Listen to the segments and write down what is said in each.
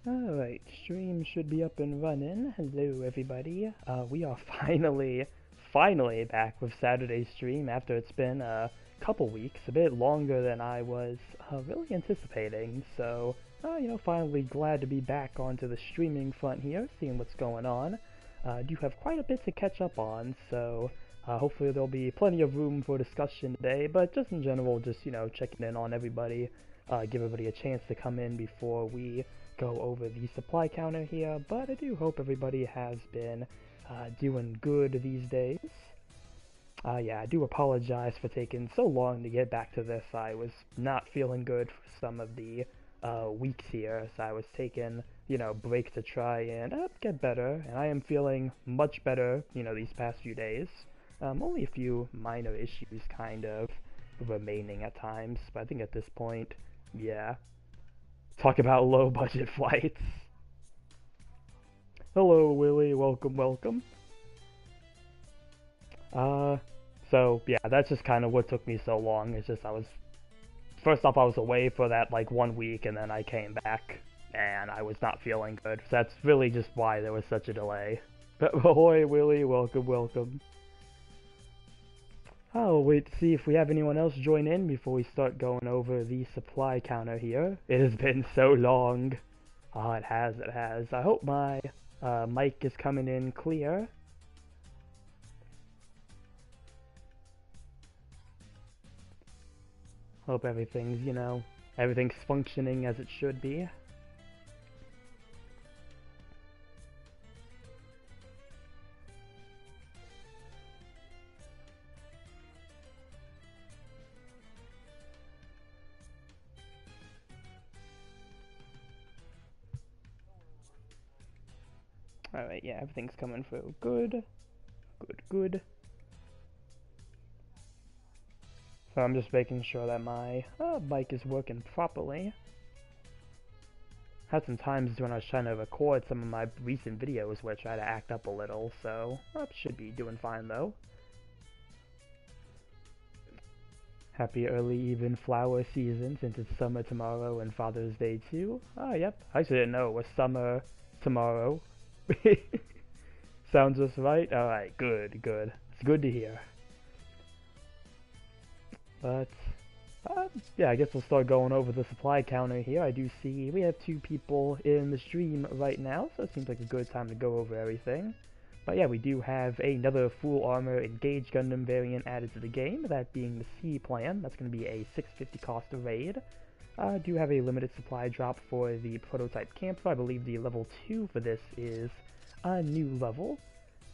Alright, stream should be up and running. Hello everybody. We are finally back with Saturday's stream after it's been a couple weeks, a bit longer than I was really anticipating. So, finally glad to be back onto the streaming front here, seeing what's going on. Do have quite a bit to catch up on, so hopefully there'll be plenty of room for discussion today, but just in general, just, checking in on everybody, give everybody a chance to come in before we go over the supply counter here, but I do hope everybody has been doing good these days. Yeah, I do apologize for taking so long to get back to this. I was not feeling good for some of the weeks here, so I was taking, breaks to try and get better, and I am feeling much better, these past few days. Only a few minor issues kind of remaining at times, but I think at this point, yeah. Talk about low budget flights. Hello Willie, welcome. So yeah, that's just kind of what took me so long. It's just first off I was away for that like 1 week, and then I came back and I was not feeling good. So that's really just why there was such a delay. But ahoy Willie, welcome. I'll wait to see if we have anyone else join in before we start going over the supply counter here. It has been so long. Oh, it has. I hope my mic is coming in clear. Hope everything's, everything's functioning as it should be. Alright, yeah, everything's coming through. Good. So I'm just making sure that my mic is working properly. Had some times when I was trying to record some of my recent videos where I try to act up a little, so I should be doing fine though. Happy early even flower season since it's summer tomorrow and Father's Day too. Oh, yep. I actually didn't know it was summer tomorrow. Sounds just right? Alright, good. It's good to hear. But, yeah, I guess we'll start going over the supply counter here. I do see we have 2 people in the stream right now, so it seems like a good time to go over everything. But yeah, we do have another full armor engaged Gundam variant added to the game, that being the C plan. That's going to be a 650 cost to raid. I do have a limited supply drop for the prototype camper. I believe the level 2 for this is a new level.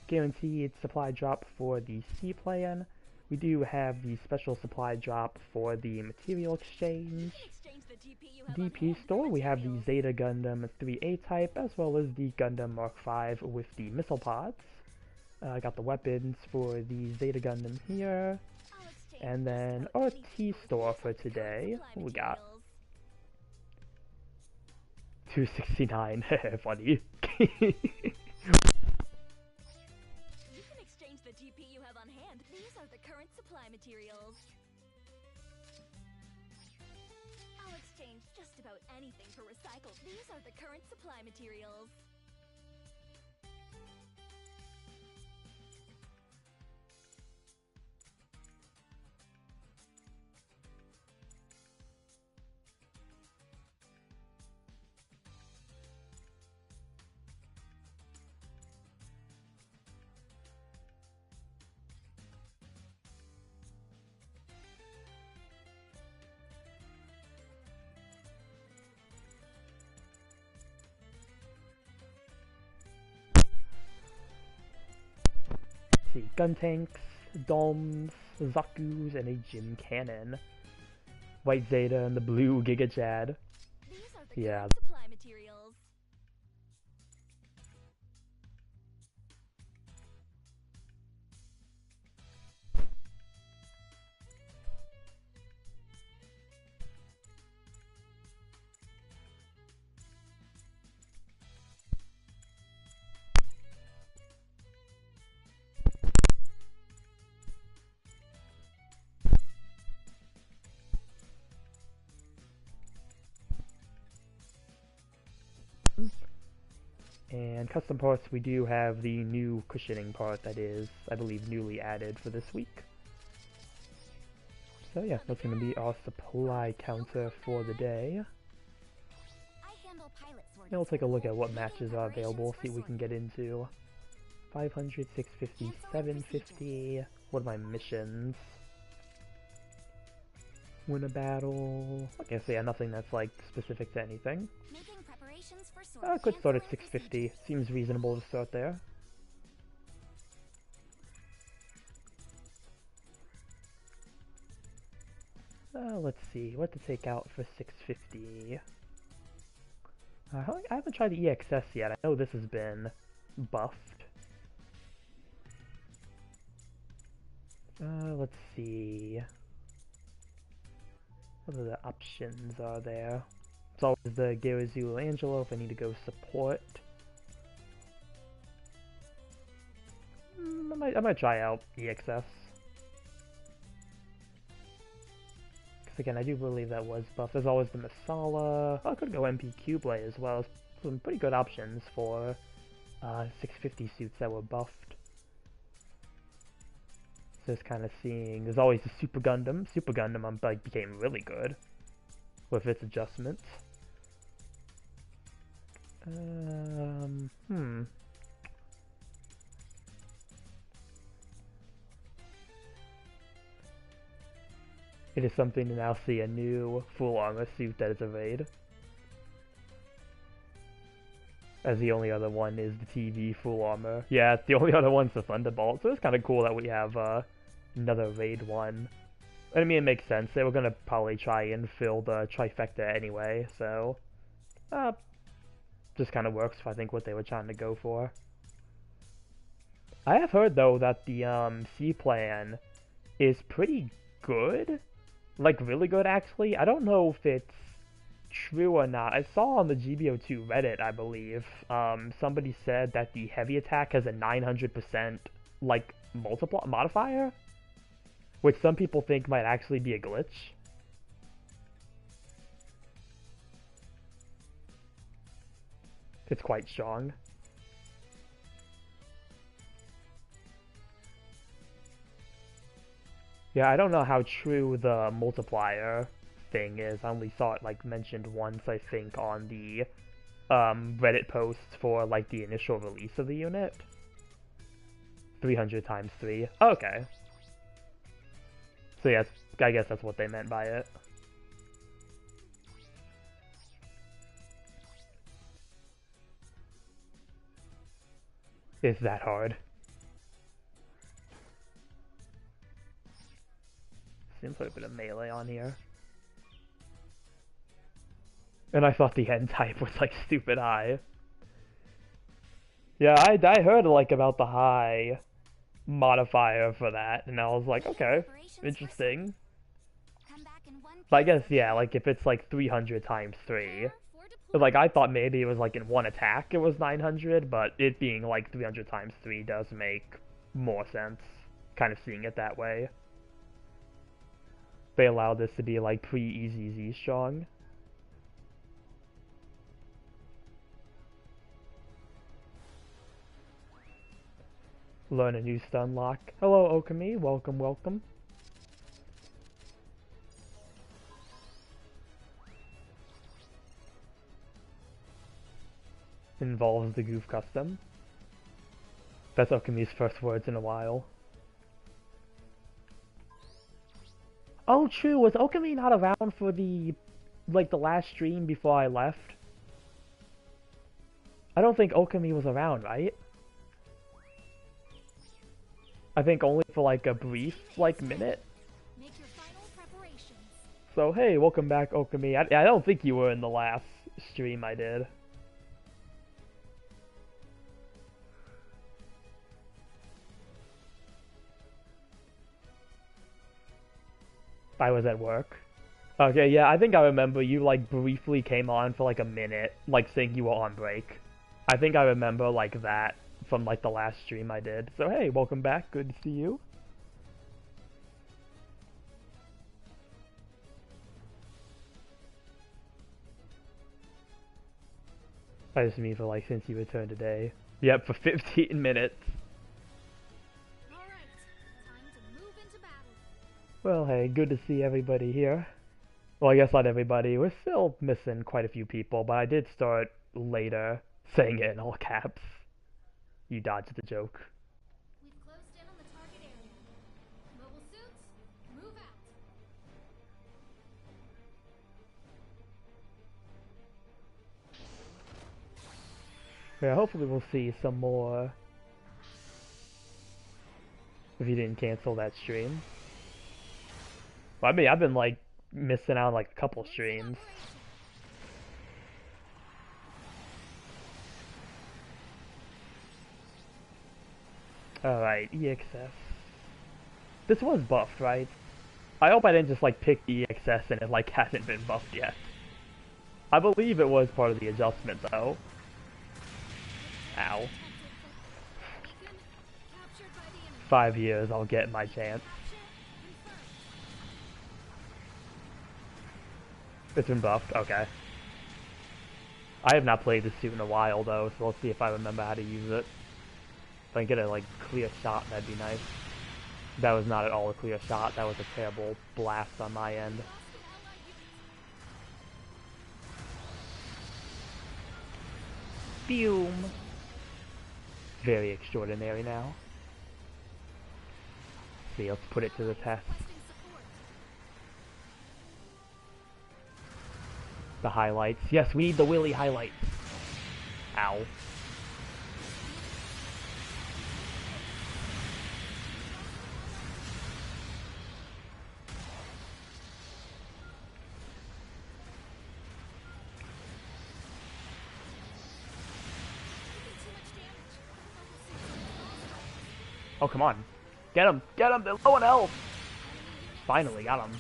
Guaranteed supply drop for the C plan. We do have the special supply drop for the material exchange. DP store, we have the Zeta Gundam 3A type, as well as the Gundam Mark V with the missile pods. I got the weapons for the Zeta Gundam here. And then our T store for today, we got 269, funny. You can exchange the GP you have on hand. These are the current supply materials. I'll exchange just about anything for recycled. These are the current supply materials. See, gun tanks, domes, Zakus, and a gym cannon. White Zeta and the blue Giga Chad. These are the Yeah. current supply materials. And custom parts, we do have the new cushioning part that is, I believe, newly added for this week. So yeah, that's going to be our supply counter for the day. And we'll take a look at what matches are available, see what we can get into. 500, 650, 750. What are my missions? Win a battle. Okay, so yeah, nothing that's like specific to anything. Could start at 650. Seems reasonable to start there. Let's see, what to take out for 650. I haven't tried the EXS yet. I know this has been buffed. Let's see. What are the options are there? It's always the GBO2 Angelo if I need to go support. I might try out EXS. Because again, I do believe that was buffed. There's always the Masala. I could go MP Cublay as well. Some pretty good options for 650 suits that were buffed. Just kind of seeing, there's always the Super Gundam. Super Gundam like, became really good with its adjustments. It is something to now see a new full armor suit that is a raid. As the only other one is the TV full armor. Yeah, the only other one's the Thunderbolt, so it's kind of cool that we have another raid one. I mean, it makes sense. They were going to probably try and fill the trifecta anyway, so just kind of works for, I think, what they were trying to go for. I have heard, though, that the C plan is pretty good. Like, really good, actually. I don't know if it's true or not. I saw on the GBO2 Reddit, I believe, somebody said that the heavy attack has a 900% like modifier, which some people think might actually be a glitch. It's quite strong. Yeah, I don't know how true the multiplier thing is. I only saw it like mentioned once, I think, on the Reddit post for like the initial release of the unit. 300 times 3. Okay. So yes, I guess that's what they meant by it. Is that hard? Seems like a bit of melee on here. And I thought the end type was like stupid high. Yeah, I heard like about the high modifier for that, and I was like, okay, interesting. But I guess, yeah, like if it's like 300 times 3, like I thought maybe it was like in one attack it was 900, but it being like 300 times 3 does make more sense, kind of seeing it that way. They allowed this to be like pre-EZZ strong. Learn a new stun lock. Hello, Okami. Welcome, welcome. Involves the Goof Custom. That's Okami's first words in a while. Oh, true. Was Okami not around for the, like, the last stream before I left? I don't think Okami was around, right? I think only for like a brief, like, minute. So hey, welcome back, Okami. I don't think you were in the last stream I did. I was at work. Okay, yeah, I think I remember you like briefly came on for like a minute, like saying you were on break. I think I remember like that from like the last stream I did. So hey, welcome back. Good to see you. I just mean for like since you returned today. Yep, for 15 minutes. Alright, time to move into battle. Well, hey, good to see everybody here. Well, I guess not everybody. We're still missing quite a few people, but I did start later saying it in all caps. You dodged the joke. We've closed in on the target area. Mobile suits, move out. Yeah, hopefully we'll see some more if you didn't cancel that stream. Well, I mean, I've been like missing out on like a couple streams. Alright, EXS. This was buffed, right? I hope I didn't just like pick EXS and it like hasn't been buffed yet. I believe it was part of the adjustment though. Ow. 5 years, I'll get my chance. It's been buffed? Okay. I have not played this suit in a while though, so let's see if I remember how to use it. If I can get a like clear shot, that'd be nice. That was not at all a clear shot, that was a terrible blast on my end. Fume! Very extraordinary now. Let's see, let's put it to the test. The highlights. Yes, we need the Willy highlights. Ow. Oh, come on. Get him! Get him! They're low on health! Finally got him.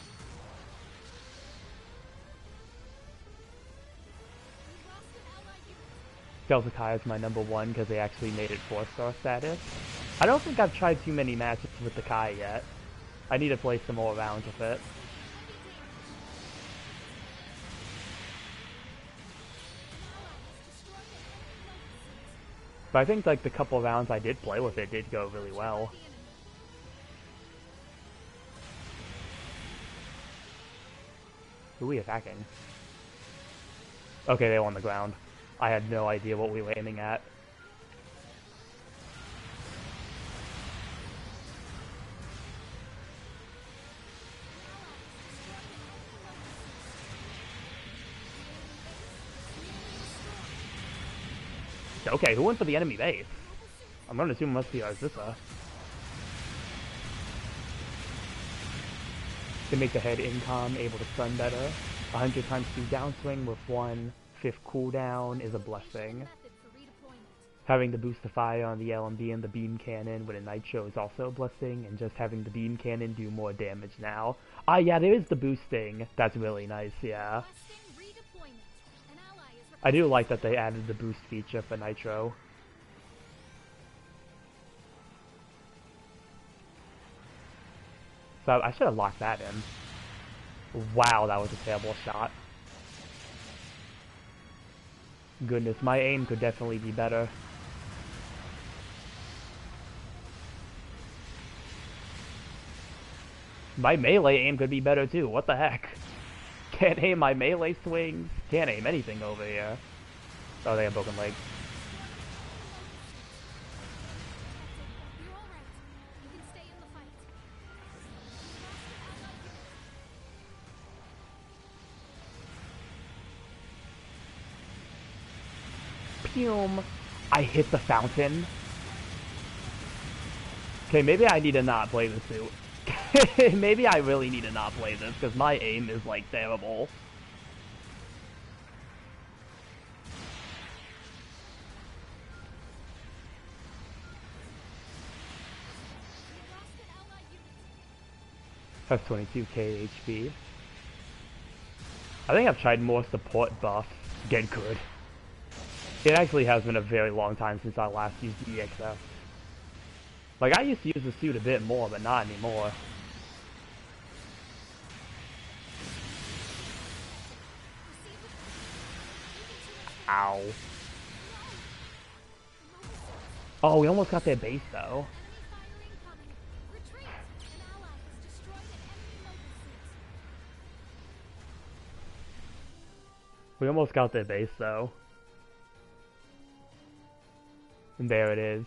Delta Kai is my number one because they actually made it 4-star status. I don't think I've tried too many matches with the Kai yet. I need to play some more rounds with it. But I think like the couple rounds I did play with it did go really well. Who are we attacking? Okay, they were on the ground. I had no idea what we were aiming at. Okay, who went for the enemy base? I'm gonna assume it must be Arzissa. Can make the head incom, able to stun better. 100 times speed downswing with 1/5 cooldown is a blessing. Having the boost to fire on the LMB and the beam cannon with a nitro is also a blessing, and just having the beam cannon do more damage now. Ah, yeah, there is the boosting. That's really nice, yeah. I do like that they added the boost feature for nitro. So I should have locked that in. Wow, that was a terrible shot. Goodness, my aim could definitely be better. My melee aim could be better too, what the heck? Can't aim my melee swings, can't aim anything over here. Oh, they have broken legs. Pew! I hit the fountain. Okay, maybe I need to not play this suit. Maybe I really need to not play this, because my aim is, like, terrible. Has 22k HP. I think I've tried more support buffs. Get good. It actually has been a very long time since I last used the EXF. Like, I used to use the suit a bit more, but not anymore. Ow. Oh, we almost got their base though. We almost got their base though. And there it is.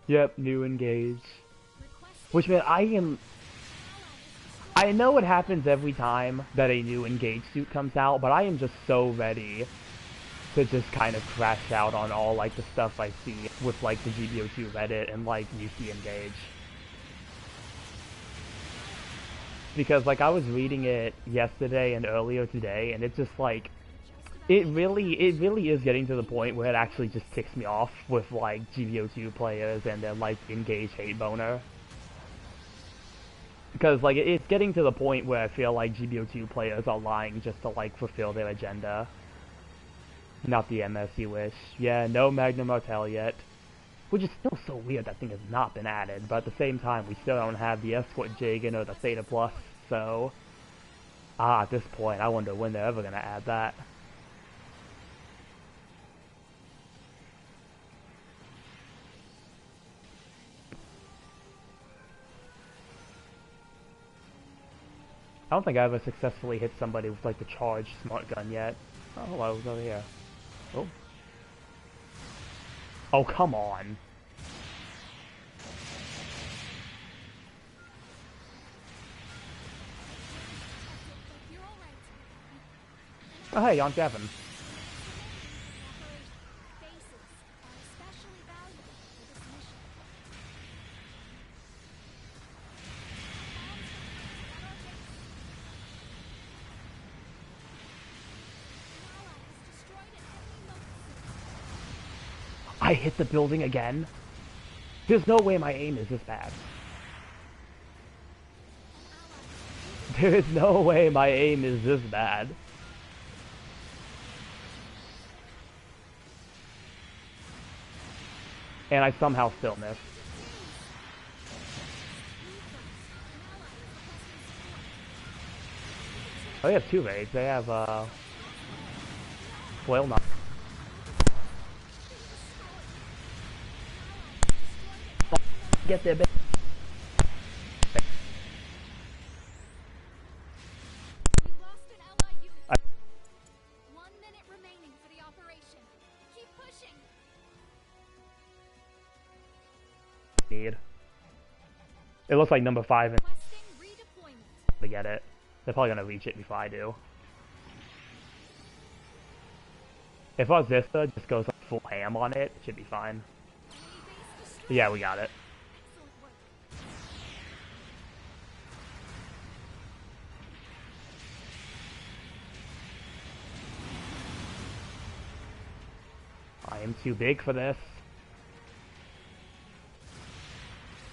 Yep, new engage. Which man, I know it happens every time that a new engage suit comes out, but I am just so ready to just kind of crash out on all like the stuff I see with like the GBO2 Reddit and like UC engage. Because like I was reading it yesterday and earlier today, and it's just like it really is getting to the point where it actually just ticks me off with like GBO2 players and their like engage hate boner. Because like it's getting to the point where I feel like GBO2 players are lying just to like fulfill their agenda. Not the MS you wish. Yeah, no Magnum Martel yet. Which is still so weird that thing has not been added, but at the same time we still don't have the Escort Jagan or the Theta Plus, so... at this point I wonder when they're ever gonna add that. I don't think I ever successfully hit somebody with like the charged smart gun yet. Oh, hello, it's over here. Oh. Oh, come on. Oh, hey, Aunt Gavin. I hit the building again? There's no way my aim is this bad. There is no way my aim is this bad. And I somehow still missed. Oh, they have two raids. They have, Flail not. Get there, bitch. Need. It looks like number 5 and to get it. They're probably gonna reach it before I do. If our Zista just goes like full ham on it, it should be fine. Yeah, we got it. I am too big for this.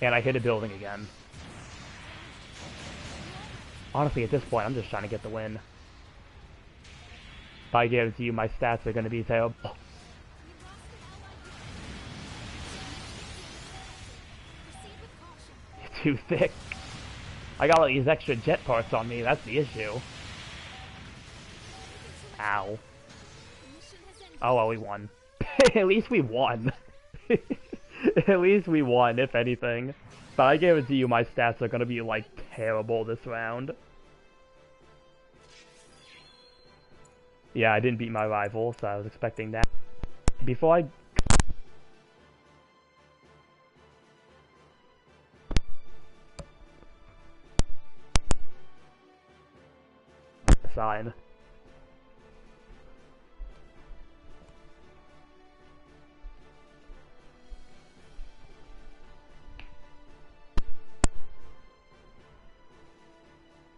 And I hit a building again. Honestly, at this point, I'm just trying to get the win. If I guarantee you my stats are going to be terrible. You're too thick. I got all these extra jet parts on me, that's the issue. Ow. Oh well, we won. At least we won. At least we won, if anything. But I guarantee you my stats are gonna be, like, terrible this round. Yeah, I didn't beat my rival, so I was expecting that. Before I... sign.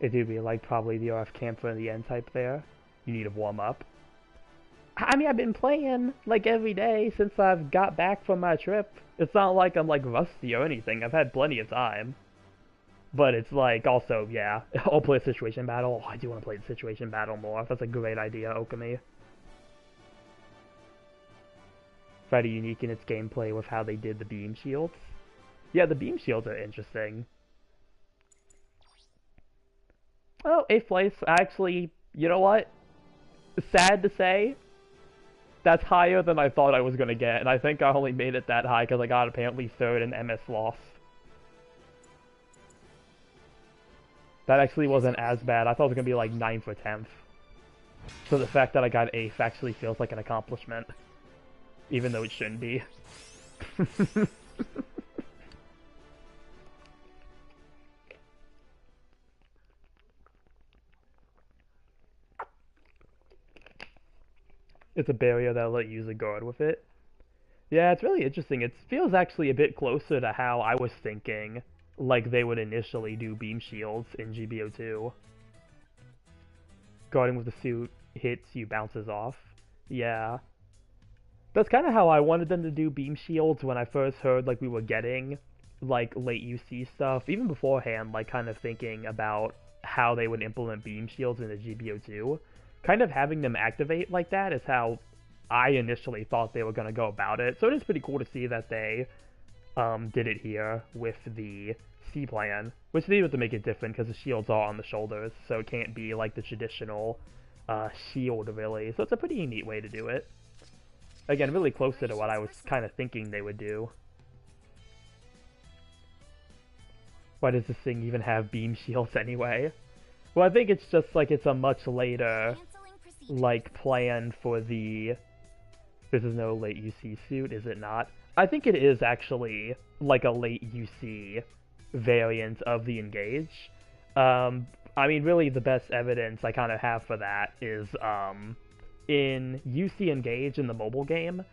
It do be like probably the RF camper in the end type there. You need to warm up. I mean, I've been playing like every day since I've got back from my trip. It's not like I'm like rusty or anything. I've had plenty of time. But it's like also, yeah, I'll play a situation battle. Oh, I do want to play the situation battle more. That's a great idea, Okami. Very unique in its gameplay with how they did the beam shields. Yeah, the beam shields are interesting. Oh, 8th place. Actually, you know what? Sad to say, That's higher than I thought I was gonna get, and I think I only made it that high because I got apparently 3rd in MS Loss. That actually wasn't as bad. I thought it was gonna be like 9th or 10th. So the fact that I got 8th actually feels like an accomplishment. Even though it shouldn't be. It's a barrier that'll let you use a guard with it. Yeah, it's really interesting. It feels actually a bit closer to how I was thinking, like they would initially do beam shields in GBO2. Guarding with the suit hits you, bounces off. Yeah. That's kind of how I wanted them to do beam shields when I first heard like we were getting like late UC stuff. Even beforehand, like kind of thinking about how they would implement beam shields in the GBO2. Kind of having them activate like that is how I initially thought they were going to go about it. So it is pretty cool to see that they did it here with the C plan, which needed to make it different because the shields are on the shoulders, so it can't be like the traditional shield really. So it's a pretty neat way to do it. Again, really closer to what I was kind of thinking they would do. Why does this thing even have beam shields anyway? Well, I think it's just like it's a much later like plan for the... This is no late UC suit, is it not? I think it is actually like a late UC variant of the Engage. I mean, really the best evidence I kind of have for that is in UC Engage in the mobile game,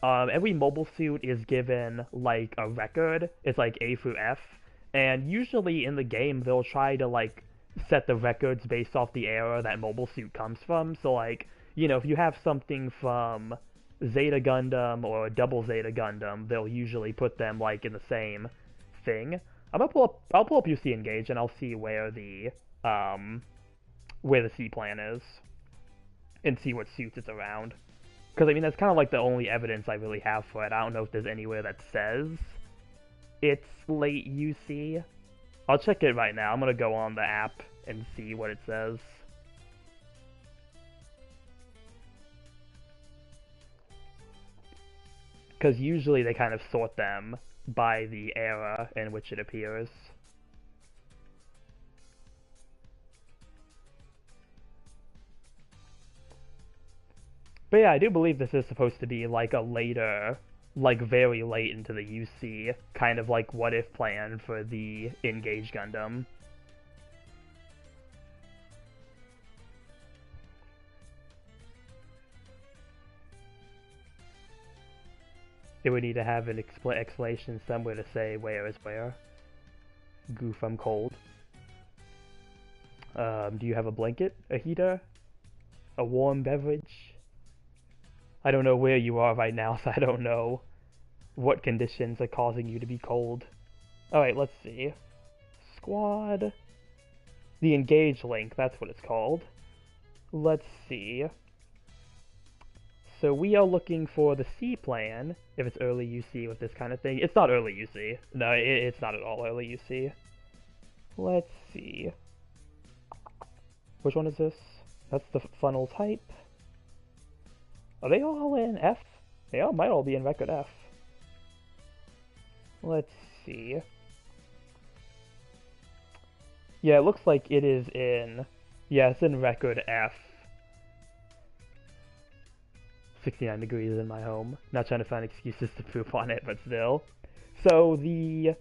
every mobile suit is given like a record. It's like A through F, and usually in the game they'll try to like set the records based off the era that mobile suit comes from. So like, you know, if you have something from Zeta Gundam or Double Zeta Gundam, they'll usually put them like in the same thing. I'll pull up UC Engage and I'll see where the C plan is and see what suits it's around. Because I mean that's kind of like the only evidence I really have for it. I don't know if there's anywhere that says it's late UC. I'll check it right now. I'm gonna go on the app and see what it says. Because usually they kind of sort them by the era in which it appears. But yeah, I do believe this is supposed to be like a later, like very late into the UC, kind of like what if plan for the Engage Gundam. It would need to have an explanation somewhere to say where is where. Goof, I'm cold. Do you have a blanket? A heater? A warm beverage? I don't know where you are right now, so I don't know what conditions are causing you to be cold. Alright, let's see. Squad. The Engage link, that's what it's called. Let's see. So we are looking for the C plan, if it's early UC with this kind of thing. It's not early UC. No, it's not at all early UC. Let's see. Which one is this? That's the funnel type. Are they all in F? They all might all be in record F. Let's see. Yeah, it looks like it is in... Yeah, it's in record F. 69 degrees in my home. Not trying to find excuses to poop on it, but still. So the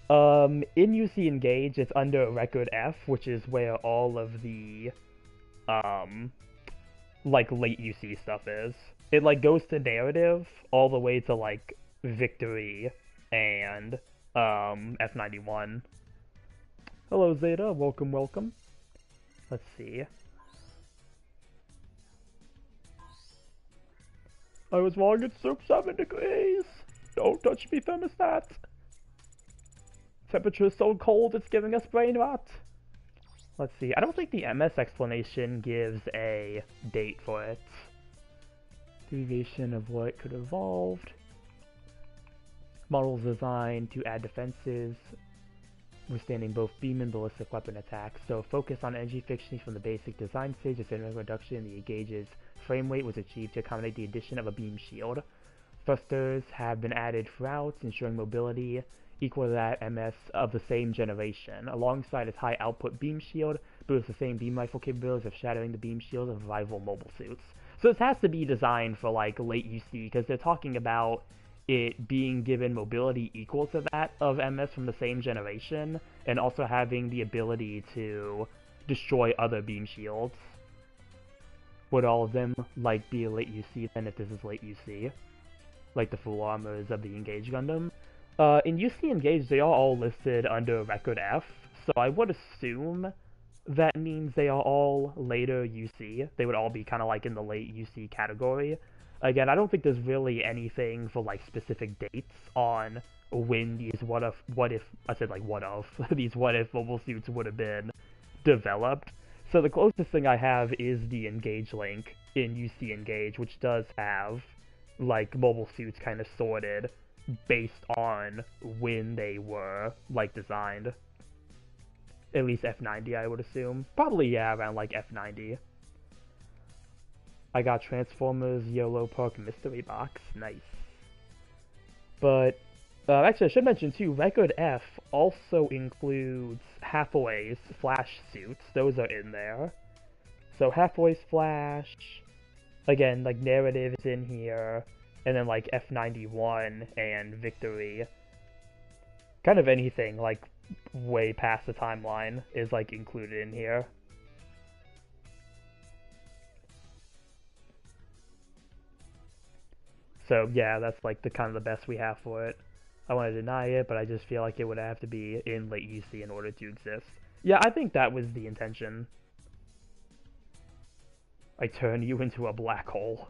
in UC Engage, it's under record F, which is where all of the like late UC stuff is. It like goes to narrative all the way to like Victory and F91. Hello Zeta, welcome, welcome. Let's see. I was wrong, it's 7 degrees! Don't touch me, thermostat! Temperature is so cold, it's giving us brain rot! Let's see, I don't think the MS explanation gives a date for it. Deviation of what could have evolved. Models designed to add defenses. withstanding both beam and ballistic weapon attacks. So focus on energy efficiency from the basic design stage. A significant reduction in the engage's frame rate was achieved to accommodate the addition of a beam shield. Thrusters have been added throughout, ensuring mobility equal to that MS of the same generation. Alongside its high output beam shield, boosts the same beam rifle capabilities of shattering the beam shield of rival mobile suits. So this has to be designed for like late UC, because they're talking about it being given mobility equal to that of MS from the same generation, and also having the ability to destroy other beam shields. Would all of them like be late UC then if this is late UC? Like the full armors of the Engage Gundam? In UC Engage, they are all listed under Record F, so I would assume that means they are all later UC. They would all be kind of like in the late UC category. Again, I don't think there's really anything for like specific dates on when these what if these what if mobile suits would have been developed. So the closest thing I have is the Engage link in UC Engage, which does have like mobile suits kind of sorted based on when they were like designed. At least F90, I would assume. Probably, yeah, around like F90. I got Transformers YOLO Park Mystery Box. Nice. But, actually, I should mention too, Record F also includes Hathaway's Flash suits. Those are in there. So, Hathaway's Flash, again, like, Narrative's in here, and then, like, F91 and Victory. Kind of anything, like, way past the timeline is, like, included in here. So yeah, that's like the kind of the best we have for it. I want to deny it, but I just feel like it would have to be in late UC in order to exist. Yeah, I think that was the intention. I turn you into a black hole.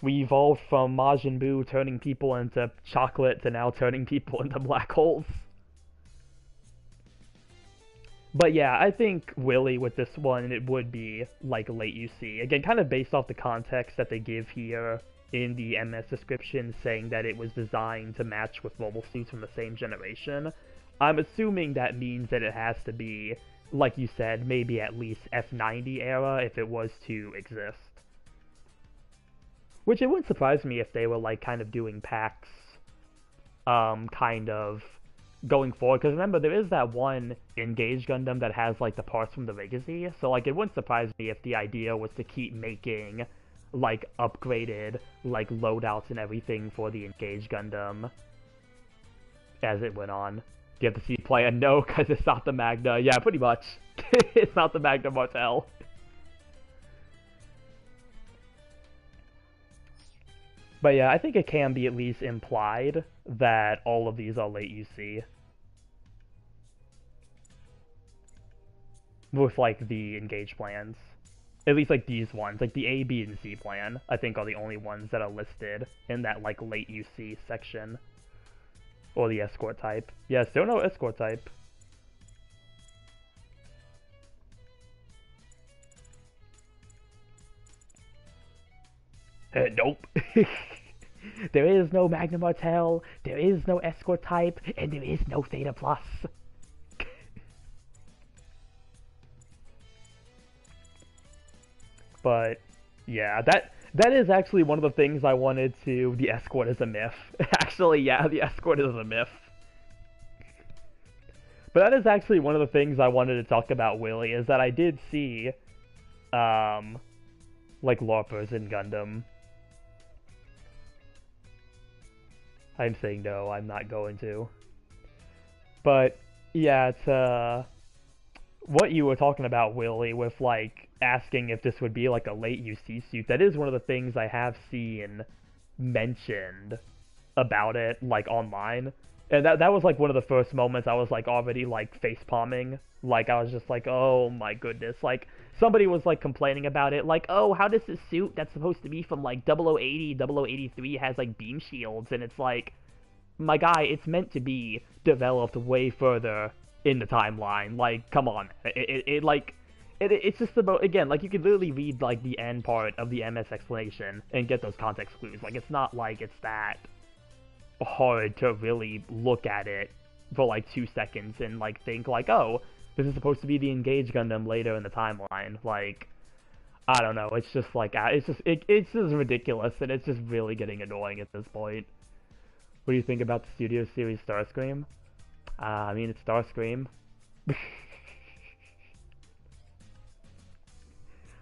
We evolved from Majin Buu turning people into chocolate to now turning people into black holes. But yeah, I think Willy with this one, it would be like late UC. Again, kind of based off the context that they give here in the MS description, saying that it was designed to match with mobile suits from the same generation. I'm assuming that means that it has to be, like you said, maybe at least F90 era if it was to exist. Which it wouldn't surprise me if they were like kind of doing packs, kind of going forward, because remember, there is that one Engage Gundam that has, like, the parts from the Legacy, so, like, it wouldn't surprise me if the idea was to keep making, like, upgraded, like, loadouts and everything for the Engage Gundam as it went on. Do you have to see player? No, because it's not the Magna. Yeah, pretty much. It's not the Magna Martel. But yeah, I think it can be at least implied that all of these are late UC. With, like, the Engage plans. At least, like, these ones. Like, the A, B, and C plan, I think, are the only ones that are listed in that, like, late UC section. Or the escort type. Yeah, still no escort type. Nope. There is no Magna Martel, there is no escort type, and there is no Theta Plus. But yeah, that is actually one of the things I wanted to. The escort is a myth. Actually, yeah, the escort is a myth. But that is actually one of the things I wanted to talk about, Willy, is that I did see, like, LARPers in Gundam. I'm saying no, I'm not going to. But, yeah, it's, what you were talking about, Willy, with, like, asking if this would be, like, a late UC suit, that is one of the things I have seen mentioned about it, like, online. And that was, like, one of the first moments I was, like, already, like, face-palming. Like, I was just like, oh my goodness. Like, somebody was, like, complaining about it. Like, oh, how does this suit that's supposed to be from, like, 0080, 0083 has, like, beam shields? And it's like, my guy, it's meant to be developed way further in the timeline. Like, come on. It's just about, again, like, you could literally read, like, the end part of the MS explanation and get those context clues. Like, it's not like it's that hard to really look at it for like 2 seconds and like think like, oh, this is supposed to be the Engage Gundam later in the timeline. Like, I don't know. It's just like it's just ridiculous, and it's just really getting annoying at this point. What do you think about the Studio Series Starscream? I mean, it's Starscream.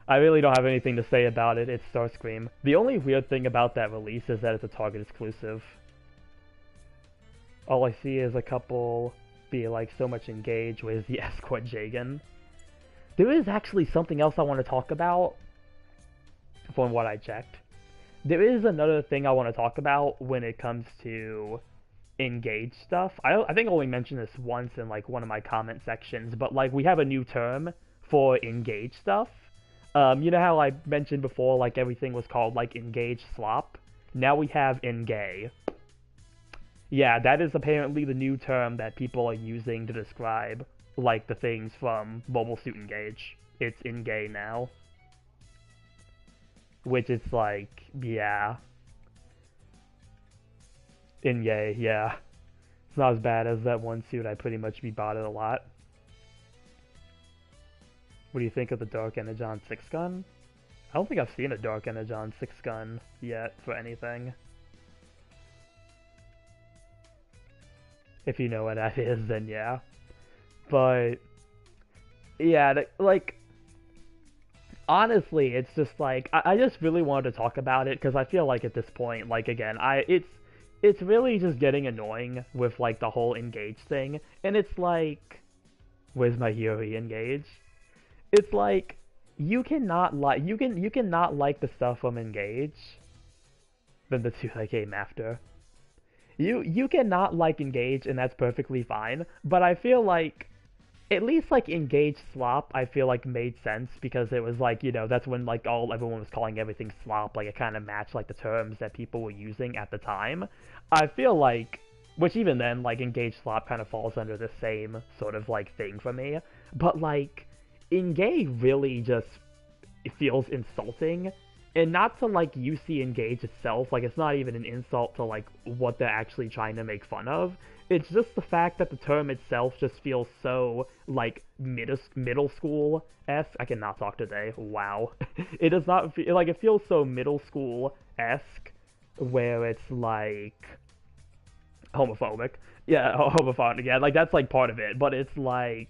I really don't have anything to say about it. It's Starscream. The only weird thing about that release is that it's a Target exclusive. All I see is a couple be like so much engaged with the Escort Jagan. There is actually something else I want to talk about from what I checked. There is another thing I want to talk about when it comes to engage stuff. I think I only mentioned this once in like one of my comment sections, but like we have a new term for engage stuff. You know how I mentioned before, like everything was called like engage slop? Now we have engay. Yeah, that is apparently the new term that people are using to describe like the things from Mobile Suit Engage. It's engay now. Which is like, yeah. Ingay, yeah. It's not as bad as that one suit I pretty much bought it a lot. What do you think of the Dark Energon 6-gun? I don't think I've seen a Dark Energon 6-gun yet for anything. If you know what that is, then yeah. But, yeah, like, honestly, it's just like, I just really wanted to talk about it, because I feel like at this point, like, again, it's really just getting annoying with, like, the whole Engage thing, and it's like, where's my Yuri Engage? It's like, you cannot like the stuff from Engage, then the two that came after. You cannot like Engage, and that's perfectly fine, but I feel like, at least like Engage Slop, I feel like made sense, because it was like, you know, that's when like everyone was calling everything slop, like it kind of matched like the terms that people were using at the time. I feel like, which even then, like Engage Slop kind of falls under the same sort of like thing for me, but like, Engage really just feels insulting, and not to like UC Engage itself, like it's not even an insult to like what they're actually trying to make fun of. It's just the fact that the term itself just feels so like middle school-esque. I cannot talk today. Wow. It does not feel like, it feels so middle school-esque, where it's like homophobic. Yeah, homophobic again. Like that's like part of it, but it's like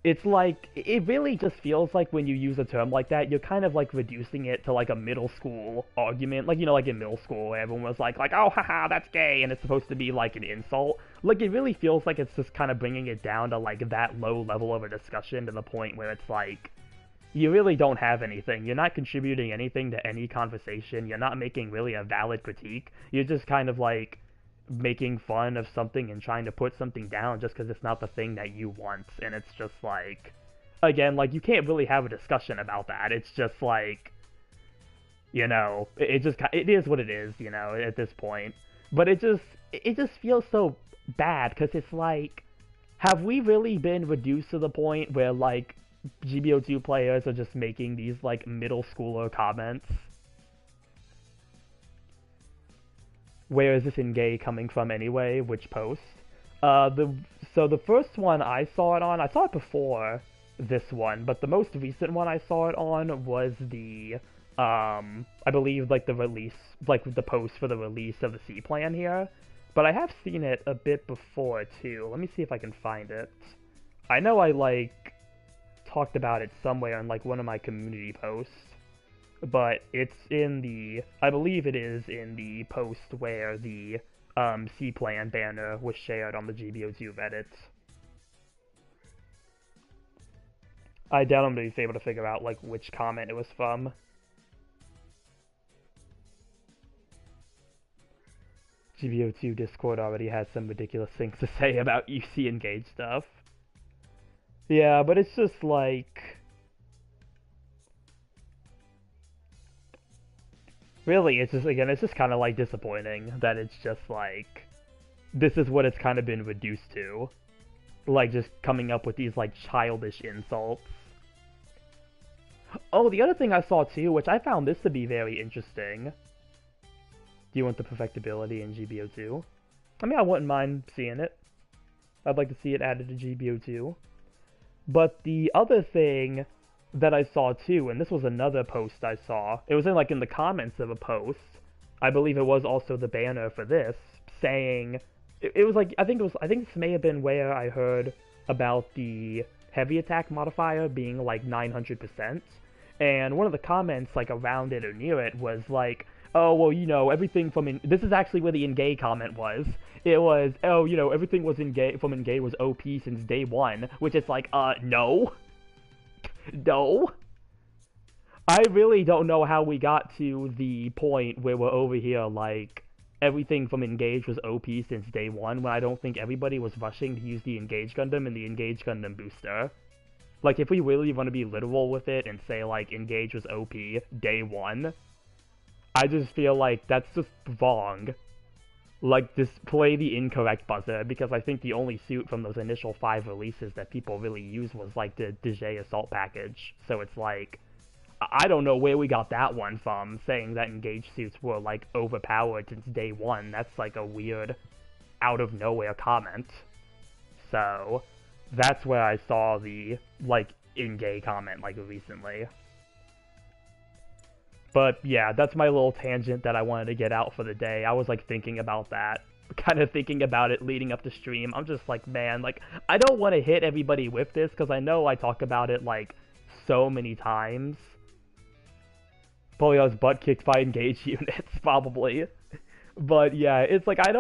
it really just feels like when you use a term like that, you're kind of like reducing it to like a middle school argument, like, you know, like in middle school where everyone was like oh haha, that's gay, and it's supposed to be like an insult. Like it really feels like it's just kind of bringing it down to like that low level of a discussion, to the point where it's like you really don't have anything, you're not contributing anything to any conversation, you're not making really a valid critique, you're just kind of like making fun of something and trying to put something down just because it's not the thing that you want. And it's just like, again, like you can't really have a discussion about that. It's just like, you know, it is what it is, you know, at this point. But it just feels so bad, because it's like, have we really been reduced to the point where like GBO2 players are just making these like middle schooler comments? Where is this Engay coming from anyway? Which post? So the first one I saw it before this one, but the most recent one I saw it on was the, I believe like the release, like the post for the release of the C plan here. But I have seen it a bit before too. Let me see if I can find it. I know I like talked about it somewhere in like one of my community posts. But it's in the, I believe it is in the post where the C-Plan banner was shared on the GBO2 Reddit. I doubt I'm going to be able to figure out like which comment it was from. GBO2 Discord already has some ridiculous things to say about UC Engage stuff. Yeah, but it's just like, really, it's just kind of like disappointing that it's just like, this is what it's kind of been reduced to. Like just coming up with these like childish insults. Oh, the other thing I saw too, which I found this to be very interesting. Do you want the perfectibility in GBO2? I mean, I wouldn't mind seeing it. I'd like to see it added to GBO2. But the other thing that I saw too, and this was another post I saw, it was in the comments of a post, I believe it was also the banner for this, saying, it was like, I think this may have been where I heard about the heavy attack modifier being like 900%, and one of the comments like around it or near it was like, oh, well, you know, everything from this is actually where the in-gay comment was. It was, oh, you know, everything was from in-gay was OP since day one, which is like, no. No. I really don't know how we got to the point where we're over here, like, everything from Engage was OP since day one, when I don't think everybody was rushing to use the Engage Gundam and the Engage Gundam booster. Like, if we really want to be literal with it and say, like, Engage was OP day one, I just feel like that's just wrong. Like, just play the incorrect buzzer, because I think the only suit from those initial 5 releases that people really used was, like, the DJ Assault package. So it's like, I don't know where we got that one from, saying that Engage suits were, like, overpowered since day one. That's, like, a weird, out-of-nowhere comment. So, that's where I saw the, like, in-gay comment, like, recently. But yeah, that's my little tangent that I wanted to get out for the day. I was like thinking about that, kind of thinking about it leading up to stream. I'm just like, man, like, I don't want to hit everybody with this because I know I talk about it like so many times. Probably I was butt kicked by Engage units, probably. But yeah, it's like, I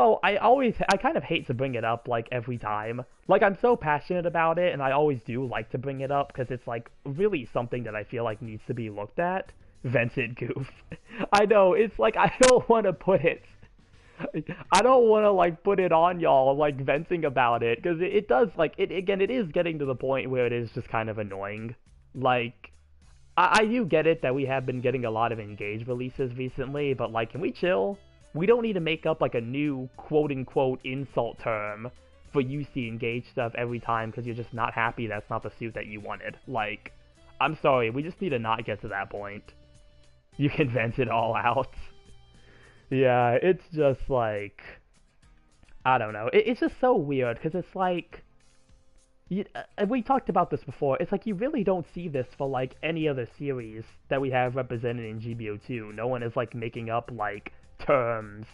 kind of hate to bring it up like every time. Like, I'm so passionate about it and I always do like to bring it up because it's like really something that I feel like needs to be looked at. Vented goof. I know, it's like, I don't want to put it. I don't want to, like, put it on y'all, like, venting about it, because it does, like, again, it is getting to the point where it is just kind of annoying. Like, I do get it that we have been getting a lot of Engage releases recently, but, like, can we chill? We don't need to make up, like, a new quote-unquote insult term for UC Engage stuff every time because you're just not happy that's not the suit that you wanted. Like, I'm sorry, we just need to not get to that point. You can vent it all out. Yeah, it's just like, I don't know. It's just so weird because it's like, we talked about this before. It's like you really don't see this for like any other series that we have represented in GBO2. No one is like making up like terms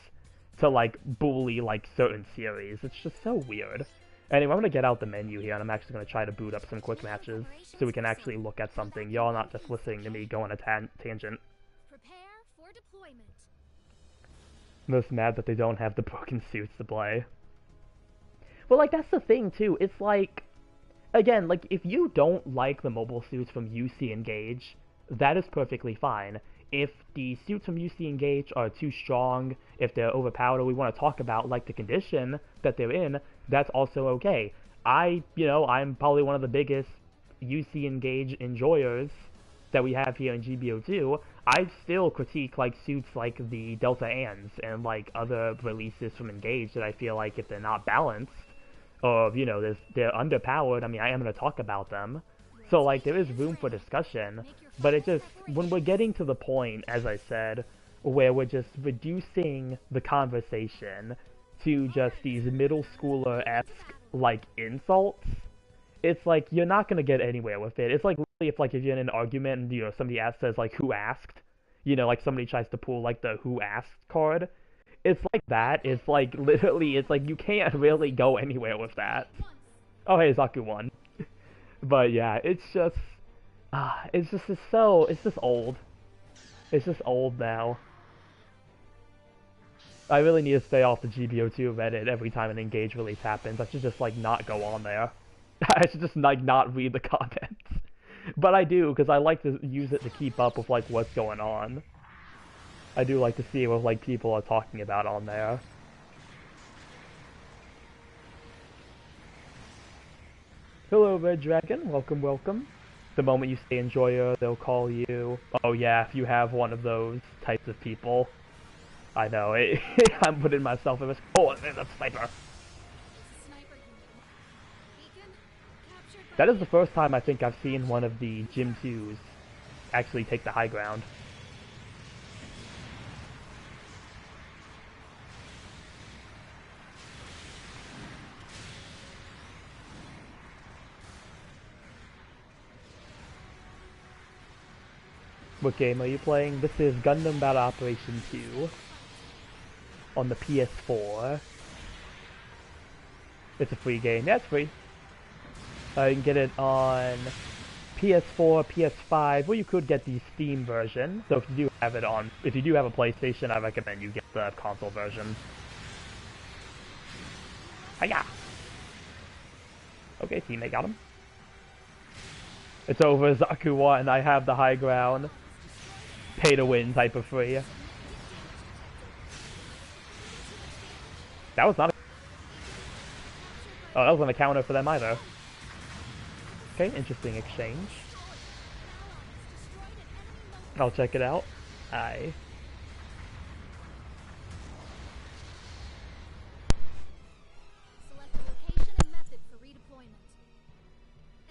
to like bully like certain series. It's just so weird. Anyway, I'm gonna get out the menu here and I'm actually gonna try to boot up some quick matches so we can actually look at something. Y'all not just listening to me go on a tangent. Deployment. I'm just mad that they don't have the broken suits to play. But like, that's the thing too. It's like, again, like, if you don't like the mobile suits from UC Engage, that is perfectly fine. If the suits from UC Engage are too strong, if they're overpowered, or we want to talk about like the condition that they're in, that's also okay. I'm probably one of the biggest UC Engage enjoyers that we have here in GBO2. I still critique like suits like the Delta Ans and like other releases from Engage that I feel like if they're not balanced, or they're underpowered, I mean, I am going to talk about them. So like there is room for discussion, but it just, when we're getting to the point, as I said, where we're just reducing the conversation to just these middle schooler-esque like insults, it's like you're not gonna get anywhere with it. It's like if you're in an argument and somebody says like who asked, like somebody tries to pull like the who asked card. It's like that. It's like literally, it's like you can't really go anywhere with that. Oh hey, Zaku won. But yeah, it's just old. It's just old now. I really need to stay off the GBO2 Reddit every time an Engage release happens. I should just like not go on there. I should just like not read the comments. But I do, because I like to use it to keep up with like what's going on. I do like to see what like people are talking about on there. Hello, Red Dragon. Welcome, welcome. The moment you say enjoyer, they'll call you. Oh yeah, if you have one of those types of people. I know, I'm putting myself in this. Oh, there's a sniper. That is the first time I think I've seen one of the Gym 2s actually take the high ground. What game are you playing? This is Gundam Battle Operation 2 on the PS4. It's a free game. Yeah, it's free. You can get it on PS4, PS5, or you could get the Steam version. So if you do have a PlayStation, I recommend you get the console version. Hiya! Okay, teammate got him. It's over, Zaku won, I have the high ground. Pay to win type of free. That was not a... Oh, that wasn't a counter for them either. Okay, interesting exchange. I'll check it out. Aye. Select a location and method for redeployment.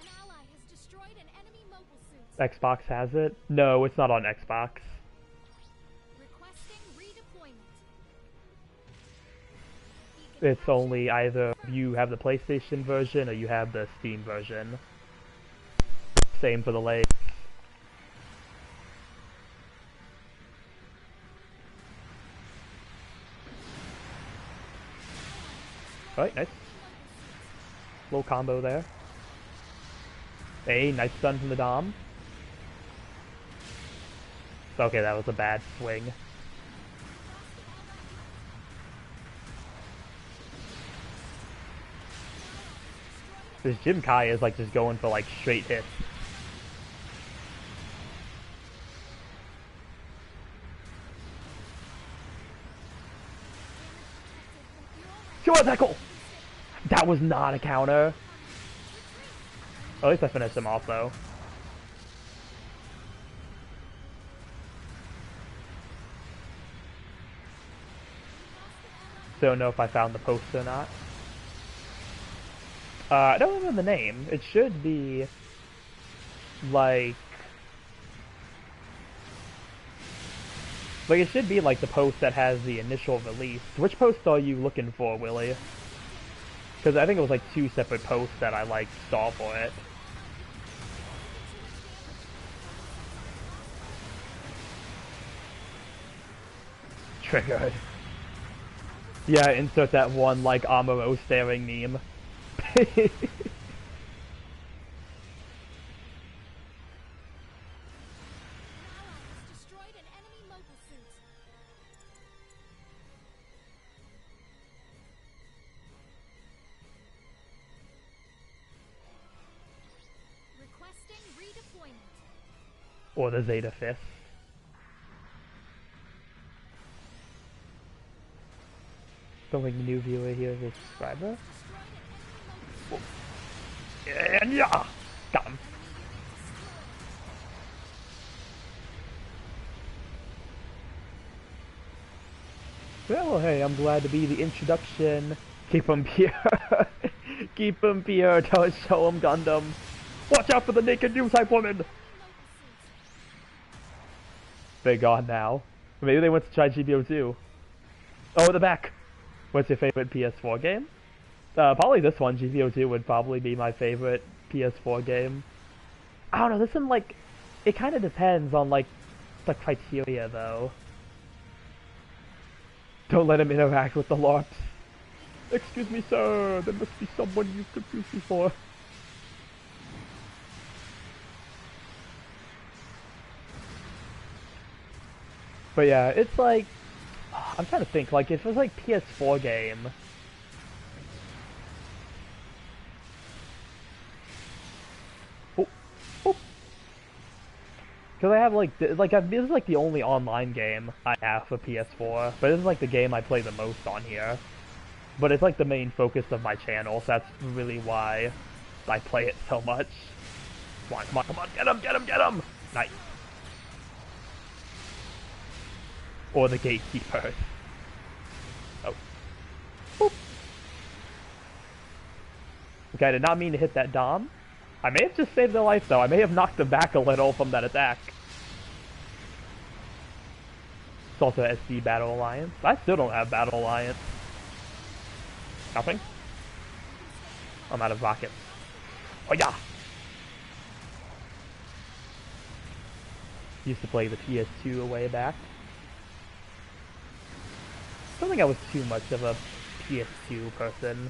An ally has destroyed an enemy mobile suit. Xbox has it? No, it's not on Xbox. Requesting redeployment. It's only either you have the PlayStation version or you have the Steam version. Same for the legs. Alright, nice. Little combo there. Hey, nice stun from the Dom. Okay, that was a bad swing. This Jim Kai is like just going for like straight hits. Sure tackle! That was not a counter. At least I finished him off though. Don't know if I found the post or not. I don't remember the name. It should be like it should be like the post that has the initial release. Which post are you looking for, Willie? Because I think it was like 2 separate posts that I like saw for it. Triggered. Yeah, insert that one like Amuro staring meme. Or the Zeta Fist. Don't think the new viewer here is a subscriber. Oh. And yeah! Got him. Well, hey, I'm glad to be the introduction. Keep him pure. Keep him pure, don't show him Gundam. Watch out for the naked new-type woman! They're gone now. Maybe they went to try GBO2. Oh, the back! What's your favorite PS4 game? Probably this one, GBO2 would probably be my favorite PS4 game. I don't know, this one, like, it kind of depends on, like, the criteria, though. Don't let him interact with the LARPs. Excuse me, sir, there must be someone you've confused me for. But yeah, it's like, I'm trying to think, like, if it was like PS4 game. Oh, oh. Because I have like, this is like the only online game I have for PS4, but this is like the game I play the most on here. But it's like the main focus of my channel, so that's really why I play it so much. Come on, come on, come on, get him, get him, get him! Nice. Or the gatekeepers. Oh. Boop. Okay, I did not mean to hit that Dom. I may have just saved their life though. I may have knocked them back a little from that attack. It's also SD Battle Alliance. I still don't have Battle Alliance. Nothing? I'm out of rockets. Oh yeah! Used to play the PS2 way back. Don't think I was too much of a PS2 person.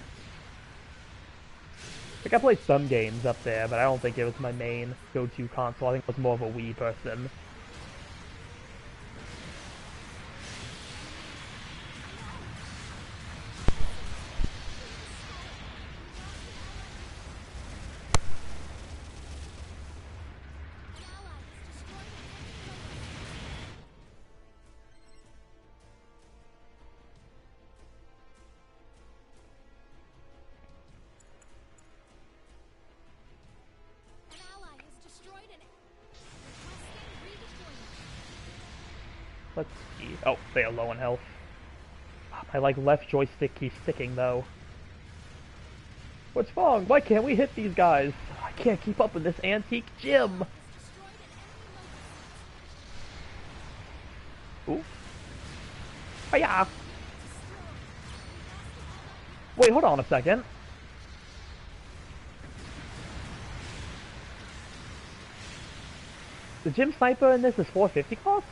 Like, I played some games up there, but I don't think it was my main go-to console. I think I was more of a Wii person. Let's see. Oh, they are low on health. My like left joystick keeps sticking though. What's wrong? Why can't we hit these guys? I can't keep up with this antique gym. Ooh. Hiya! Wait, hold on a second. The gym sniper in this is 450 cost?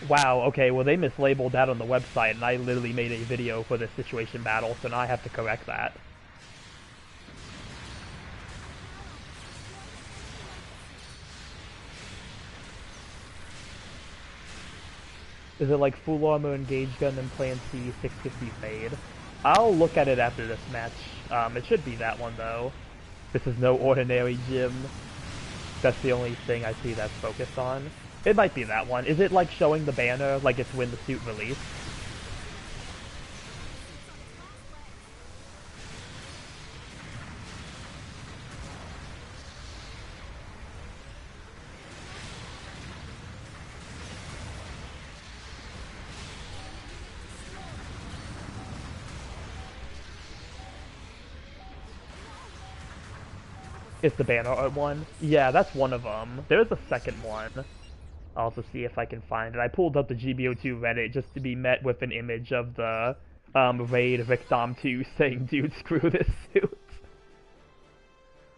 Wow, okay, well they mislabeled that on the website and I literally made a video for this situation battle, so now I have to correct that. Is it like full armor engage gun and plan C 650 fade? I'll look at it after this match. It should be that one though. This is no ordinary gym. That's the only thing I see that's focused on. It might be that one. Is it like showing the banner like it's when the suit released? It's the banner art one? Yeah, that's one of them. There's a second one. I'll also see if I can find it. I pulled up the GBO2 Reddit just to be met with an image of the raid Vicdom 2 saying, dude, screw this suit.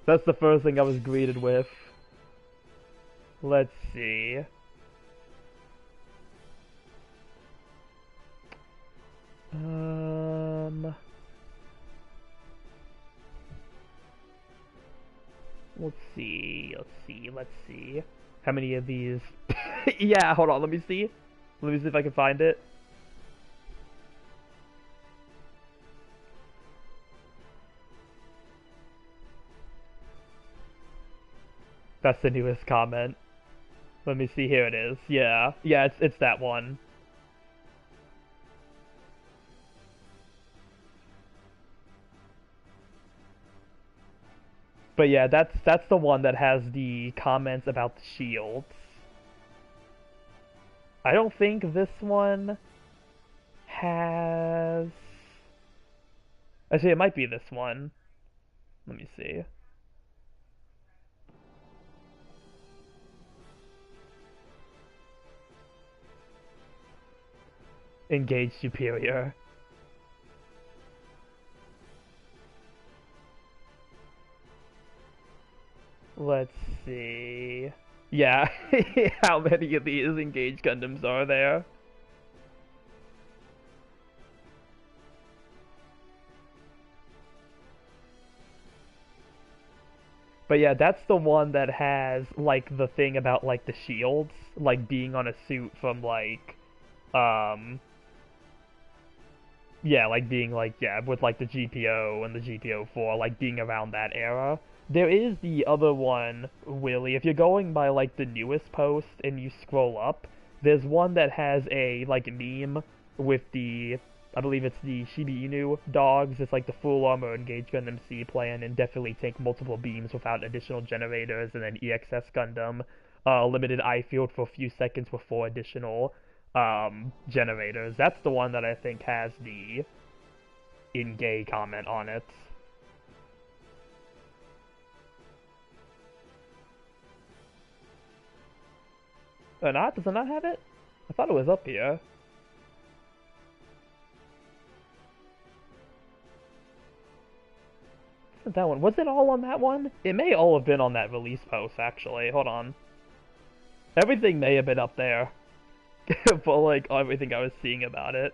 That's the first thing I was greeted with. Let's see. Let's see. How many of these? Yeah, hold on, let me see. Let me see if I can find it. That's the newest comment. Let me see, here it is. Yeah, it's that one. But yeah, that's the one that has the comments about the shields. I don't think this one has... Actually, it might be this one. Let me see. Engage superior. Let's see. Yeah, how many of these engaged Gundams are there? But yeah, that's the one that has, like, the thing about, like, the shields, like, being on a suit from, like, yeah, like, being, like, yeah, with, like, the GPO and the GPO4, like, being around that era. There is the other one, Willie. If you're going by, like, the newest post and you scroll up, there's one that has a, like, meme with the, I believe it's the Shiba Inu dogs. It's like the full armor engage Gundam C plan and definitely take multiple beams without additional generators, and then EXS Gundam, limited eye field for a few seconds with 4 additional generators. That's the one that I think has the in-gay comment on it. Or not? Does it not have it? I thought it was up here. wasn't that one. Was it all on that one? It may all have been on that release post, actually. Hold on. Everything may have been up there. For, like, everything I was seeing about it.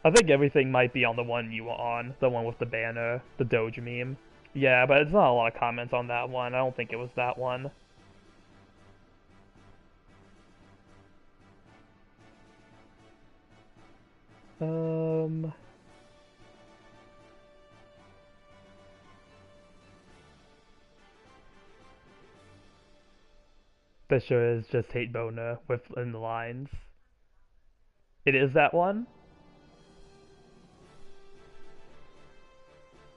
I think everything might be on the one you were on. The one with the banner. The Doge meme. Yeah, but it's not a lot of comments on that one. I don't think it was that one. Fisher is just hate boner within the lines. It is that one?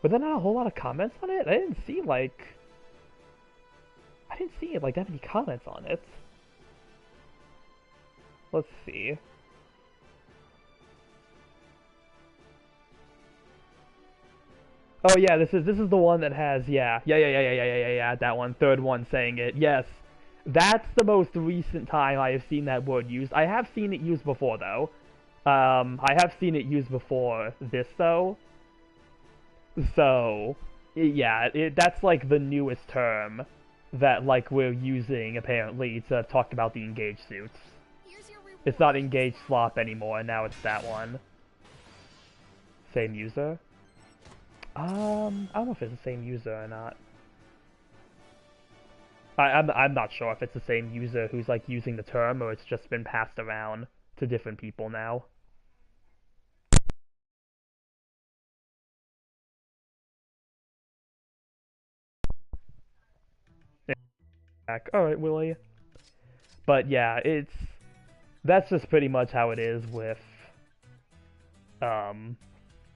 Were there not a whole lot of comments on it? I didn't see like that many comments on it. Let's see. Oh yeah, this is the one that has yeah, that one, third one saying it. Yes. That's the most recent time I have seen that word used. I have seen it used before though. I have seen it used before this though. So, yeah, that's like the newest term that like we're using apparently to talk about the engaged suits. It's not engaged slop anymore, now it's that one. Same user? I don't know if it's the same user or not. I'm not sure if it's the same user who's like using the term or it's just been passed around to different people now. Alright, Willie. But yeah, that's just pretty much how it is with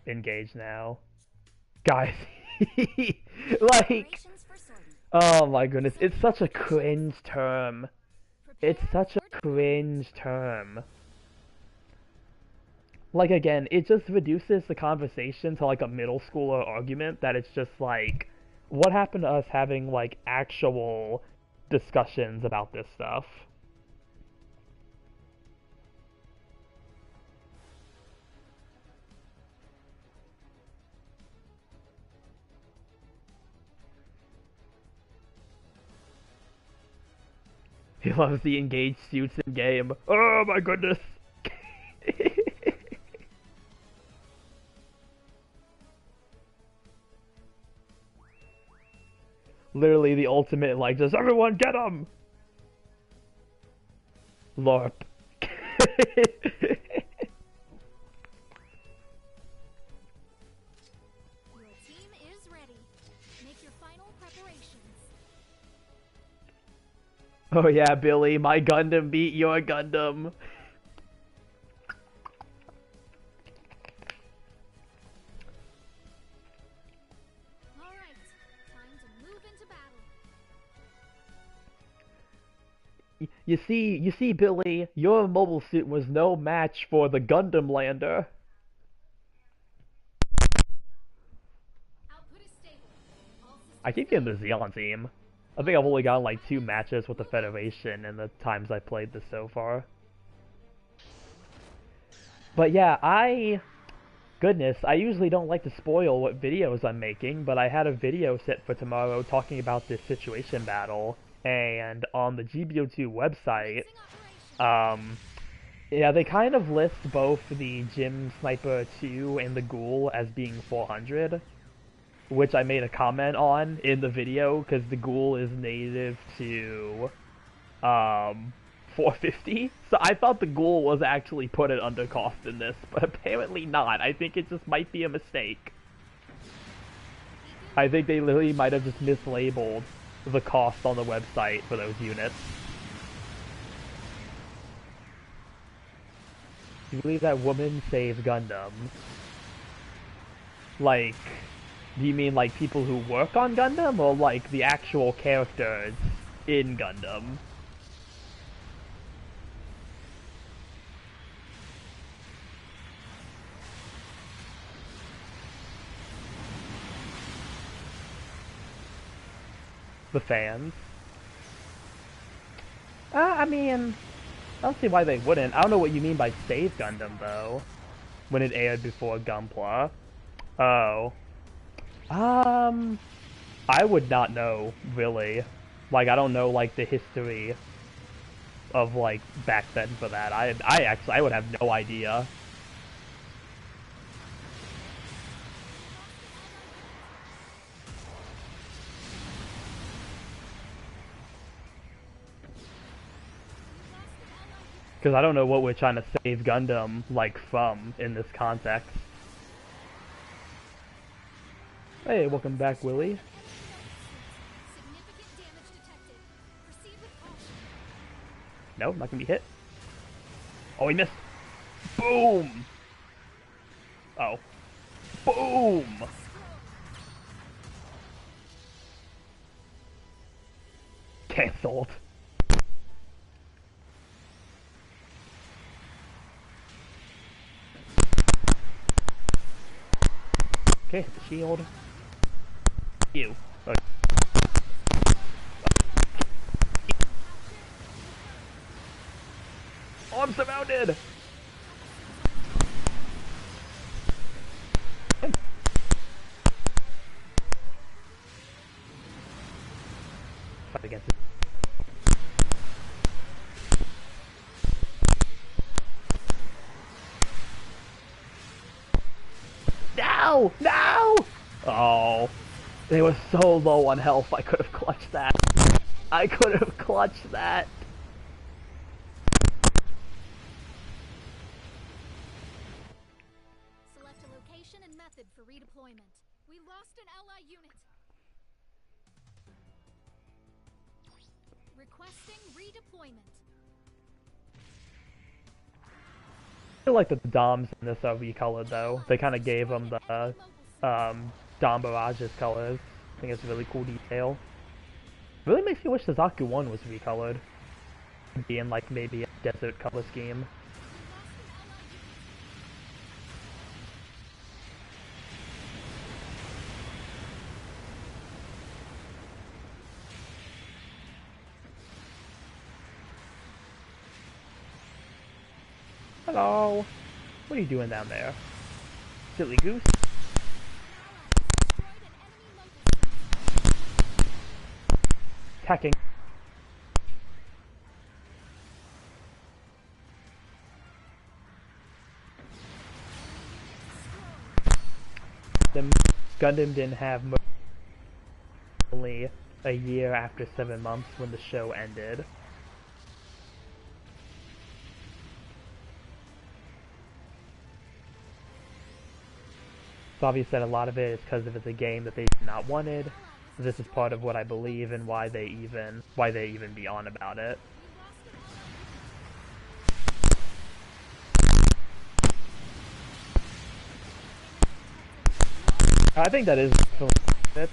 Engage now. Guys, like, oh my goodness, it's such a cringe term. It's such a cringe term. Like, again, it just reduces the conversation to like a middle schooler argument that it's just like, what happened to us having like actual discussions about this stuff? He loves the engaged suits in game. Oh my goodness. Literally the ultimate, like, just everyone get him! LARP. Your team is ready. Make your final preparations. Oh yeah, Billy, my Gundam beat your Gundam. Alright, time to move into battle. You see, Billy, your mobile suit was no match for the Gundam lander. Output is stable. All systems I keep getting the Zeon team. I think I've only gotten like 2 matches with the Federation in the times I played this so far. But yeah, goodness, I usually don't like to spoil what videos I'm making, but I had a video set for tomorrow talking about this situation battle, and on the GBO2 website, yeah, they kind of list both the Gym Sniper 2 and the Ghoul as being 400, which I made a comment on in the video, because the Ghoul is native to, 450, so I thought the Ghoul was actually put at under cost in this, but apparently not. I think it just might be a mistake. I think they literally might have just mislabeled the cost on the website for those units. Do you believe that woman saves Gundam? Like, do you mean like people who work on Gundam, or like the actual characters in Gundam? The fans? I mean, I don't see why they wouldn't. I don't know what you mean by save Gundam, though. when it aired before Gunpla. Oh. I would not know, really. Like, I don't know, like, the history of, like, back then for that. I would have no idea. Because I don't know what we're trying to save Gundam, like, from in this context. Hey, welcome back, Willie. No, not gonna be hit. Oh, he missed. Boom! Oh. Boom! Cancelled. Okay, hit the shield. You. Okay. Oh, I'm surrounded! Fight against it. No! No! Oh. They were so low on health, I could have clutched that. I could have clutched that. Select a location and method for redeployment. We lost an ally unit. Requesting redeployment. I feel like the DOMs in this are recolored though. They kind of gave them the Dom Barrage's colors. I think it's a really cool detail. Really makes me wish the Zaku 1 was recolored. Being like maybe a desert color scheme. Hello! What are you doing down there? Silly goose? Attacking. The Gundam didn't have only a year after 7 months when the show ended. It's obvious that a lot of it is because it's a game that they did not wanted. This is part of what I believe and why they even be on about it. I think that is it's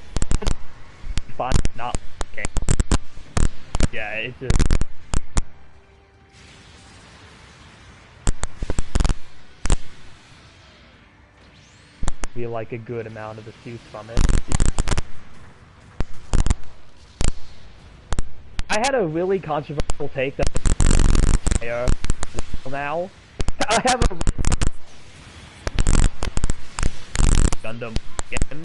fine, not okay. Yeah, it's just feel like a good amount of the suits from it. I had a really controversial take that now. I have a Gundam again.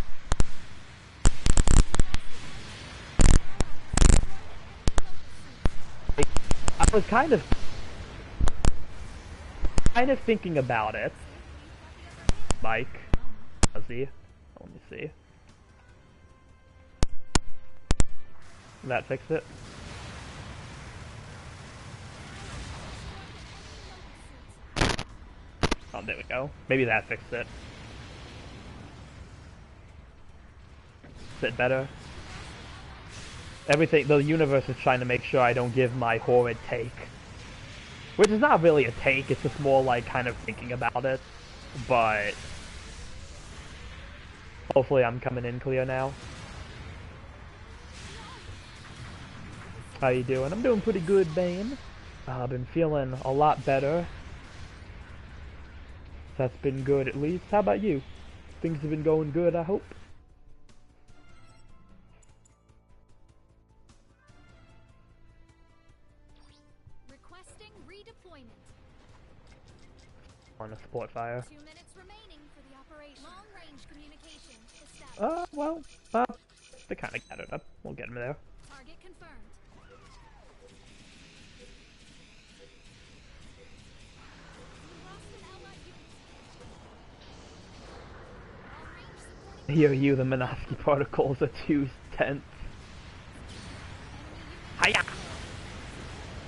I was kind of thinking about it. Mike, Fuzzy. Let me see. Did that fix it? Oh, there we go. Maybe that fixed it. Is it better? Everything, the universe is trying to make sure I don't give my horrid take. Which is not really a take, it's just more like kind of thinking about it. But hopefully I'm coming in clear now. How you doing? I'm doing pretty good, Bane. I've been feeling a lot better. That's been good at least. How about you? Things have been going good, I hope. on a support fire. 2 minutes remaining for the operation. Long range communication established. Well, they kind of gathered up. We'll get him there. Target confirmed. We lost an allied unit. Long range supporting. Here, you, the Minovsky particles are 2/10. Hiya!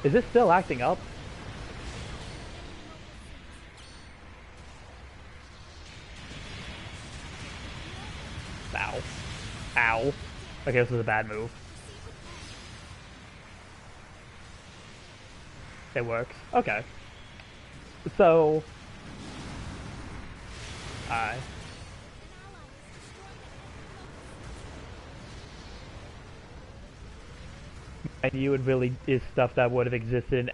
Is this still acting up? Ow. Ow. Okay, this was a bad move. It works. Okay. So... And you would really is stuff that would have existed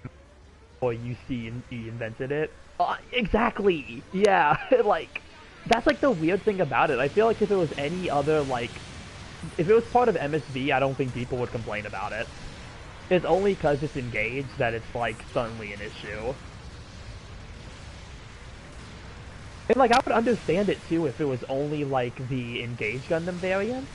or UC and E invented it. Exactly! Yeah, like, that's like the weird thing about it. I feel like if it was any other, like, if it was part of MSV, I don't think people would complain about it. It's only because it's engaged that it's, like, suddenly an issue. And, like, I would understand it, too, if it was only, like, the Engage Gundam variant.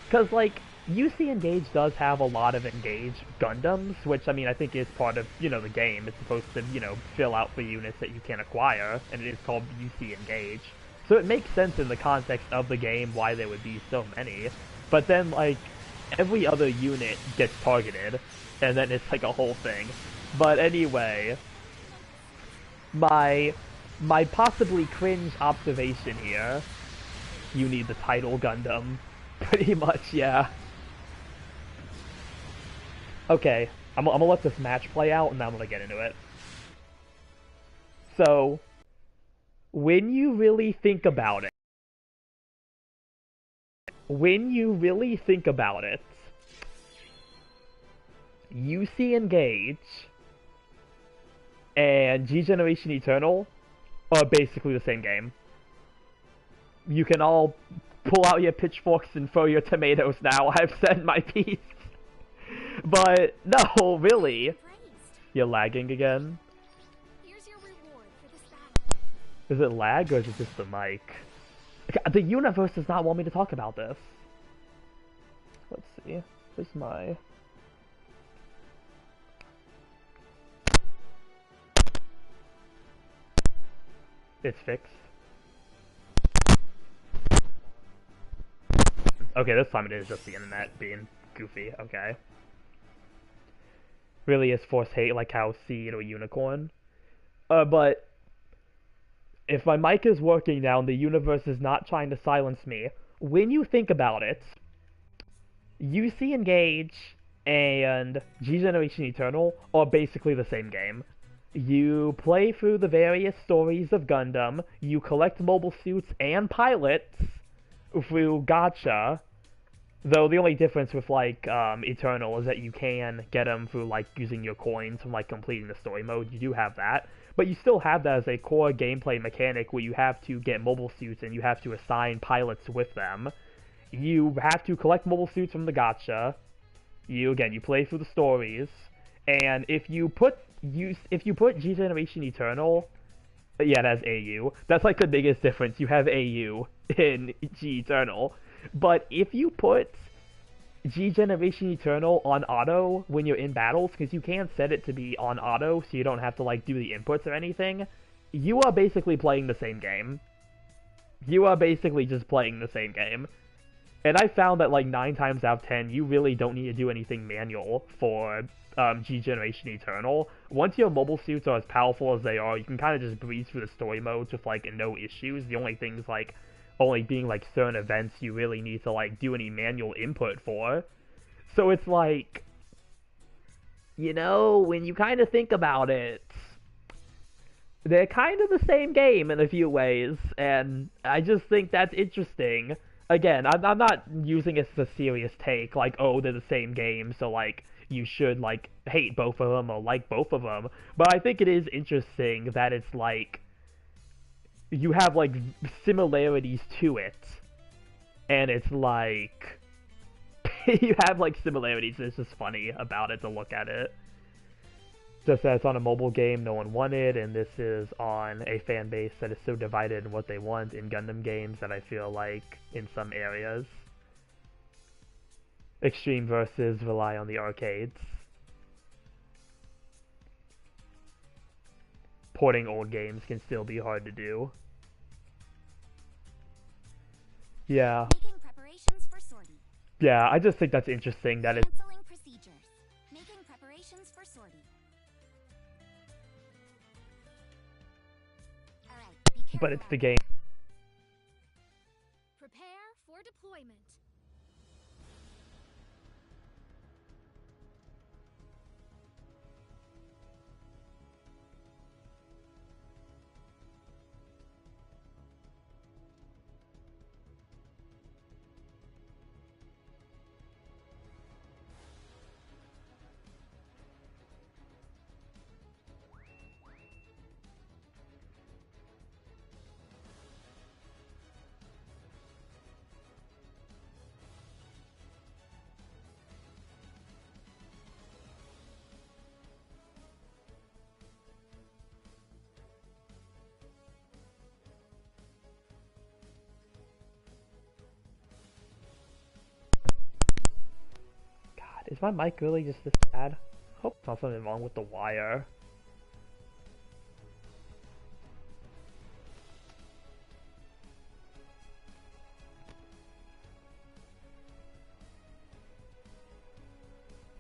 Because, like, UC Engage does have a lot of Engage Gundams, which, I mean, I think is part of, you know, the game. It's supposed to, you know, fill out for units that you can acquire, and it is called UC Engage. So it makes sense in the context of the game why there would be so many. But then, like, every other unit gets targeted, and then it's like a whole thing. But anyway, my possibly cringe observation here, you need the title Gundam. Pretty much, yeah. Okay, I'm gonna let this match play out, and then I'm gonna get into it. So, when you really think about it, UC Engage and G Generation Eternal are basically the same game. You can all pull out your pitchforks and throw your tomatoes now. I've said my piece. But, no, really. You're lagging again? Here's your reward for this battle. Is it lag or is it just the mic? The universe does not want me to talk about this. Let's see. Where's my... It's fixed. Okay, this time it is just the internet being goofy. Okay. Really is force hate like how Seed or Unicorn. But if my mic is working now and the universe is not trying to silence me, when you think about it, UC Engage and G Generation Eternal are basically the same game. You play through the various stories of Gundam, you collect mobile suits and pilots through gacha, though the only difference with, like, Eternal is that you can get them through, like, using your coins from, like, completing the story mode. You do have that, but you still have that as a core gameplay mechanic where you have to get mobile suits and you have to assign pilots with them. You have to collect mobile suits from the gacha. You play through the stories, and if you put G Generation Eternal, yeah, that's AU. That's like the biggest difference. You have AU in G Eternal. But if you put G Generation Eternal on auto when you're in battles, because you can set it to be on auto so you don't have to, like, do the inputs or anything, you are basically playing the same game. You are basically just playing the same game. And I found that, like, 9 times out of 10, you really don't need to do anything manual for G Generation Eternal. Once your mobile suits are as powerful as they are, you can kind of just breeze through the story modes with, like, no issues. The only things, like, only being, like, certain events you really need to, like, do any manual input for. So it's like, you know, when you kind of think about it, they're kind of the same game in a few ways, and I just think that's interesting. Again, I'm not using it as a serious take, like, oh, they're the same game, so, like, you should, like, hate both of them or like both of them. But I think it is interesting that it's, like, you have, like, similarities to it, and it's, like, you have, like, similarities, and it's just funny about it to look at it. Just that it's on a mobile game no one wanted, and this is on a fan base that is so divided in what they want in Gundam games that I feel like, in some areas, Extreme Versus rely on the arcades. Porting old games can still be hard to do. Yeah. Making preparations for sortie. Yeah, I just think that's interesting that it's... Canceling procedures. Making preparations for sortie. Alright, be careful. But it's the game. Prepare for deployment. Is my mic really just this bad? Hope there's not something wrong with the wire.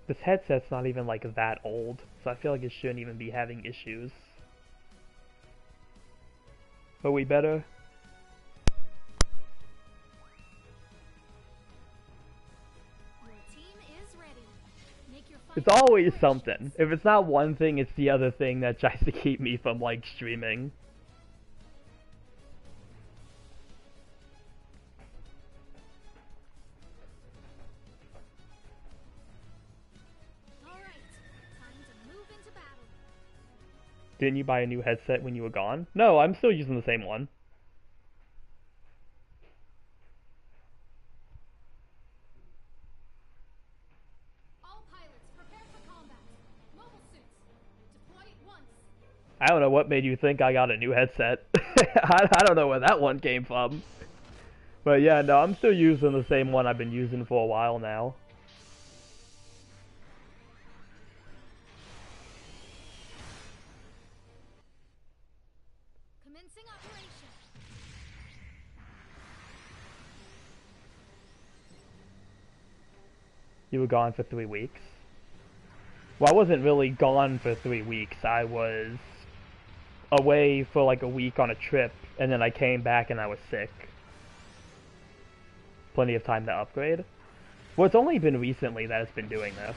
This headset's not even like that old, so I feel like it shouldn't even be having issues. Are we better? It's always something. If it's not one thing, it's the other thing that tries to keep me from, like, streaming. Alright, time to move into battle. Didn't you buy a new headset when you were gone? No, I'm still using the same one. I don't know what made you think I got a new headset. I don't know where that one came from. But yeah, no, I'm still using the same one I've been using for a while now. Commencing operation. You were gone for 3 weeks? Well, I wasn't really gone for 3 weeks. I was away for like a week on a trip, and then I came back and I was sick. Plenty of time to upgrade. Well, it's only been recently that it's been doing this.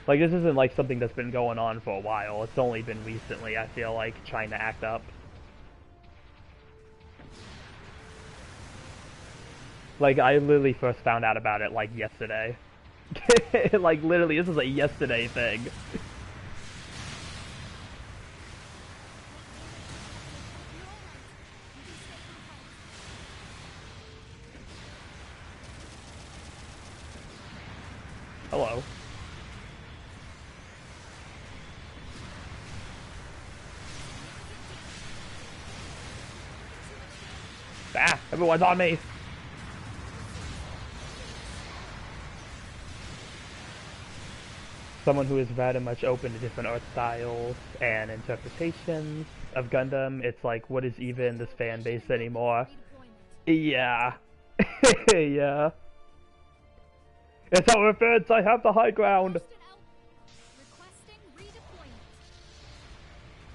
Like, this isn't like something that's been going on for a while. It's only been recently, I feel like, trying to act up. Like, I literally first found out about it, like, yesterday. Like, literally, this is a yesterday thing. Hello. Ah, everyone's on me. Someone who is very much open to different art styles and interpretations of Gundam. It's like, what is even this fan base anymore? Yeah. Yeah. It's our offense, I have the high ground!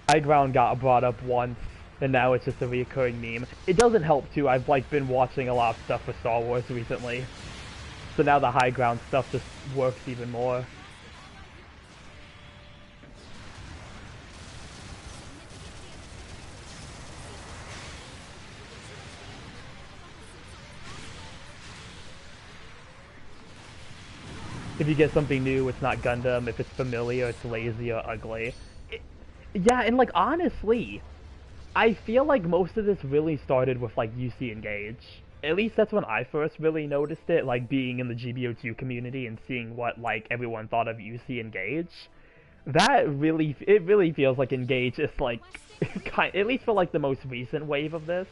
High ground got brought up once, and now it's just a reoccurring meme. It doesn't help too, I've like been watching a lot of stuff for Star Wars recently. So now the high ground stuff just works even more. If you get something new, it's not Gundam. If it's familiar, it's lazy or ugly. Yeah, and like, honestly, I feel like most of this really started with like UC Engage. At least that's when I first really noticed it, like being in the GBO2 community and seeing what like everyone thought of UC Engage. That really, it really feels like Engage is like, at least for like the most recent wave of this,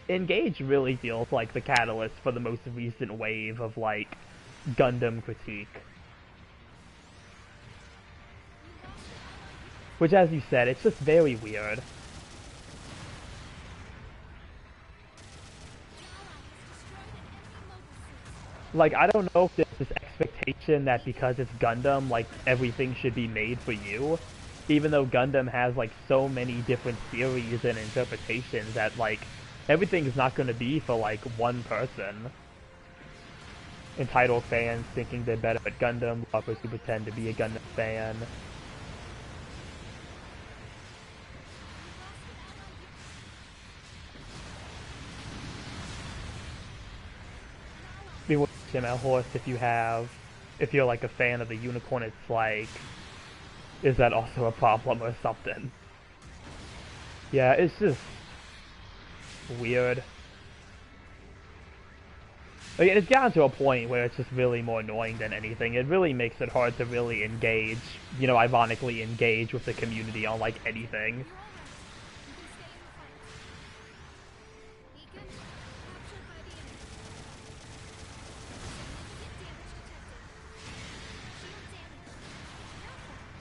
Engage really feels like the catalyst for the most recent wave of like Gundam critique. Which, as you said, it's just very weird. Like, I don't know if there's this expectation that because it's Gundam, like, everything should be made for you. Even though Gundam has, like, so many different theories and interpretations that, like, everything is not going to be for, like, one person. Entitled fans thinking they're better at Gundam, lovers who pretend to be a Gundam fan. Be watching at horse if you're like a fan of the unicorn, it's like, is that also a problem or something? Yeah, it's just weird. Like, it's gotten to a point where it's just really more annoying than anything. It really makes it hard to really engage, you know, ironically engage with the community on like anything.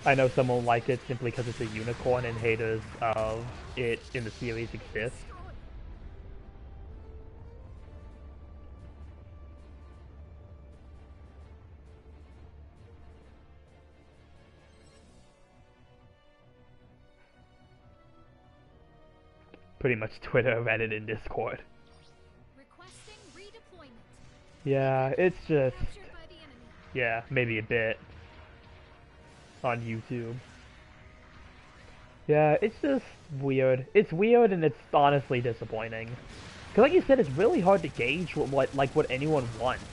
I know some won't like it simply because it's a unicorn and haters of it in the series exist. Pretty much Twitter, Reddit, and Discord. Yeah, it's just... yeah, maybe a bit. On YouTube. Yeah, it's just weird. It's weird and it's honestly disappointing. Cause like you said, it's really hard to gauge what anyone wants.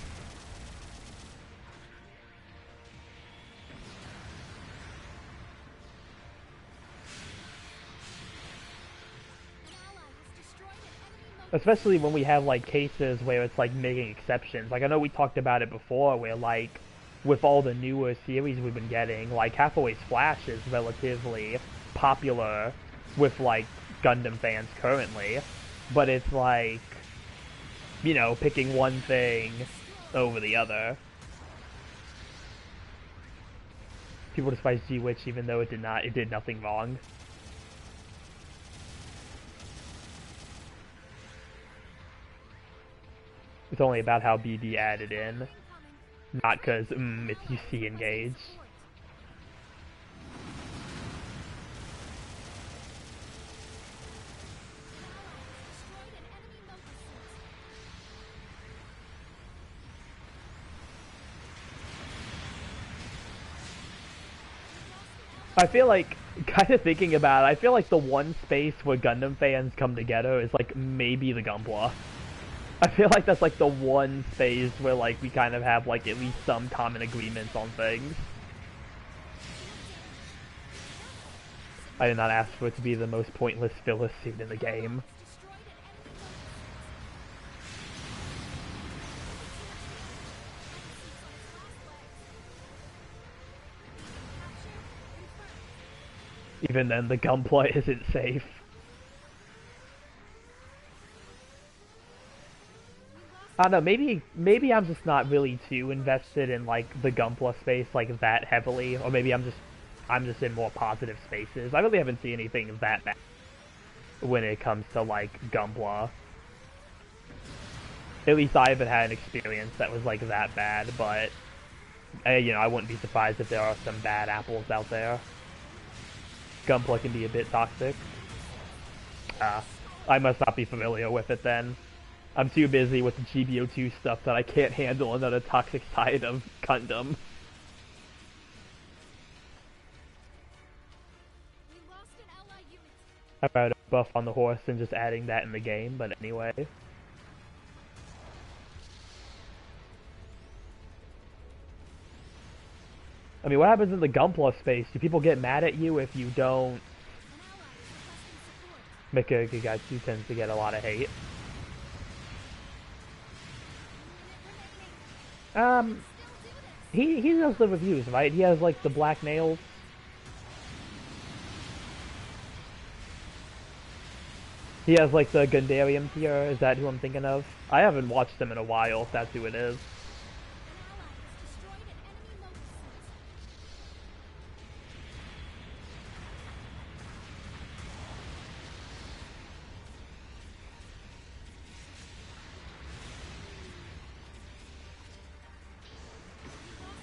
Especially when we have like cases where it's like making exceptions. Like I know we talked about it before where like with all the newer series we've been getting, like Hathaway's Flash is relatively popular with like Gundam fans currently, but it's like, you know, picking one thing over the other. People despise G-Witch even though it did nothing wrong. It's only about how BD added in, not because it's UC Engage. I feel like, kind of thinking about it, I feel like the one space where Gundam fans come together is like maybe the Gunpla. I feel like that's like the one space where like we kind of have like at least some common agreements on things. I did not ask for it to be the most pointless filler suit in the game. Even then, the Gunpla isn't safe. I don't know, maybe I'm just not really too invested in like the Gunpla space like that heavily, or maybe I'm just in more positive spaces. I really haven't seen anything that bad when it comes to like Gunpla. At least I haven't had an experience that was like that bad, but you know, I wouldn't be surprised if there are some bad apples out there. Gunpla can be a bit toxic. I must not be familiar with it then. I'm too busy with the GBO2 stuff that I can't handle another toxic side of Gundam. I'd rather buff on the horse than just adding that in the game, but anyway. I mean, what happens in the Gunpla space? Do people get mad at you if you don't... Mikagaigatsu tends to get a lot of hate. He does the reviews, right? He has like the black nails. He has like the Gundam tier. Is that who I'm thinking of? I haven't watched him in a while, if that's who it is.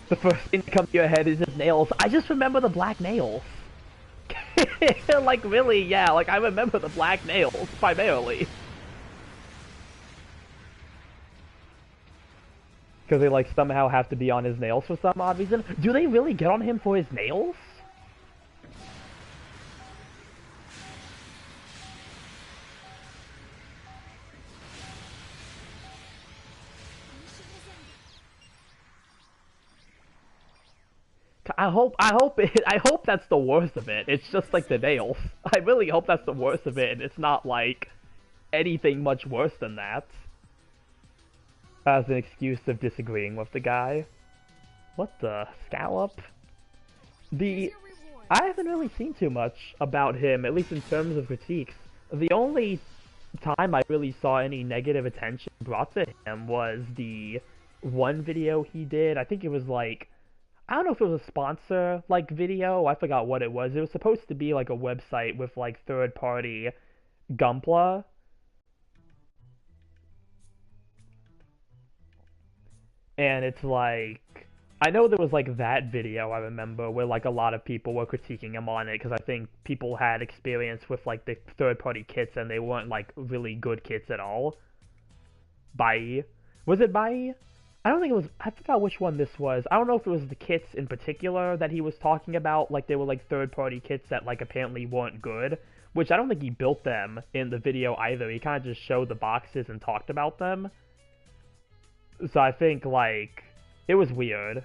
The first thing that comes to your head is his nails. I just remember the black nails. Like, really, yeah, like, I remember the black nails, primarily. Because they, like, somehow have to be on his nails for some odd reason. Do they really get on him for his nails? I hope that's the worst of it. It's just like the nails. I really hope that's the worst of it, and it's not like anything much worse than that. As an excuse of disagreeing with the guy. What the scallop? I haven't really seen too much about him, at least in terms of critiques. The only time I really saw any negative attention brought to him was the one video he did. I think it was like, I don't know if it was a sponsor like video. I forgot what it was. It was supposed to be like a website with like third-party Gunpla. And it's like, I know there was like that video I remember where like a lot of people were critiquing him on it because I think people had experience with like the third-party kits and they weren't like really good kits at all. Bai. Was it Bai? I don't think it was. I forgot which one this was. I don't know if it was the kits in particular that he was talking about. Like they were like third-party kits that like apparently weren't good. Which I don't think he built them in the video either. He kind of just showed the boxes and talked about them. So I think like it was weird.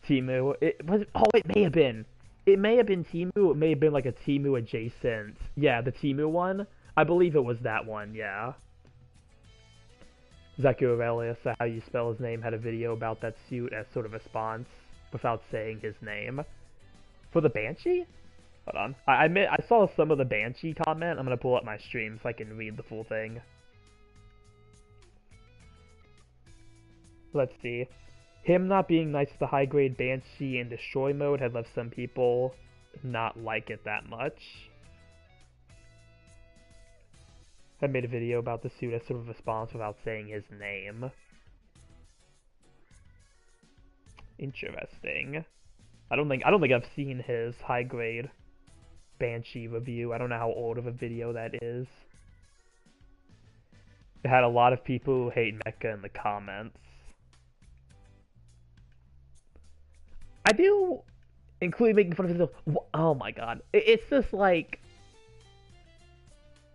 Timu. It was. Oh, it may have been. It may have been Timu. It may have been like a Timu adjacent. Yeah, the Timu one. I believe it was that one. Yeah. Zaku Aurelius, how you spell his name, had a video about that suit as sort of a response without saying his name. For the Banshee? Hold on. I saw some of the Banshee comment. I'm going to pull up my stream so I can read the full thing. Let's see. Him not being nice to the high-grade Banshee in Destroy mode had left some people not like it that much. I made a video about the suit as sort of a response without saying his name. Interesting. I don't think I've seen his high grade Banshee review. I don't know how old of a video that is. It had a lot of people who hate Mecha in the comments. I do include making fun of himself. Oh my god. It's just like,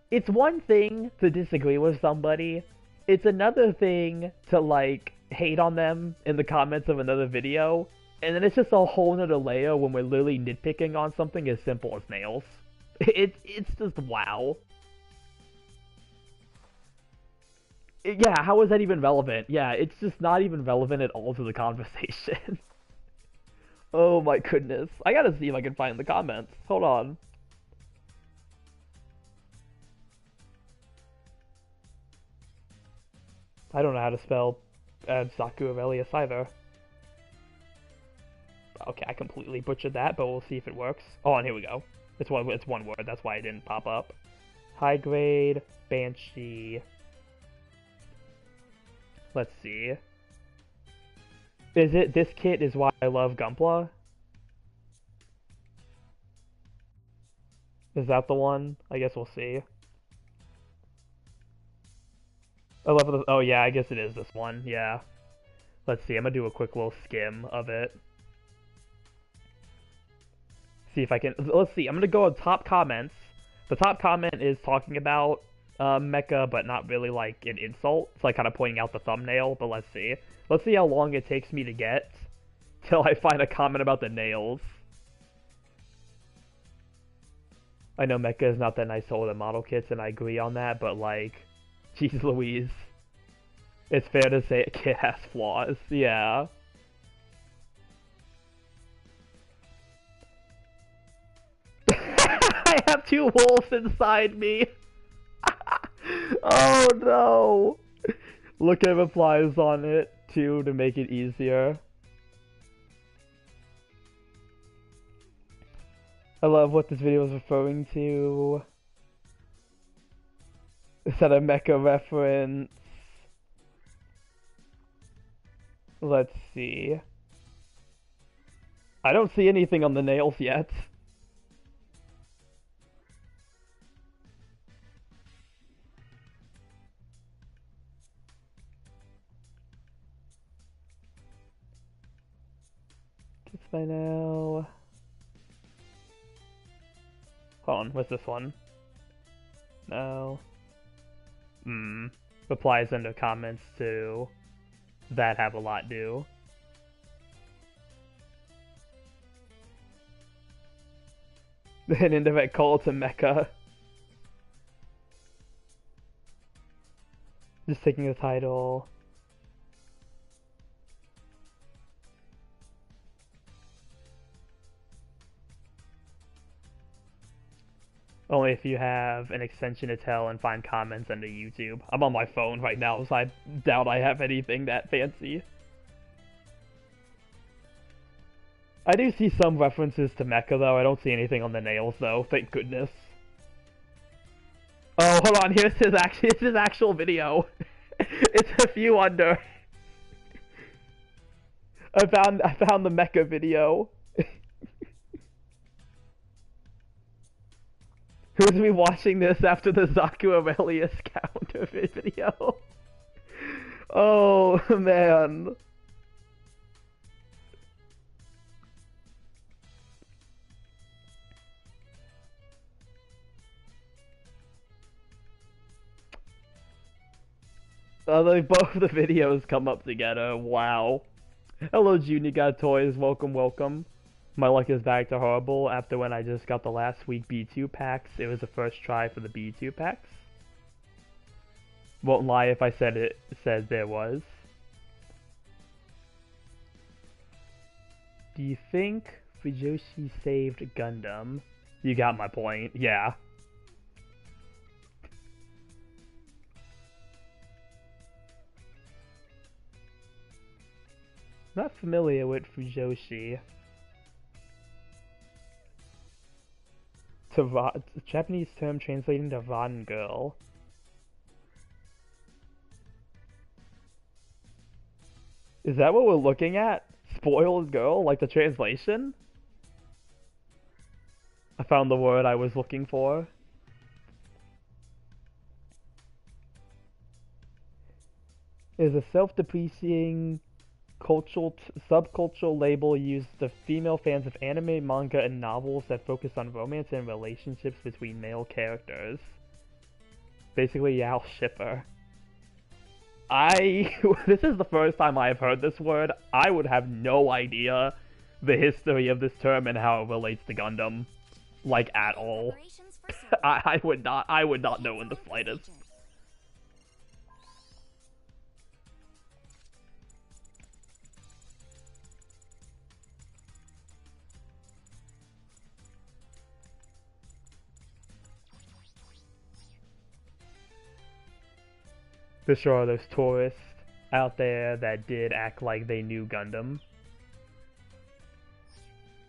it's one thing to disagree with somebody, it's another thing to, like, hate on them in the comments of another video, and then it's just a whole nother layer when we're literally nitpicking on something as simple as nails. It's just wow. Yeah, how is that even relevant? Yeah, it's just not even relevant at all to the conversation. Oh my goodness. I gotta see if I can find the comments. Hold on. I don't know how to spell Zaku Aurelius either. Okay, I completely butchered that, but we'll see if it works. Oh, and here we go. It's one word, that's why it didn't pop up. High grade, Banshee. Let's see. Is it, this kit is why I love Gunpla? Is that the one? I guess we'll see. Oh yeah, I guess it is this one, yeah. Let's see, I'm gonna do a quick little skim of it. See if I can, let's see, I'm gonna go on top comments. The top comment is talking about Mecha, but not really like an insult. It's like kind of pointing out the thumbnail, but let's see. Let's see how long it takes me to get till I find a comment about the nails. I know Mecha is not that nice to older model kits, and I agree on that, but like, jeez Louise. It's fair to say a kit has flaws, yeah. I have two wolves inside me. Oh no! Look at replies on it too to make it easier. I love what this video is referring to. Is that a mecha reference? Let's see. I don't see anything on the nails yet. Kiss by now. Hold on, what's this one? No. Replies under comments to that have a lot due. An indirect call to Mecha. Just taking the title. Only if you have an extension to tell and find comments under YouTube. I'm on my phone right now, so I doubt I have anything that fancy. I do see some references to Mecha, though. I don't see anything on the nails, though. Thank goodness. Oh, hold on. Here's his actual video. It's a few under. I found the Mecha video. Who's me watching this after the Zaku Aurelius counter video? Oh, man. Both the videos come up together. Wow. Hello, Junior God Toys. Welcome, welcome. My luck is back to horrible after when I just got the last week B2 packs. It was the first try for the B2 packs. Won't lie if I said there was. Do you think Fujoshi saved Gundam? You got my point, yeah. Not familiar with Fujoshi. Japanese term translating to Ron girl. Is that what we're looking at? Spoiled girl, like the translation? I found the word I was looking for. Is a self-depreciating subcultural label used to female fans of anime, manga, and novels that focus on romance and relationships between male characters. Basically, Yao shipper. This is the first time I've heard this word. I would have no idea the history of this term and how it relates to Gundam, like, at all. I would not know in the slightest. For sure, there's tourists out there that did act like they knew Gundam.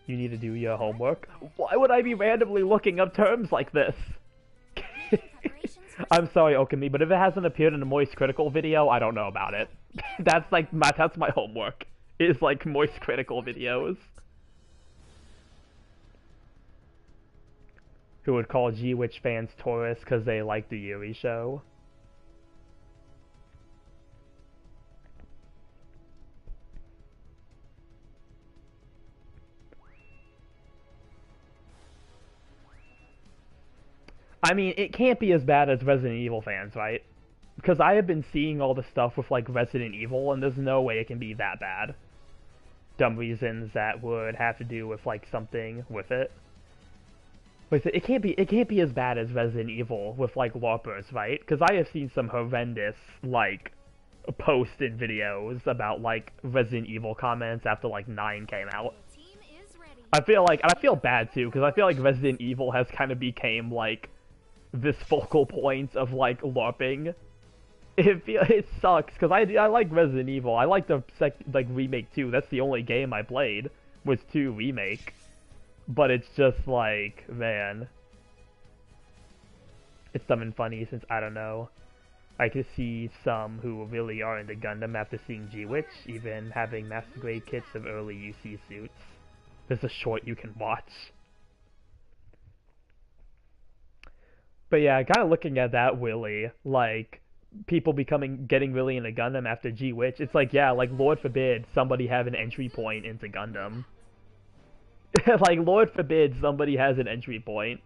You need to do your homework. Why would I be randomly looking up terms like this? I'm sorry, Okami, but if it hasn't appeared in a Moist Critical video, I don't know about it. That's my homework. Is like Moist Critical videos. Who would call G-Witch fans tourists because they like the Yuri show. I mean, it can't be as bad as Resident Evil fans, right? Because I have been seeing all the stuff with, like, Resident Evil, and there's no way it can be that bad. Dumb reasons that would have to do with, like, something with it. But it can't be as bad as Resident Evil with, like, LARPers, right? Because I have seen some horrendous, like, posted videos about, like, Resident Evil comments after, like, 9 came out. I feel bad, too, because I feel like Resident Evil has kind of became, like, this focal point of like LARPing. It sucks because I like Resident Evil. I like the remake too. That's the only game I played was 2 remake. But it's just like, man, it's something funny since I don't know. I could see some who really are into Gundam after seeing G-Witch, even having master grade kits of early UC suits. There's a short you can watch. But yeah, kind of looking at that, Willy, like, people getting really into Gundam after G-Witch, it's like, yeah, like, Lord forbid somebody have an entry point into Gundam. Like, Lord forbid somebody has an entry point.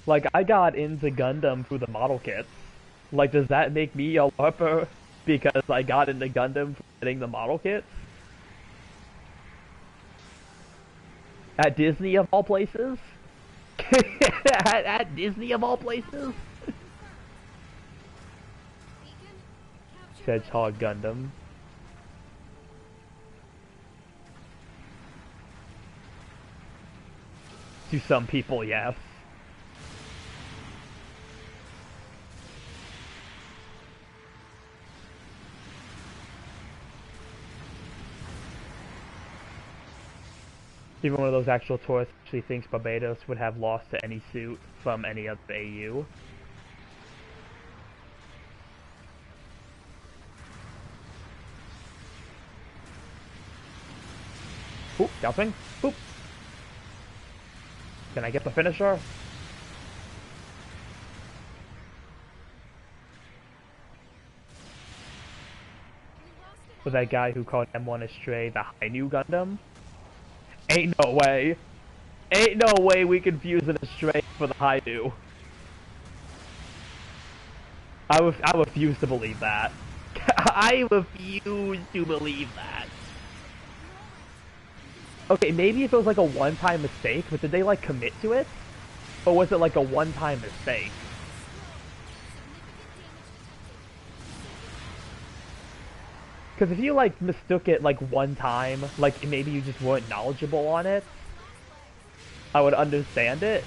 Like, I got into Gundam through the model kits. Like, does that make me a LARPer because I got into Gundam from getting the model kits? At Disney of all places? at Disney of all places? Hedgehog Gundam. To some people, yes. Even one of those actual tourists actually thinks Barbados would have lost to any suit from any other AU. Oop, down swing. Boop. Can I get the finisher? With that guy who called M1 Astray the High New Gundam? Ain't no way. Ain't no way we confuse an Astray for the High New. I refuse to believe that. I refuse to believe that. Okay, maybe if it was like a one-time mistake, but did they like commit to it? Or was it like a one-time mistake? Because if you like mistook it like one time, like maybe you just weren't knowledgeable on it, I would understand it.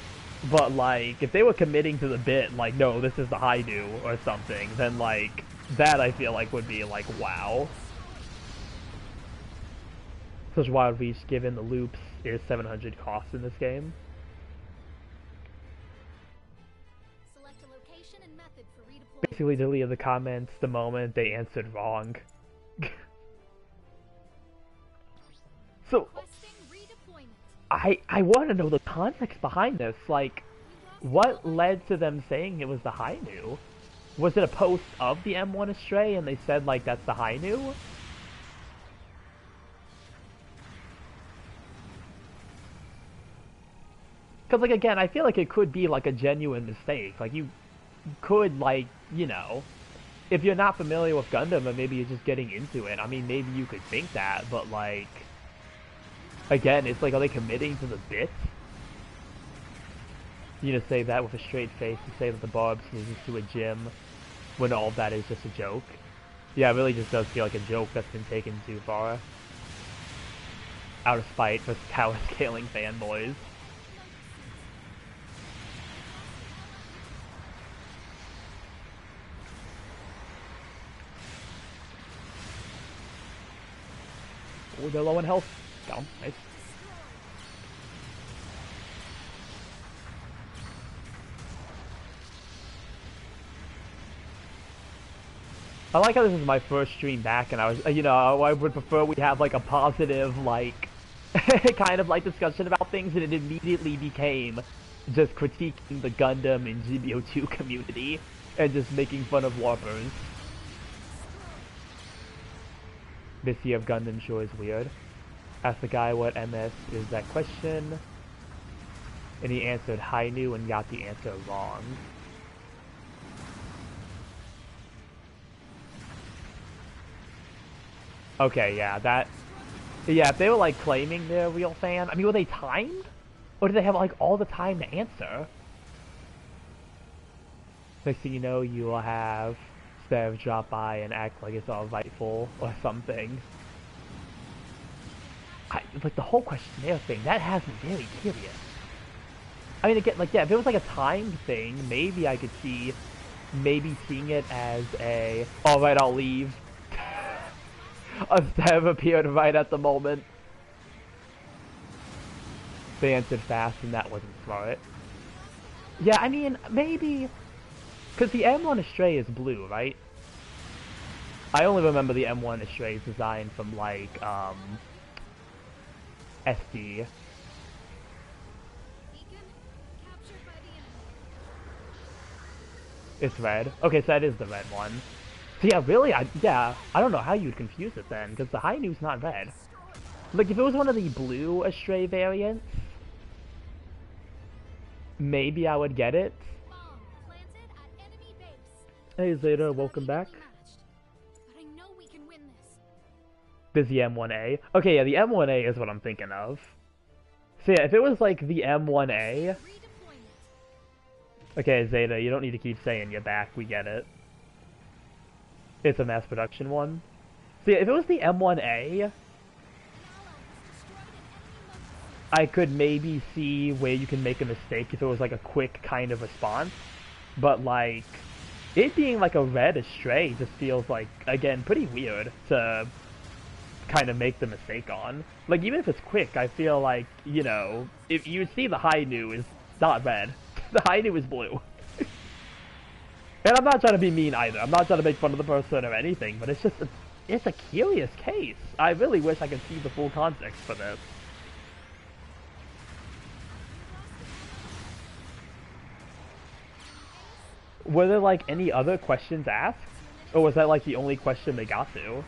But like, if they were committing to the bit, like, no, this is the High New or something, then like, that I feel like would be like, wow. Such wild reach given the loops is 700 cost in this game. Select a location and method for redeployment. Basically deleted the comments the moment they answered wrong. So, I want to know the context behind this. Like, what led to them saying it was the High New? Was it a post of the M1 Astray and they said, like, that's the High New? Because, like, again, I feel like it could be, like, a genuine mistake. Like, you could, like, you know, if you're not familiar with Gundam and maybe you're just getting into it, I mean, maybe you could think that, but, like, again, it's like, are they committing to the bit? You know, say that with a straight face to say that the Barb sneezes to a gym when all of that is just a joke. Yeah, it really just does feel like a joke that's been taken too far. Out of spite for tower scaling fanboys. Oh, they're low in health. Down. Nice. I like how this is my first stream back, and I was, you know, I would prefer we have like a positive, like, kind of like discussion about things, and it immediately became just critiquing the Gundam and GBO2 community and just making fun of LARPers. This year of Gundam sure is weird. Asked the guy what MS is that question, and he answered High New and got the answer wrong. Okay, yeah, if they were like claiming they're a real fan, I mean, were they timed? Or did they have like all the time to answer? Next thing you know, you will have Spav drop by and act like it's all rightful or something. Like the whole questionnaire thing, that has me very curious. I mean, again, like, yeah, if it was like a timed thing, maybe I could see, maybe seeing it as a, alright, I'll leave. A Spav appeared right at the moment. They answered fast and that wasn't smart. Yeah, I mean, maybe, because the M1 Astray is blue, right? I only remember the M1 Astray's design from, like, SD. It's red. Okay, so that is the red one. So yeah, really, I don't know how you'd confuse it then, because the Hainu's not red. Like, if it was one of the blue Astray variants, maybe I would get it. Hey Zeta, welcome back. There's the M1A. Okay, yeah, the M1A is what I'm thinking of. So yeah, if it was like the M1A... Okay, Zeta, you don't need to keep saying you're back, we get it. It's a mass production one. So yeah, if it was the M1A, I could maybe see where you can make a mistake if it was like a quick kind of response. But like, it being like a red Astray just feels like, again, pretty weird to kind of make the mistake on. Like, even if it's quick, I feel like, you know, if you see the Hainu is not red. The Hainu is blue. And I'm not trying to be mean either. I'm not trying to make fun of the person or anything, but it's just, it's a curious case. I really wish I could see the full context for this. Were there, like, any other questions asked? Or was that, like, the only question they got to?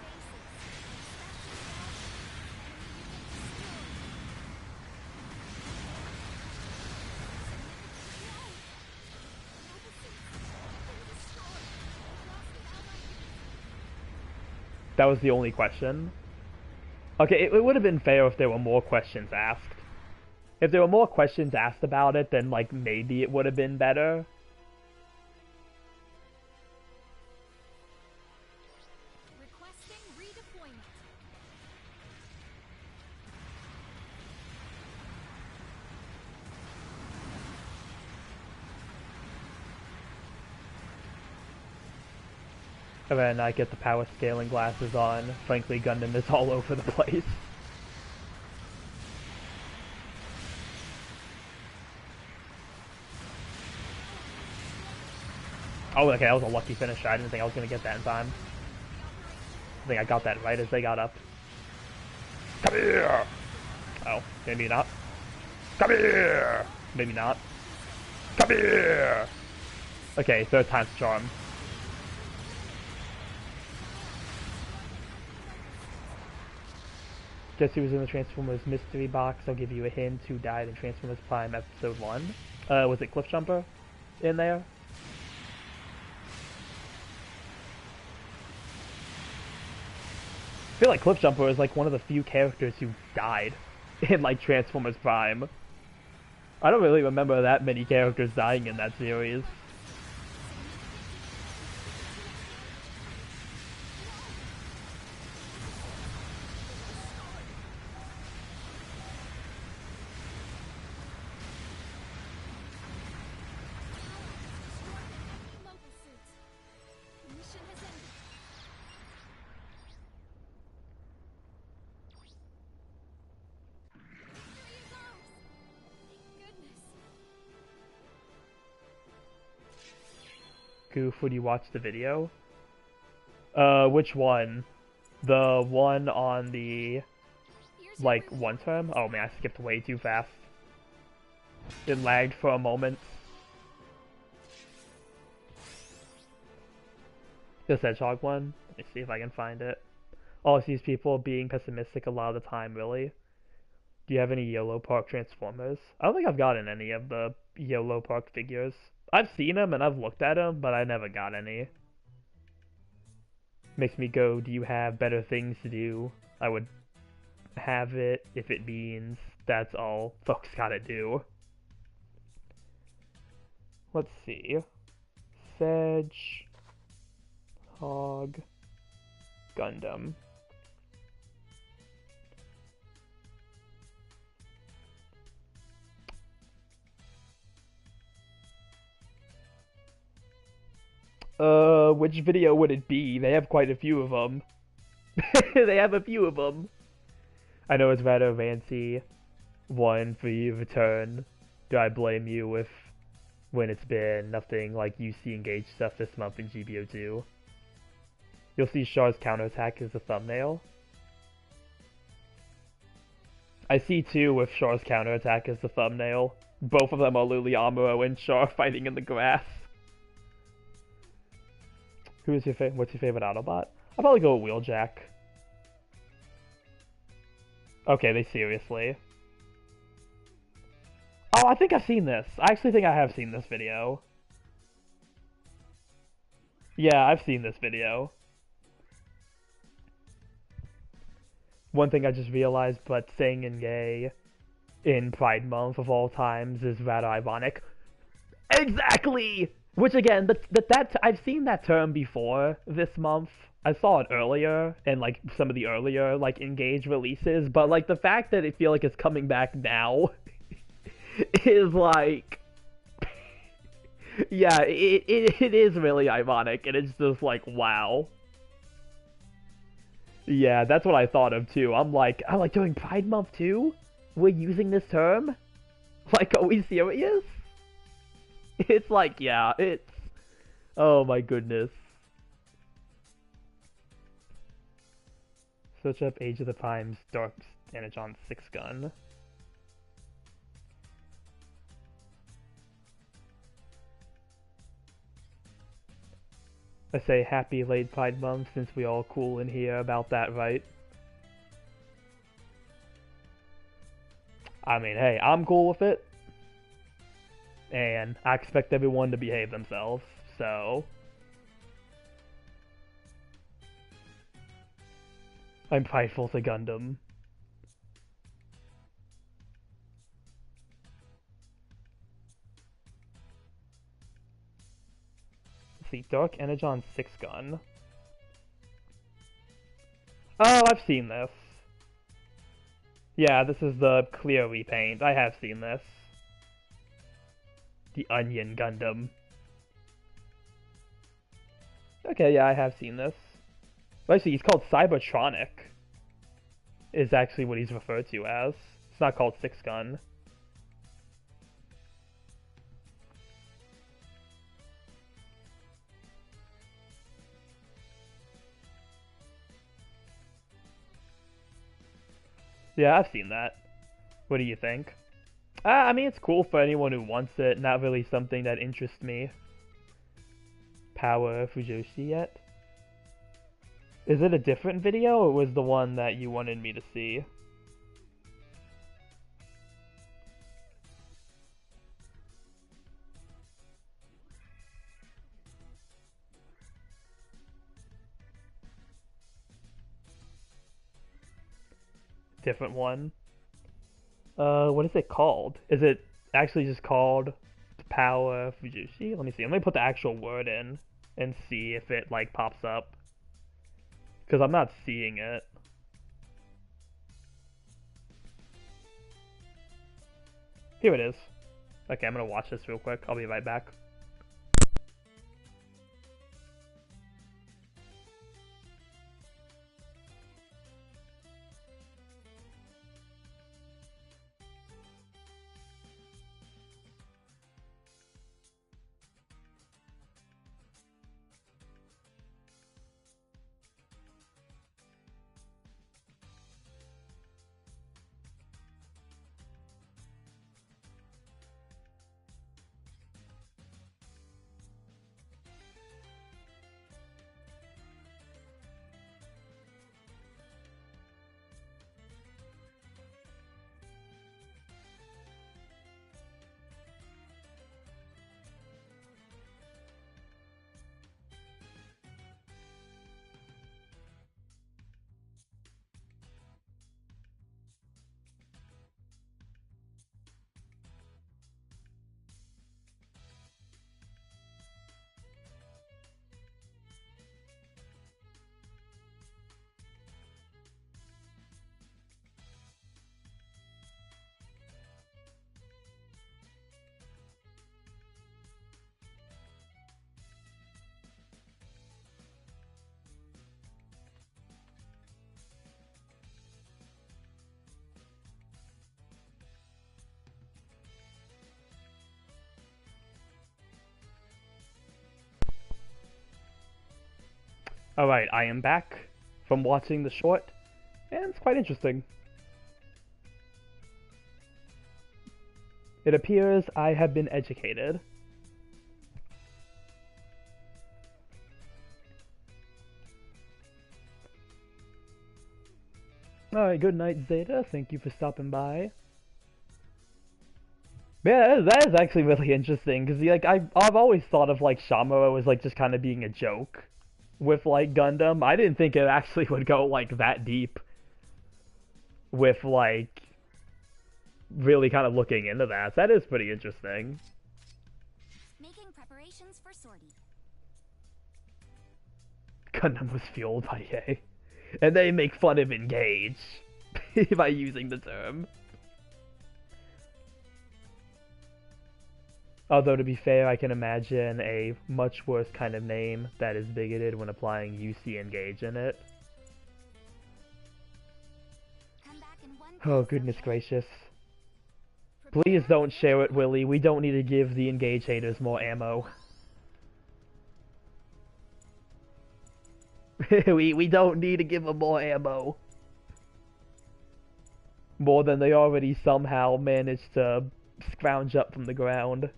That was the only question? Okay, it would have been fair if there were more questions asked. If there were more questions asked about it, then, like, maybe it would have been better. And then I get the power scaling glasses on. Frankly, Gundam is all over the place. Oh, okay, that was a lucky finisher. I didn't think I was going to get that in time. I think I got that right as they got up. Come here! Oh, maybe not. Come here! Maybe not. Come here! Okay, third time's the charm. Guess who was in the Transformers mystery box? I'll give you a hint. Who died in Transformers Prime Episode 1? Was it Cliffjumper in there? I feel like Cliffjumper is like one of the few characters who died in like Transformers Prime. I don't really remember that many characters dying in that series. Goof, would you watch the video? Which one? The one on the, like, one term? Oh man, I skipped way too fast. It lagged for a moment. This Hedgehog one? Let me see if I can find it. Oh, it's these people being pessimistic a lot of the time, really? Do you have any Yellow Park Transformers? I don't think I've gotten any of the Yellow Park figures. I've seen them and I've looked at them, but I never got any. Makes me go, do you have better things to do? I would have it if it means that's all folks gotta do. Let's see. Edge, Hog, Gundam. Which video would it be? They have quite a few of them. They have a few of them. I know it's rather fancy. One for you return. Do I blame you if when it's been nothing like UC engaged stuff this month in GBO2? You'll see Char's counterattack as a thumbnail. I see two with Char's counterattack as the thumbnail. Both of them are Lily Amuro and Char fighting in the grass. What's your favorite Autobot? I'll probably go with Wheeljack. Okay, they seriously. Oh, I think I've seen this. I actually think I have seen this video. Yeah, I've seen this video. One thing I just realized, but saying in gay in Pride Month of all times is rather ironic. Exactly! Which again, that I've seen that term before this month. I saw it earlier in like some of the earlier like engaged releases, but like the fact that I feel like it's coming back now is like, yeah, it is really ironic, and it's just like, wow. Yeah, that's what I thought of too. I'm like during Pride Month too? We're using this term? Like, are we serious? It's like, yeah, it's... Oh my goodness. Search up Age of the Prime's Dark Energon 6 gun. I say happy late Pride Month since we all cool in here about that, right? I mean, hey, I'm cool with it. And I expect everyone to behave themselves, so... I'm prideful to Gundam. Let's see, Dark Energon 6 gun. Oh, I've seen this. Yeah, this is the clear repaint. I have seen this. The Onion Gundam. Okay, yeah, I have seen this. Well, actually, he's called Cybertronic. Is actually what he's referred to as. It's not called 6 gun. Yeah, I've seen that. What do you think? I mean, it's cool for anyone who wants it. Not really something that interests me. Power Fujoshi yet? Is it a different video, or was the one that you wanted me to see? Different one? What is it called? Is it actually just called Power Fujoshi? Let me see. Let me put the actual word in and see if it, like, pops up. Because I'm not seeing it. Here it is. Okay, I'm gonna watch this real quick. I'll be right back. Alright, I am back from watching the short, and it's quite interesting. It appears I have been educated. Alright, good night, Zeta. Thank you for stopping by. Yeah, that is actually really interesting, because like I've always thought of like Shamura as like just kind of being a joke with like Gundam. I didn't think it actually would go like that deep with like really kind of looking into that. That is pretty interesting. Making preparations for sortie. Gundam was fueled by Ye. And they make fun of Engage by using the term. Although, to be fair, I can imagine a much worse kind of name that is bigoted when applying UC Engage in it. Oh, goodness gracious. Please don't share it, Willie. We don't need to give the Engage haters more ammo. we don't need to give them more ammo. More than they already somehow managed to scrounge up from the ground.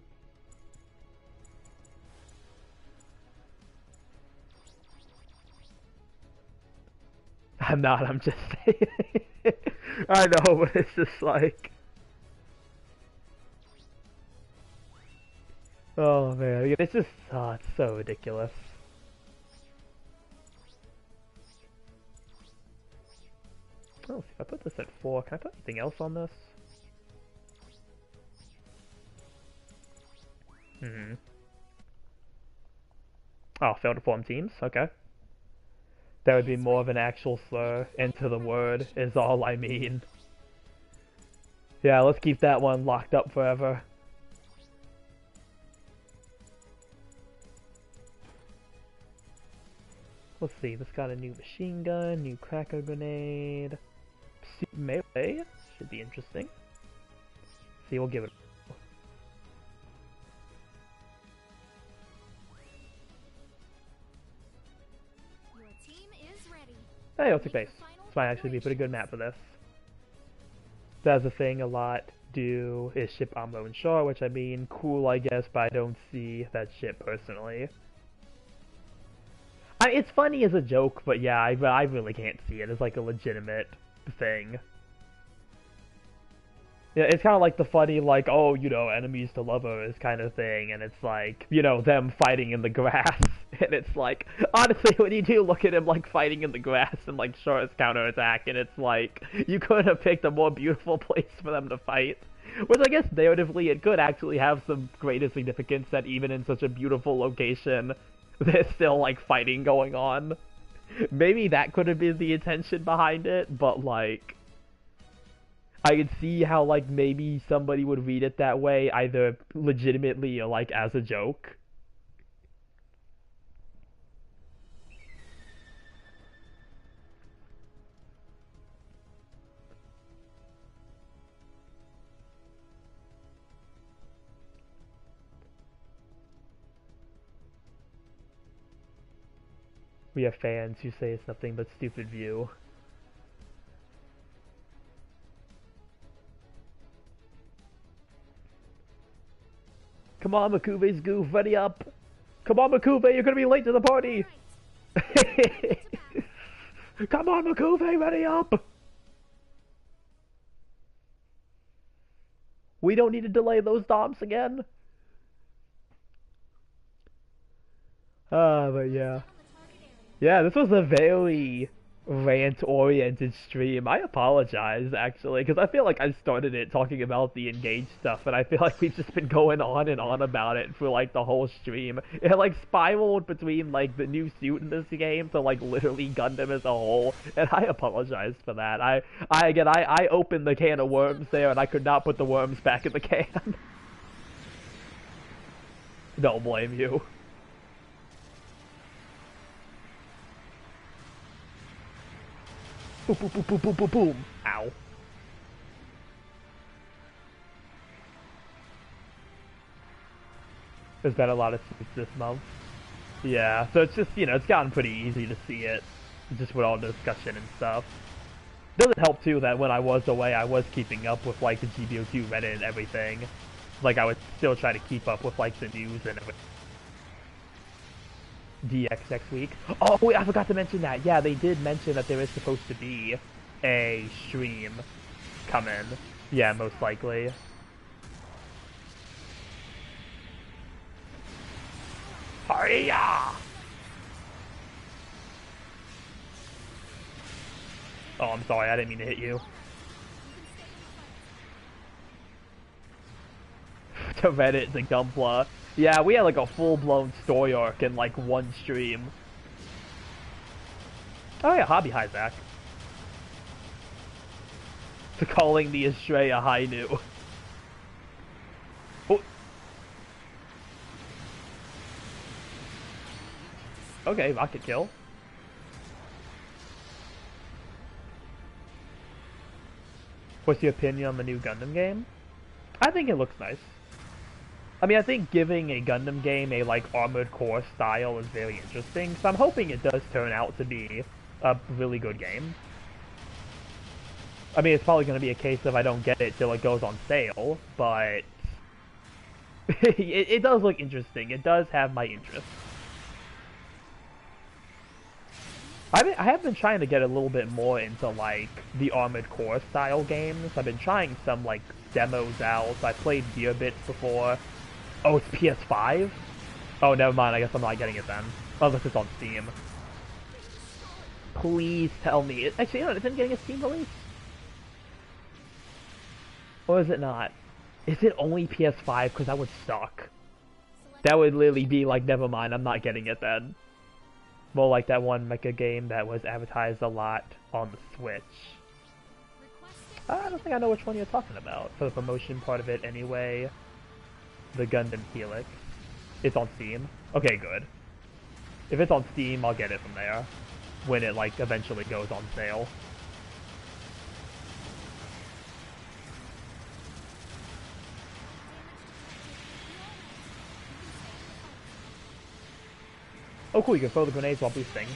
I'm not, I'm just saying. I know, but it's just like... Oh man, it's just, it's so ridiculous. Oh, see if I put this at 4, can I put anything else on this? Oh, failed to form teams? Okay. That would be more of an actual slur into the word, is all I mean. Yeah, let's keep that one locked up forever. Let's see, this got a new machine gun, new cracker grenade. Melee should be interesting. See, we'll give it. Your team is ready. Hey, I'll take base. This might actually be a pretty good map for this. That's the thing a lot do is ship Amro and Shaw, which I mean, cool I guess, but I don't see that ship personally. It's funny as a joke, but yeah, I really can't see it as like a legitimate thing. Yeah, it's kind of like the funny, like, oh, you know, enemies to lovers kind of thing, and it's like, you know, them fighting in the grass, and it's like, honestly, when you do look at him, like, fighting in the grass and, like, Short's counterattack, and it's like, you could have picked a more beautiful place for them to fight. Which I guess narratively it could actually have some greater significance that even in such a beautiful location, there's still, like, fighting going on. Maybe that could have been the intention behind it, but, like... I could see how, like, maybe somebody would read it that way, either legitimately or, like, as a joke. We have fans who say it's nothing but stupid view. Come on, Makuve's goof, ready up! Come on, Makuve, you're gonna be late to the party! Right. Come on, Makuve, ready up! We don't need to delay those DOMs again. But yeah. Yeah, this was a very rant-oriented stream. I apologize, actually, because I feel like I started it talking about the Engage stuff, and I feel like we've just been going on and on about it for, like, the whole stream. It, like, spiraled between, like, the new suit in this game to, like, literally Gundam as a whole, and I apologize for that. I opened the can of worms there, and I could not put the worms back in the can. Don't blame you. Boom, boom, boom, boom, boom, boom, boom. Ow. There's been a lot of suits this month. Yeah, so it's just, you know, it's gotten pretty easy to see it, just with all the discussion and stuff. Doesn't help too that when I was away, I was keeping up with like the GBO2 Reddit and everything. Like I would still try to keep up with like the news and everything. DX next week. Oh wait, I forgot to mention that. Yeah, they did mention that there is supposed to be a stream coming. Yeah, most likely. Hiya! Oh, I'm sorry, I didn't mean to hit you. To Reddit, the Gunpla. Yeah, we had like a full-blown story arc in like one stream. Oh yeah, Hobby Hyzak. To calling the Astray a Hainu. Oh. Okay, rocket kill. What's your opinion on the new Gundam game? I think it looks nice. I mean, I think giving a Gundam game a, like, Armored Core style is very interesting, so I'm hoping it does turn out to be a really good game. I mean, it's probably going to be a case of I don't get it till it goes on sale, but it does look interesting. It does have my interest. I have been trying to get a little bit more into, like, the Armored Core style games. I've been trying some, like, demos out. I played Gear Bits before. Oh, it's PS5? Oh, never mind. I guess I'm not getting it then. Unless it's on Steam. Please tell me. Actually, you know, isn't it getting a Steam release? Or is it not? Is it only PS5? Because that would suck. That would literally be like, never mind, I'm not getting it then. More like that one mecha game that was advertised a lot on the Switch. I don't think I know which one you're talking about. For the promotion part of it anyway. The Gundam Helix. It's on Steam? Okay, good. If it's on Steam, I'll get it from there. When it, like, eventually goes on sale. Oh cool, you can throw the grenades while boosting.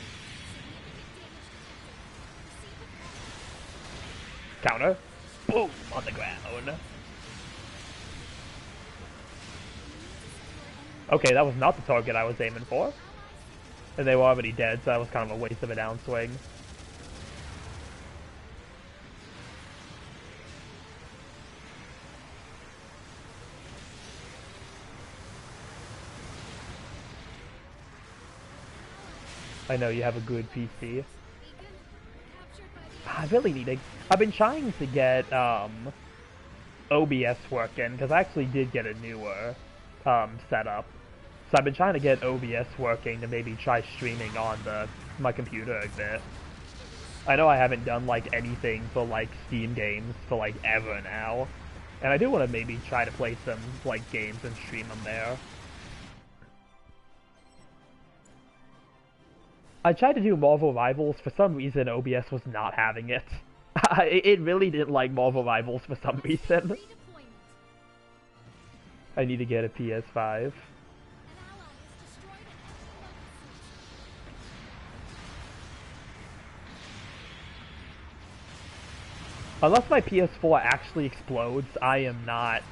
Counter. Boom! On the ground. Okay, that was not the target I was aiming for. And they were already dead, so that was kind of a waste of a downswing. I know you have a good PC. I really need to... I've been trying to get OBS working, because I actually did get a newer setup. So I've been trying to get OBS working to maybe try streaming on my computer a bit. I know I haven't done like anything for like Steam games for like ever now. And I do want to maybe try to play some like games and stream them there. I tried to do Marvel Rivals. For some reason, OBS was not having it. It really didn't like Marvel Rivals for some reason. I need to get a PS5. Unless my PS4 actually explodes, I am not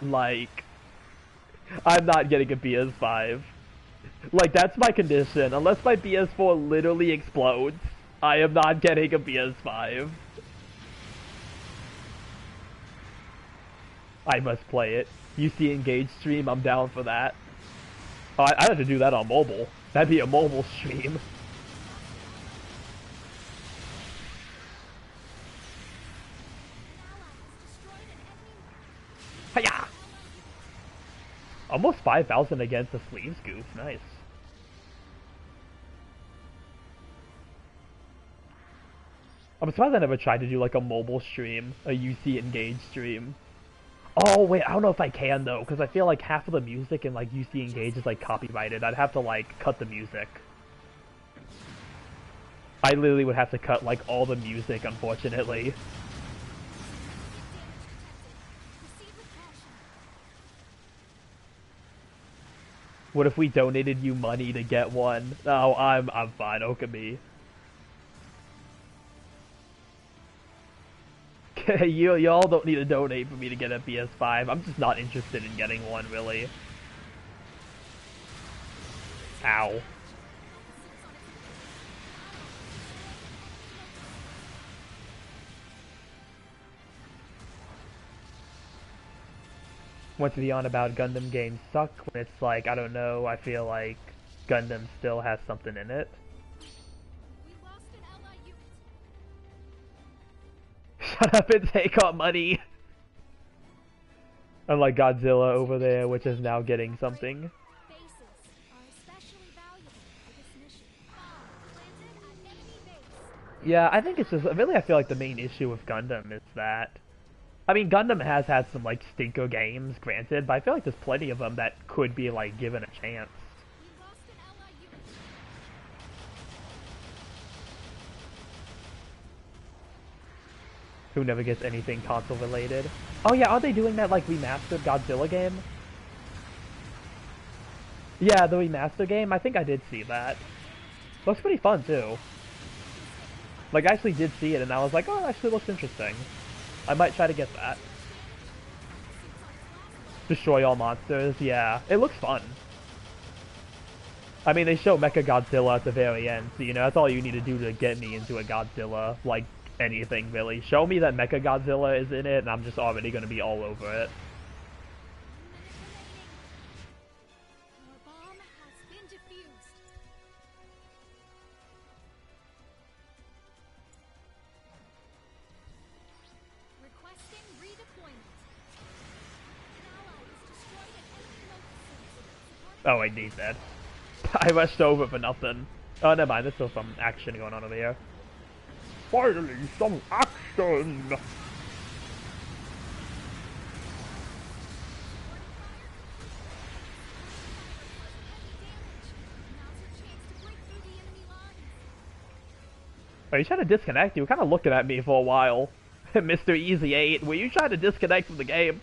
like... I'm not getting a PS5. Like, that's my condition. Unless my PS4 literally explodes, I am not getting a PS5. I must play it. UC Engage stream, I'm down for that. Oh, I have to do that on mobile. That'd be a mobile stream. Hiya! Almost 5,000 against the sleeves goof. Nice. I'm surprised I never tried to do like a mobile stream, a UC Engage stream. Oh wait, I don't know if I can though, because I feel like half of the music in like UC Engage is like copyrighted. I'd have to like cut the music. I literally would have to cut like all the music, unfortunately. What if we donated you money to get one? No, I'm fine, Okami. Y'all don't need to donate for me to get a PS5. I'm just not interested in getting one, really. Ow. Want to be on about Gundam games suck when it's like, I don't know, I feel like Gundam still has something in it. Shut up and take our money! Unlike Godzilla over there, which is now getting something. Yeah, I think it's just, really I feel like the main issue with Gundam is that, I mean, Gundam has had some, like, stinker games, granted, but I feel like there's plenty of them that could be, like, given a chance. Who never gets anything console related. Oh yeah, are they doing that, like, remastered Godzilla game? Yeah, the remaster game, I think I did see that. Looks pretty fun, too. Like, I actually did see it, and I was like, oh, it actually looks interesting. I might try to get that. Destroy all monsters, yeah. It looks fun. I mean, they show Mechagodzilla at the very end, so, you know, that's all you need to do to get me into a Godzilla, like, anything, really. Show me that Mechagodzilla is in it, and I'm just already gonna be all over it. Oh, I need that. I rushed over for nothing. Oh, never mind, there's still some action going on over here. Finally, some action! Are you trying to disconnect? You were kind of looking at me for a while. Mr. Easy 8, were you trying to disconnect from the game?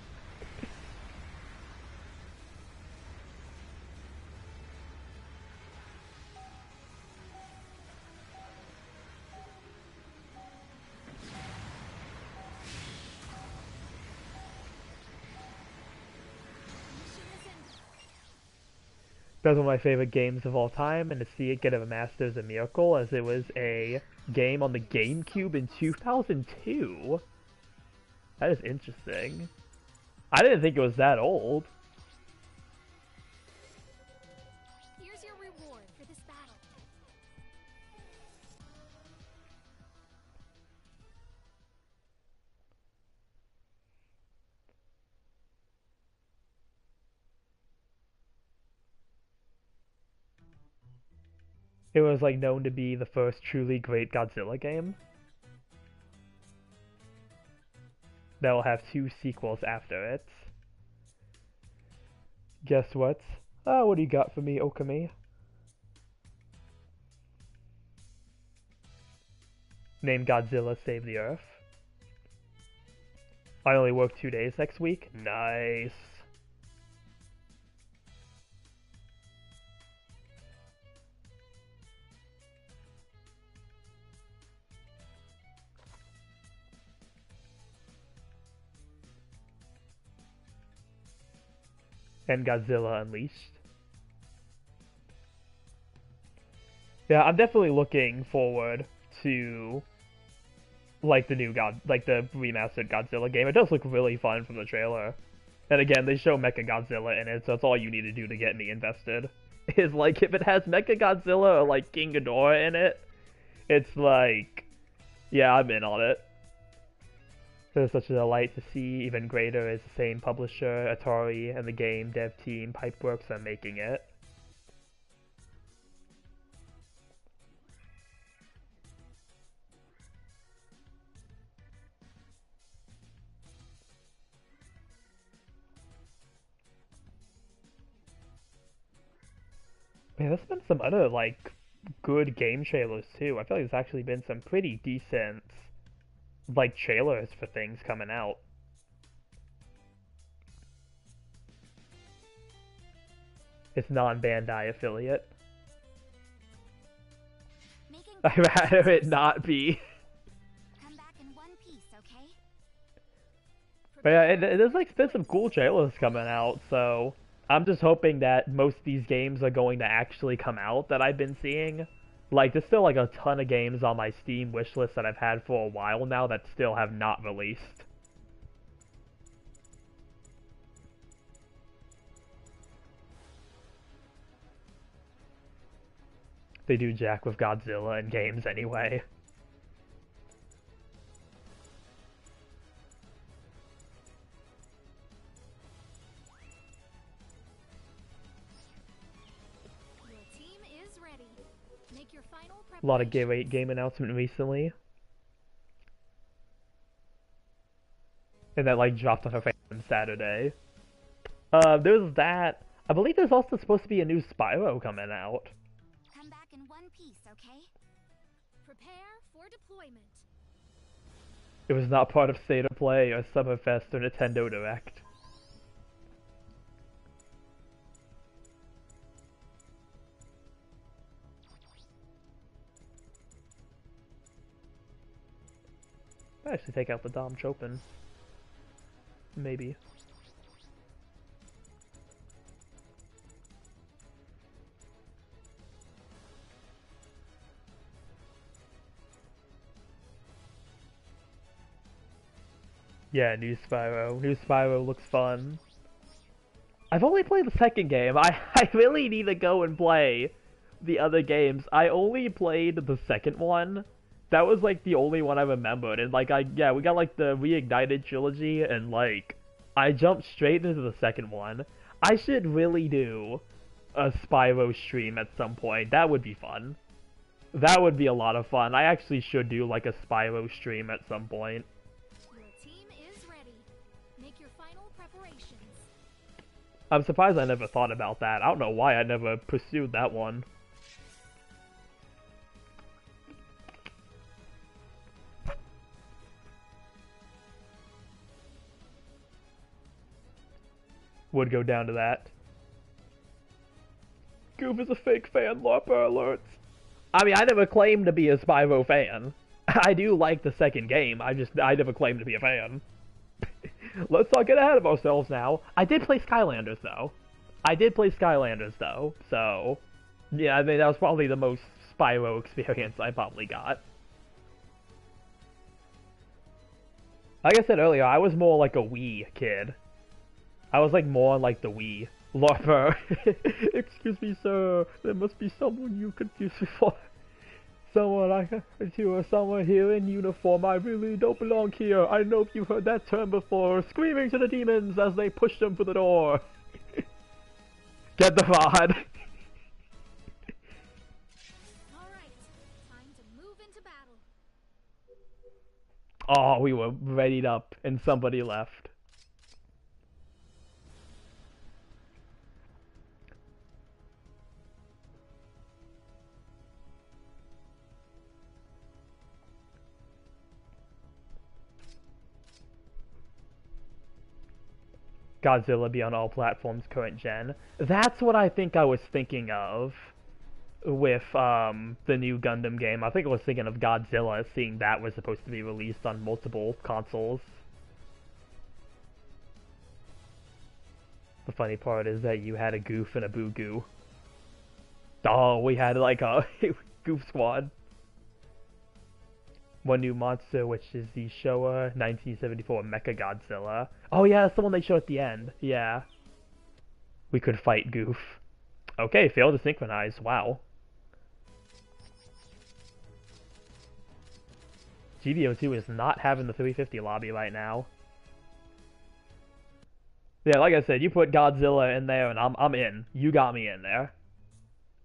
That's one of my favorite games of all time, and to see it get a remaster is a miracle, as it was a game on the GameCube in 2002. That is interesting. I didn't think it was that old. Here's your reward for this battle. It was like known to be the first truly great Godzilla game. That will have 2 sequels after it. Guess what? Oh, what do you got for me, Okami? Name Godzilla Save the Earth. I only work 2 days next week. Nice. And Godzilla Unleashed. Yeah, I'm definitely looking forward to like the remastered Godzilla game. It does look really fun from the trailer. And again, they show Mechagodzilla in it, so that's all you need to do to get me invested. Is like if it has Mechagodzilla or like King Ghidorah in it, it's like, yeah, I'm in on it. It's such a delight to see. Even greater is the same publisher, Atari, and the game dev team Pipeworks are making it. Man, there's been some other like good game trailers too. I feel like there's actually been some pretty decent like trailers for things coming out. It's non-Bandai affiliate. Making I'd rather it not be. Come back in one piece, okay? But yeah, there's like been some cool trailers coming out, so I'm just hoping that most of these games are going to actually come out that I've been seeing. Like, there's still like a ton of games on my Steam wishlist that I've had for a while now that still have not released. They do jack with Godzilla in games anyway. Your team is ready. Make your final A lot of preparations. game announcement recently. And that like dropped on her face on Saturday. There's that. I believe there's also supposed to be a new Spyro coming out. Come back in one piece, okay? Prepare for deployment. It was not part of State of Play or Summerfest or Nintendo Direct. I'll actually take out the Dom Chopin. Maybe. Yeah, new Spyro. New Spyro looks fun. I've only played the second game. I really need to go and play the other games. I only played the second one. That was like the only one I remembered. And like yeah, we got like the Reignited trilogy and like I jumped straight into the second one. I should really do a Spyro stream at some point. That would be fun. That would be a lot of fun. I actually should do like a Spyro stream at some point. Your team is ready. Make your final preparations. I'm surprised I never thought about that. I don't know why I never pursued that one. Would go down to that. Goof is a fake fan, LARPer alerts. I mean, I never claimed to be a Spyro fan. I do like the second game, I never claimed to be a fan. Let's not get ahead of ourselves now. I did play Skylanders, though. So... yeah, I mean, that was probably the most Spyro experience I probably got. Like I said earlier, I was more like a Wii kid. I was like more like the Wii. LARPer. Excuse me, sir. There must be someone you confused me for. Someone here in uniform. I really don't belong here. I know if you've heard that term before. Screaming to the demons as they push them through the door. Get the VOD. Alright, time to move into battle. Oh, we were readied up and somebody left. Godzilla be on all platforms current gen. That's what I think I was thinking of with the new Gundam game. I think I was thinking of Godzilla, seeing that was supposed to be released on multiple consoles. The funny part is that you had a Goof and a Boo Goo. Oh, we had like a Goof Squad. One new monster, which is the Showa 1974 Mecha Godzilla. Oh yeah, that's the one they show at the end. Yeah. We could fight Goof. Okay, failed to synchronize. Wow. GBO2 is not having the 350 lobby right now. Yeah, like I said, you put Godzilla in there and I'm in. You got me in there.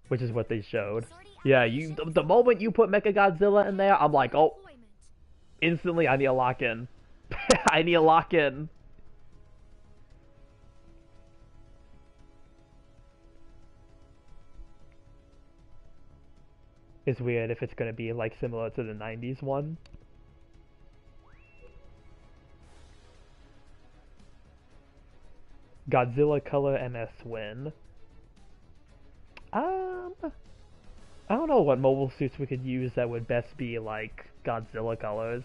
Which is what they showed. Yeah, the moment you put Mecha Godzilla in there, I'm like, oh, instantly I need to lock in. I need to lock in. It's weird if it's gonna be like similar to the 90s one. Godzilla Color MS win. Um, I don't know what mobile suits we could use that would best be like Godzilla colors.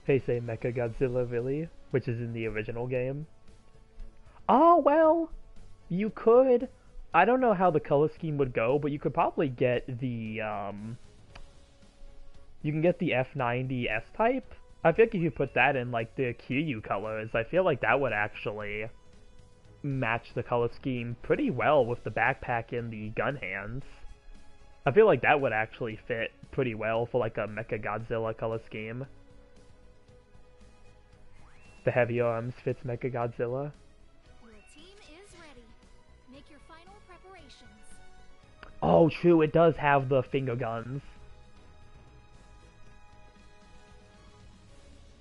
They say Mecha Godzilla really, which is in the original game. Oh well, you could. I don't know how the color scheme would go, but you could probably get the you can get the F90 S-type. I feel like if you put that in like the QU colors, I feel like that would actually match the color scheme pretty well with the backpack and the gun hands. I feel like that would actually fit pretty well for like a Mecha Godzilla color scheme. The heavy arms fits Mecha Godzilla. Your team is ready. Make your final preparations. Oh, true, it does have the finger guns.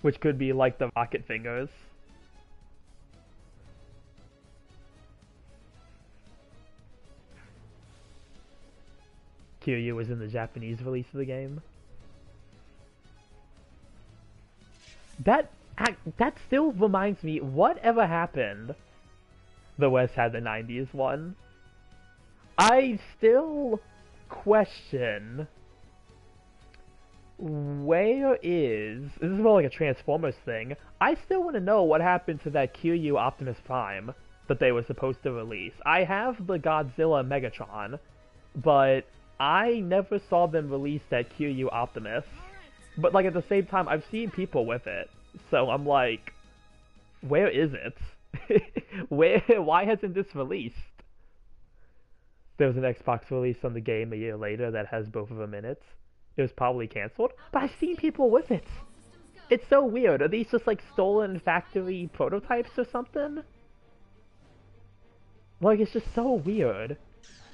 Which could be like the rocket fingers. Kiryu was in the Japanese release of the game. That still reminds me, whatever happened? The West had the 90s one. I still question where is... This is more like a Transformers thing. I still want to know what happened to that Kiryu Optimus Prime that they were supposed to release. I have the Godzilla Megatron, but I never saw them release that Kiryu Optimus. But like at the same time, I've seen people with it. So I'm like, where is it? Why hasn't this released? There was an Xbox release on the game a year later that has both of them in it. It was probably cancelled, but I've seen people with it. It's so weird. Are these just like stolen factory prototypes or something? Like, it's just so weird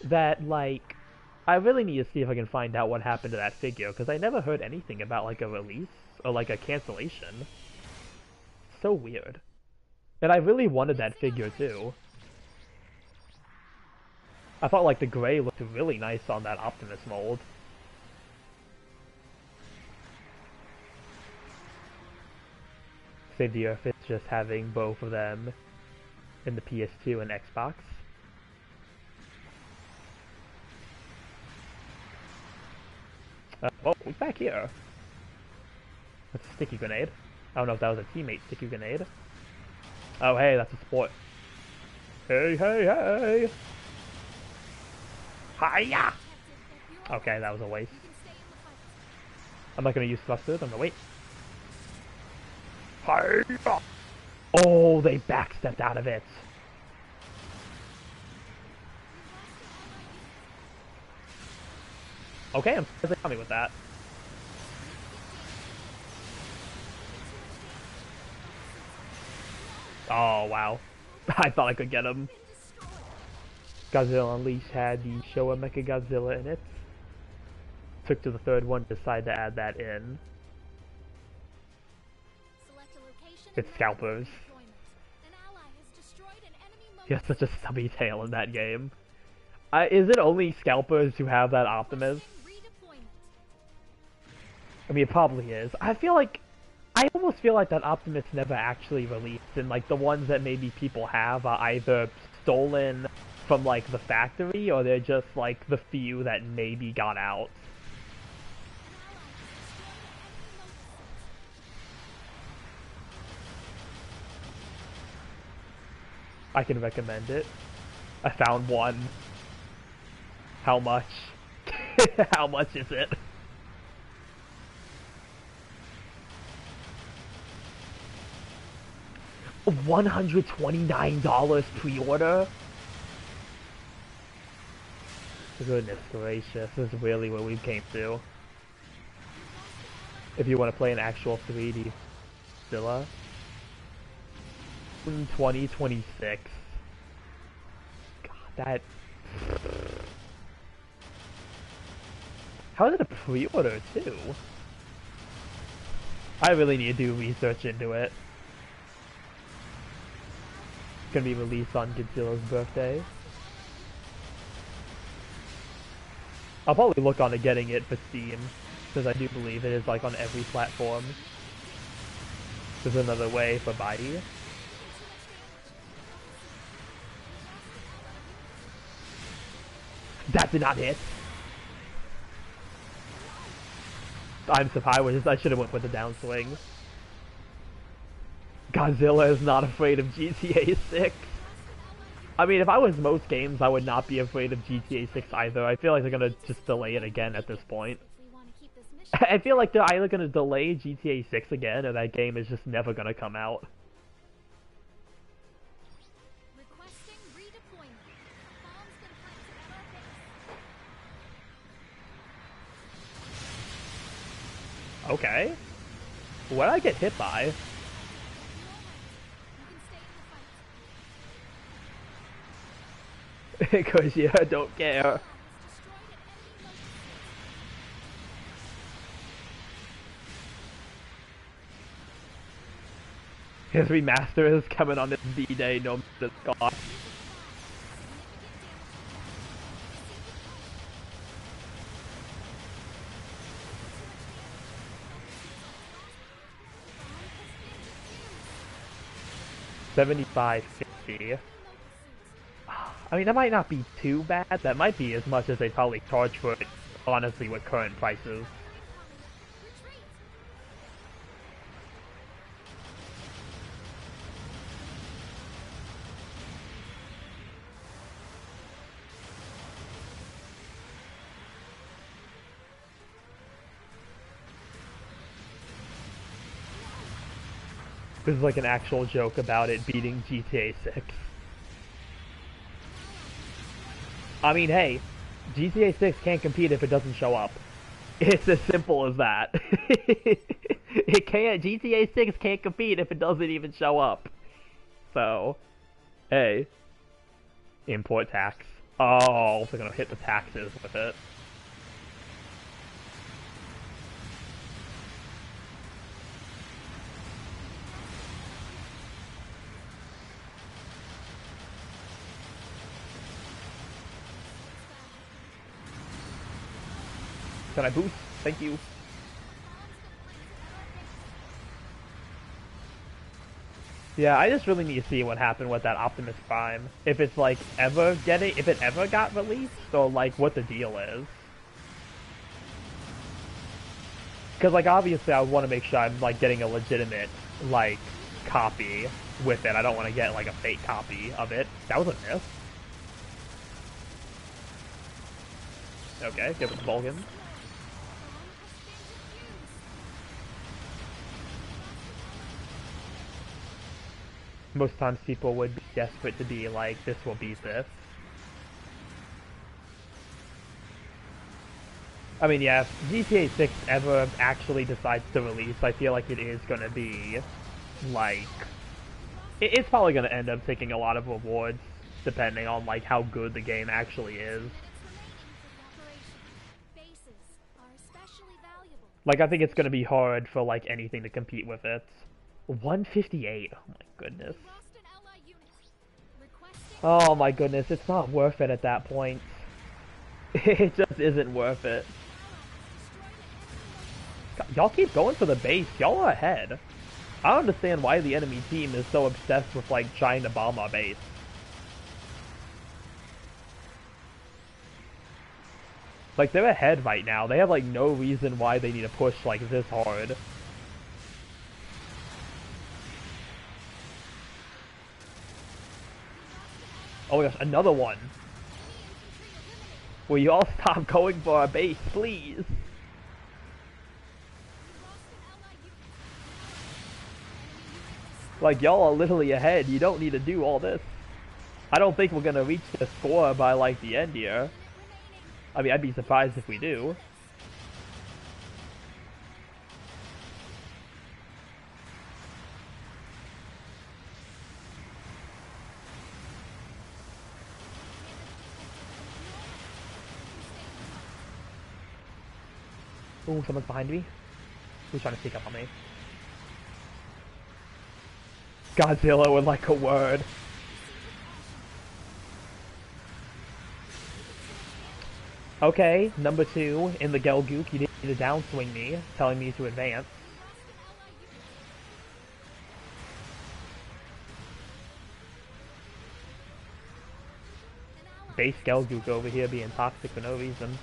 that, like, I really need to see if I can find out what happened to that figure, because I never heard anything about, like, a release or, like, a cancellation. So weird. And I really wanted that figure, too. I thought, like, the gray looked really nice on that Optimus mold. Save the Earth is just having both of them in the PS2 and Xbox. Whoa, who's back here? That's a sticky grenade. I don't know if that was a teammate sticky grenade. Oh, hey, that's a sport. Hey, hey, hey! Hiya! Okay, that was a waste. I'm not gonna use thrusters, I'm gonna wait. Hiya! Oh, they backstepped out of it. Okay, I'm surprised they got me with that. Oh, wow. I thought I could get him. Godzilla Unleashed had the Showa Mecha Godzilla in it. Took to the third one to decide to add that in. It's Scalpers. He has such a stubby tail in that game. Is it only Scalpers who have that Optimus? I mean, it probably is. I almost feel like that Optimus never actually released, and like the ones that maybe people have are either stolen from like the factory, or they're just like the few that maybe got out. I can recommend it. I found one. How much? How much is it? $129 pre-order? Goodness gracious, this is really what we came to. If you want to play an actual 3D Zilla. 2026. God, that... How is it a pre-order, too? I really need to do research into it. It's gonna be released on Godzilla's birthday. I'll probably look on to getting it for Steam, because I do believe it is like on every platform. There's another way for Bai. That did not hit. I'm surprised. I should have went with the downswing. Godzilla is not afraid of GTA 6. I mean, if I was most games, I would not be afraid of GTA 6 either. I feel like they're gonna just delay it again at this point. I feel like they're either gonna delay GTA 6 again, or that game is just never gonna come out. Okay. What did I get hit by? Because you don't care. His remaster is coming on this D-Day, no matter the cost. $75.50. I mean, that might not be too bad. That might be as much as they probably charge for it, honestly, with current prices. This is like an actual joke about it beating GTA 6. I mean, hey, GTA 6 can't compete if it doesn't show up. It's as simple as that. It can't. GTA 6 can't compete if it doesn't even show up. So, hey, import tax. Oh, they're gonna hit the taxes with it. Can I boost? Thank you. Yeah, I just really need to see what happened with that Optimus Prime. If it's like if it ever got released, or like what the deal is. Because like obviously I want to make sure I'm like getting a legitimate like copy with it. I don't want to get like a fake copy of it. That was a miss. Okay, give it to Vulcan. Most times people would be desperate to be like, this will beat this. I mean, yeah, if GTA 6 ever actually decides to release, I feel like it is gonna be, like... It's probably gonna end up taking a lot of rewards, depending on, like, how good the game actually is. Like, I think it's gonna be hard for, like, anything to compete with it. 158. Oh my goodness. Oh my goodness, it's not worth it at that point. It just isn't worth it. Y'all keep going for the base. Y'all are ahead. I don't understand why the enemy team is so obsessed with, like, trying to bomb our base. Like, they're ahead right now. They have, like, no reason why they need to push, like, this hard. Oh my gosh, another one. Will you all stop going for our base, please? Like, y'all are literally ahead. You don't need to do all this. I don't think we're gonna reach the score by, like, the end here. I mean, I'd be surprised if we do. Ooh, someone's behind me. Who's trying to sneak up on me? Godzilla would like a word. Okay, number 2 in the Gelgook, you need to downswing me, telling me to advance. base Gelgook over here being toxic for no reason.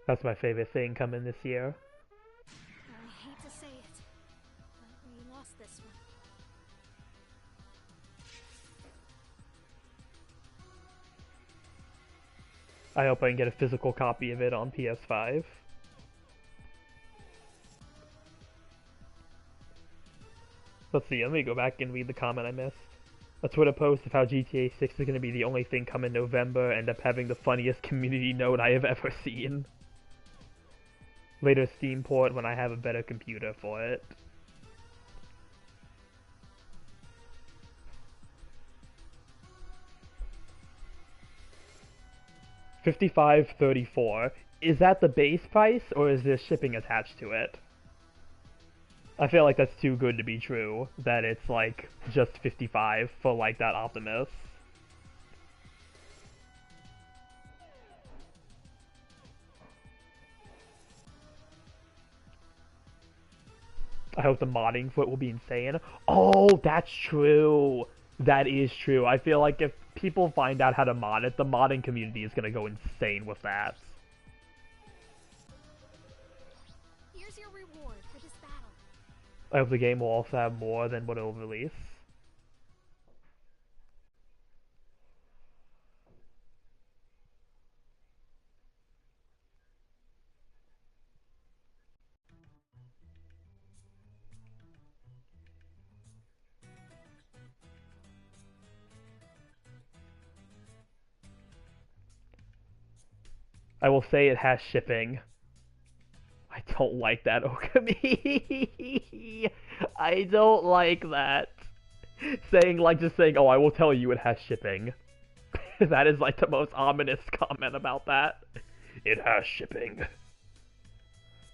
That's my favorite thing coming this year. I hate to say it, but we lost this one. I hope I can get a physical copy of it on PS5. Let's see, let me go back and read the comment I missed. A Twitter post of how GTA 6 is going to be the only thing come in November, end up having the funniest community note I have ever seen. Later Steam port when I have a better computer for it. $55.34. Is that the base price, or is there shipping attached to it? I feel like that's too good to be true, that it's like just 55 for like that Optimus. I hope the modding for it will be insane. Oh, that's true. That is true. I feel like if people find out how to mod it, the modding community is gonna go insane with that. Here's your reward for this battle. I hope the game will also have more than what it'll release. I will say it has shipping. I don't like that, Okami. I don't like that. Just saying, oh, I will tell you it has shipping. That is like the most ominous comment about that. It has shipping.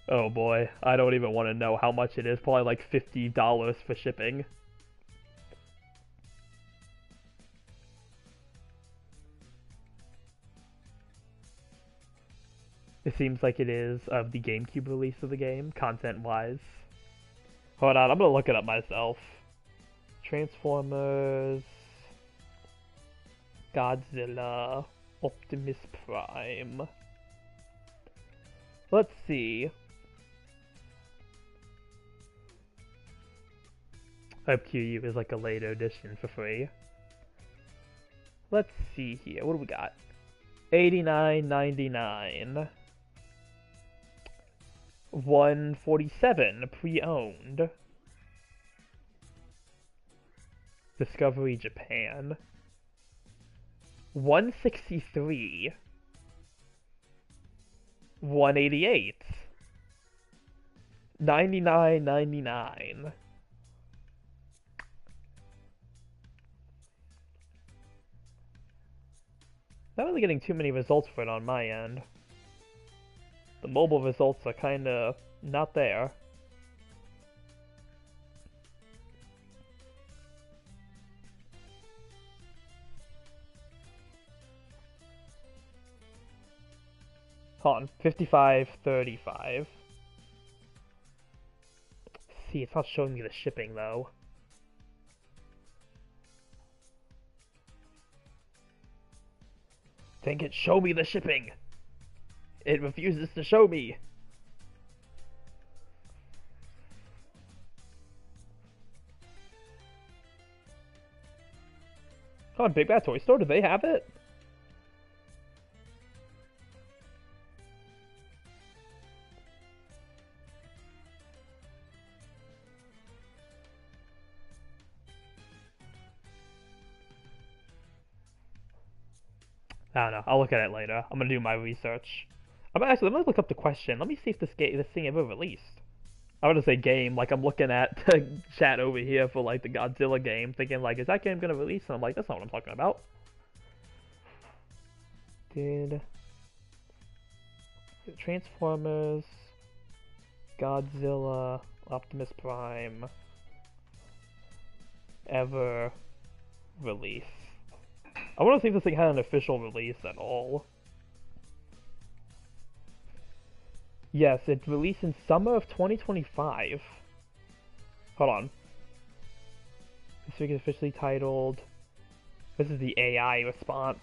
Oh boy, I don't even want to know how much it is. Probably like $50 for shipping. It seems like it is of the GameCube release of the game, content-wise. Hold on, I'm gonna look it up myself. Transformers... Godzilla... Optimus Prime... Let's see. I hope QU is like a later edition for free. Let's see here, what do we got? $89.99. $147 pre-owned. Discovery Japan. $163. $188. $99.99. Not really getting too many results for it on my end. The mobile results are kinda not there. Hold on, 55.35. See, it's not showing me the shipping though. Dang it, show me the shipping! It refuses to show me! Come on, Big Bad Toy Store, do they have it? I don't know. I'll look at it later. I'm gonna do my research. I'm gonna look up the question. Let me see if this thing ever released. I want to say game, like I'm looking at the chat over here for like the Godzilla game, thinking like, is that game gonna release? And I'm like, that's not what I'm talking about. Did Transformers, Godzilla, Optimus Prime ever release? I want to see if this thing had an official release at all. Yes, it released in summer of 2025. Hold on. This week is officially titled... This is the AI response.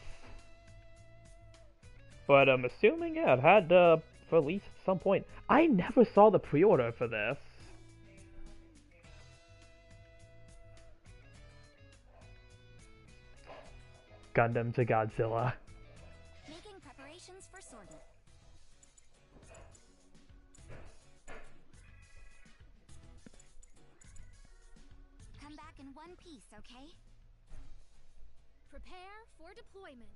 But I'm assuming, yeah, it had released at some point. I never saw the pre-order for this. Gundam to Godzilla. Making preparations for sortie. Come back in one piece, okay? Prepare for deployment.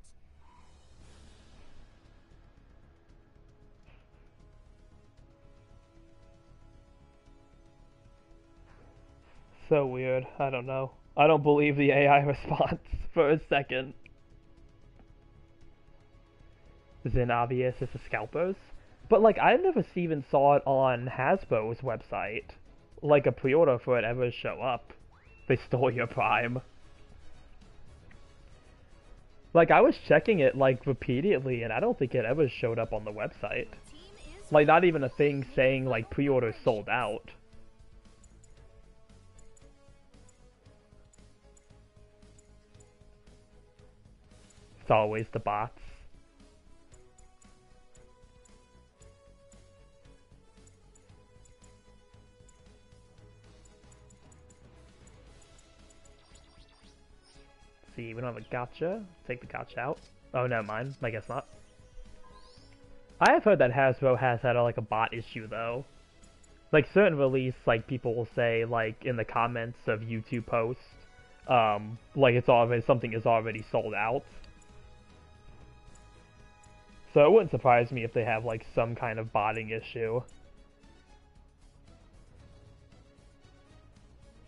So weird. I don't know. I don't believe the AI response for a second. Then obvious it's the scalpers. But like I never even saw it on Hasbro's website. Like a pre-order for it ever show up. They stole your Prime. Like I was checking it like repeatedly and I don't think it ever showed up on the website. Like not even a thing saying like pre-order sold out. It's always the bots. See, we don't have a gotcha. Take the gotcha out. Oh, never mind. I guess not. I have heard that Hasbro has had like a bot issue though. Like certain release, like people will say like in the comments of YouTube posts, like it's already something is already sold out. So it wouldn't surprise me if they have like some kind of botting issue.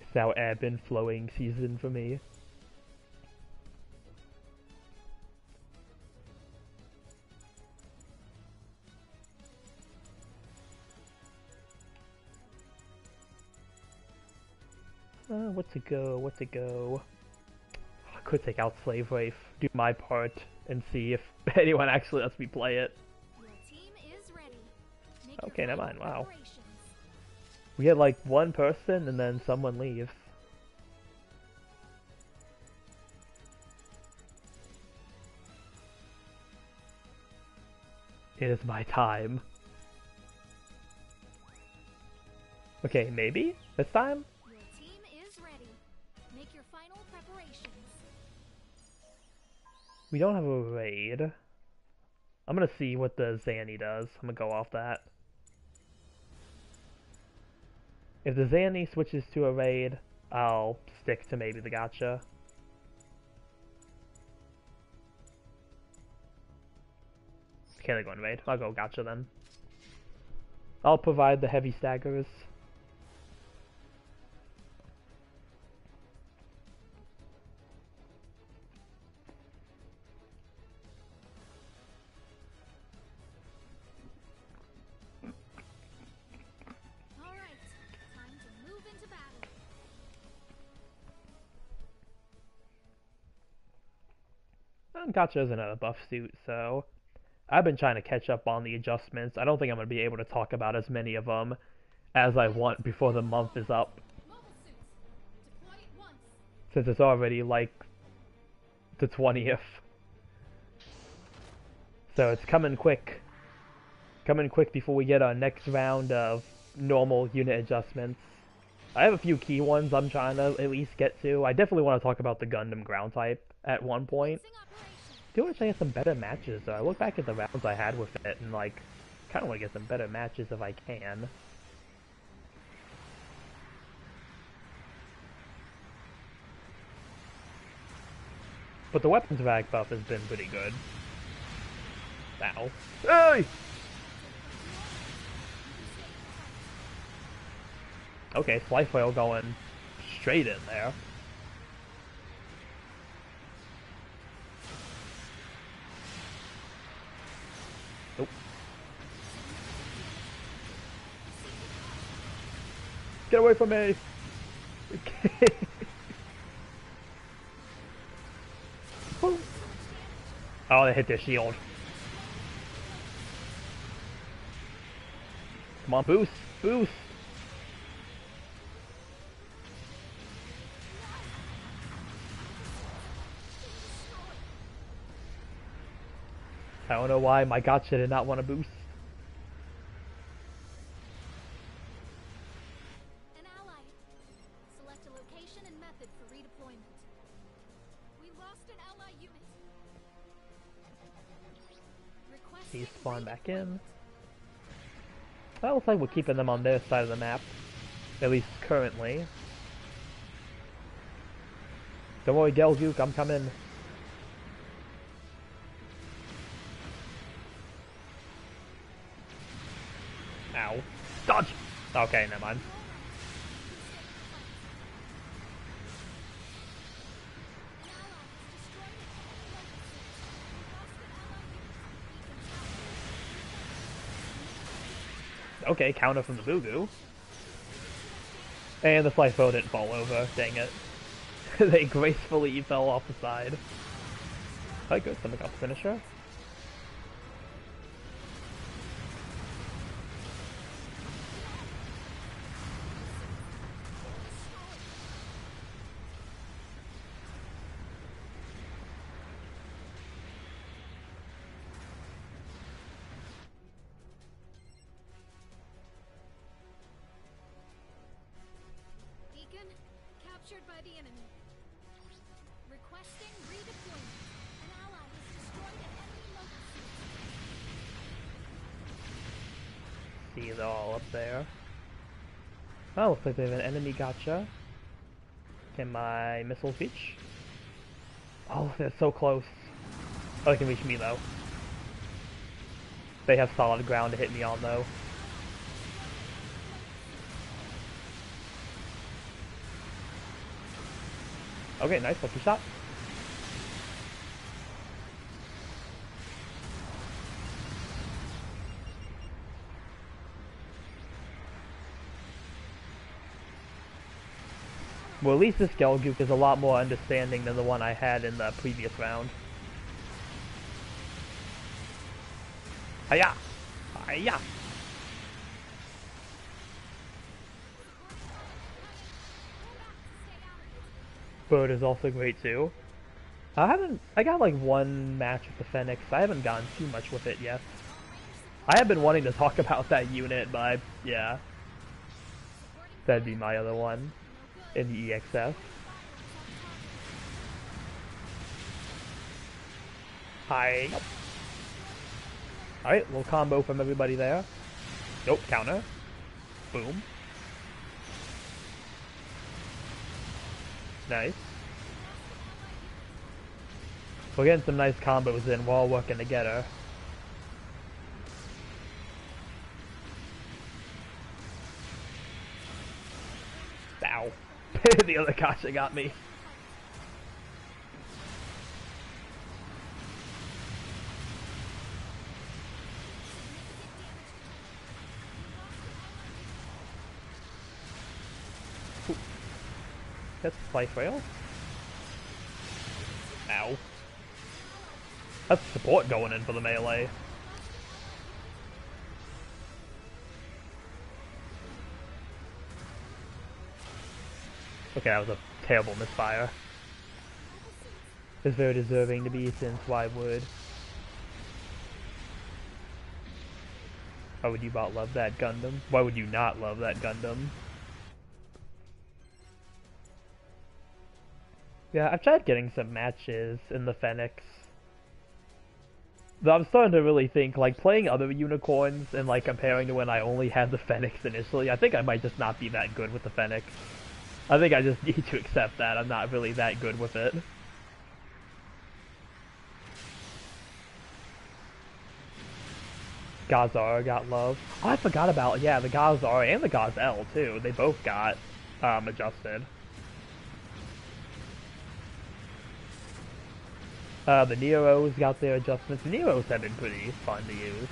It's now ebb and flowing season for me. What to go, what to go. I could take out Slave Wraith, do my part, and see if anyone actually lets me play it. Your team is ready. Make Okay, your never mind, wow. preparations. We had like one person and then someone leaves. It is my time. Okay, maybe? This time? Your team is ready. Make your final preparations. We don't have a raid. I'm gonna see what the Zanny does. I'm gonna go off that. If the Zanny switches to a raid, I'll stick to maybe the gotcha. Okay, they're going raid. I'll go gotcha then. I'll provide the heavy staggers. Alright, time to move into battle. Gotcha is another buff suit, so I've been trying to catch up on the adjustments. I don't think I'm going to be able to talk about as many of them as I want before the month is up. Mobile suits. Deploy at once. Since it's already like the 20th. So it's coming quick. Coming quick before we get our next round of normal unit adjustments. I have a few key ones I'm trying to at least get to. I definitely want to talk about the Gundam ground type at one point. Fixing operation. I do want to get some better matches though. I look back at the rounds I had with it and like, kind of want to get some better matches if I can. But the weapons vac buff has been pretty good. Ow. Hey! Okay, Slice Whale going straight in there. Nope. Get away from me! Boom. Oh, they hit their shield. Come on, boost! Boost! I don't know why my gotcha did not want to boost. An ally. Select a location and method for redeployment. We lost an ally unit. He spawned back in. That looks like we're keeping them on their side of the map. At least currently. Don't worry, Gelgook, I'm coming. Ow. Dodge! Okay, never mind. Okay, counter from the Boo-Goo. And the Flyfo didn't fall over, dang it. They gracefully fell off the side. Oh, good, something got the finisher. Captured by the enemy. Requesting redeployment. An ally has destroyed an enemy local. See, they're all up there. Oh, looks like they have an enemy gotcha. Can my missiles reach? Oh, they're so close. Oh, they can reach me though. They have solid ground to hit me on though. Okay, nice, lucky shot. Well, at least this Gelgook is a lot more understanding than the one I had in the previous round. Hiya! Hiya! Bird is also great too. I got like one match with the Phoenix. I haven't gotten too much with it yet. I have been wanting to talk about that unit, but yeah. That'd be my other one in the EXF. Hi. Alright, little combo from everybody there. Nope, counter. Boom. Nice. We're getting some nice combos in while working together. Ow. The other gotcha got me. Ooh. That's life rail. Ow. That's support going in for the melee. Okay, that was a terrible misfire. It's very deserving to be, since why would? Why would you not love that Gundam? Why would you not love that Gundam? Yeah, I've tried getting some matches in the Phoenix. Though I'm starting to really think, like, playing other unicorns and, like, comparing to when I only had the Phoenix initially, I think I might just not be that good with the Phoenix. I think I just need to accept that I'm not really that good with it. Gazar got love. Oh, I forgot about, yeah, the Gazar and the Gazelle, too. They both got adjusted. The Neros got their adjustments. The Neros have been pretty fun to use.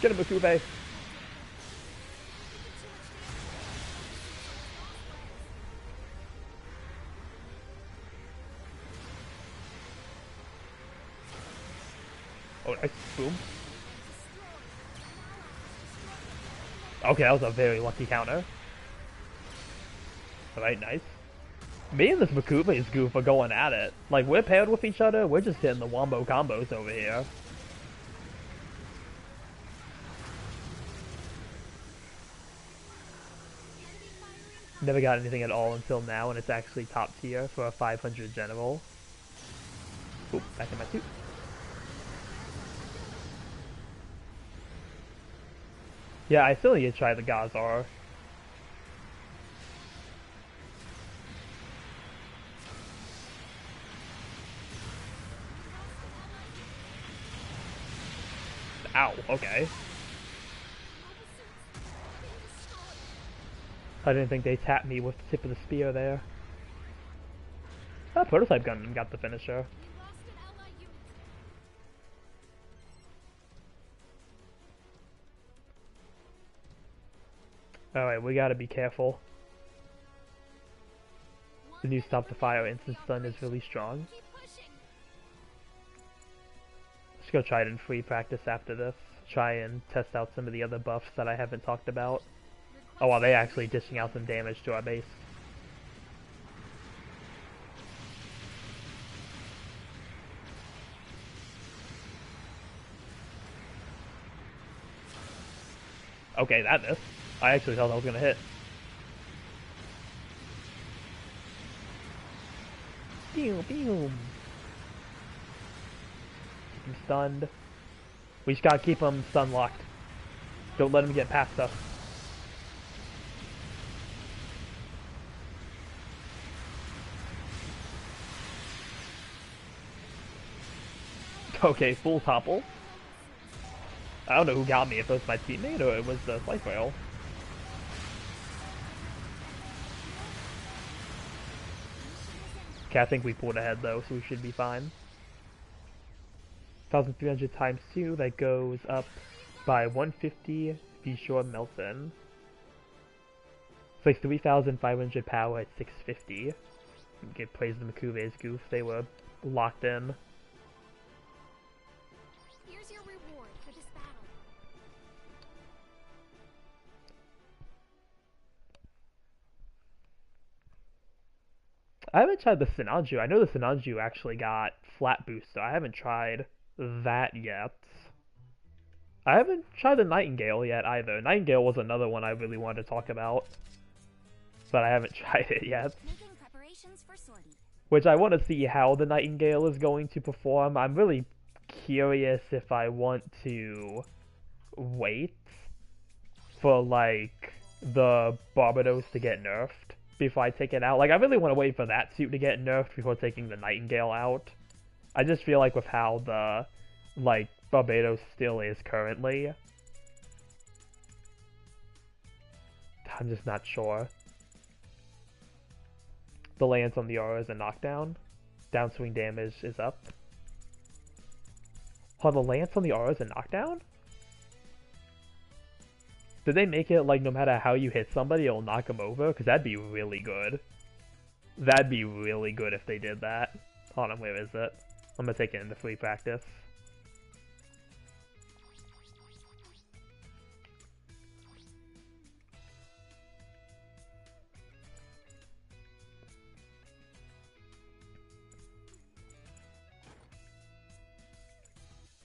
Get him, Makube! nice. Boom. Okay, that was a very lucky counter. Alright, nice. Me and this Makube's goof are going at it. Like, we're paired with each other, we're just hitting the wombo combos over here. Never got anything at all until now, and it's actually top tier for a 500 general. Oop, back in my suit. Yeah, I still need to try the Gazar. Ow, okay. I didn't think they tapped me with the tip of the spear there. That prototype gun got the finisher. Alright, we gotta be careful. The new stop the fire instant stun is really strong. Let's go try it in free practice after this. Try and test out some of the other buffs that I haven't talked about. Oh wow, they actually dishing out some damage to our base. Okay, that missed. I actually thought I was gonna hit. Boom, boom. I'm stunned. We just gotta keep him stun locked. Don't let him get past us. Okay, full topple. I don't know who got me, if it was my teammate or it was the slice rail. Okay, I think we pulled ahead though, so we should be fine. 1,300 times 2, that goes up by 150, be sure Melton. It's like 3,500 power at 650. Get praise the Makube's goof, they were locked in. Here's your reward for this battle. I haven't tried the Sinanju. I know the Sinanju actually got flat boost, so I haven't tried that yet. I haven't tried the Nightingale yet either. Nightingale was another one I really wanted to talk about, but I haven't tried it yet. Making preparations for sortie. Which I want to see how the Nightingale is going to perform. I'm really curious if I want to wait for like the Barbados to get nerfed before I take it out. Like, I really want to wait for that suit to get nerfed before taking the Nightingale out. I just feel like with how the like Barbados still is currently, I'm just not sure. The lance on the aura is a knockdown. Downswing damage is up. Oh, the lance on the aura is a knockdown? Did they make it like no matter how you hit somebody, it'll knock them over? Because that'd be really good. That'd be really good if they did that. Hold on, where is it? I'm gonna take it into free practice.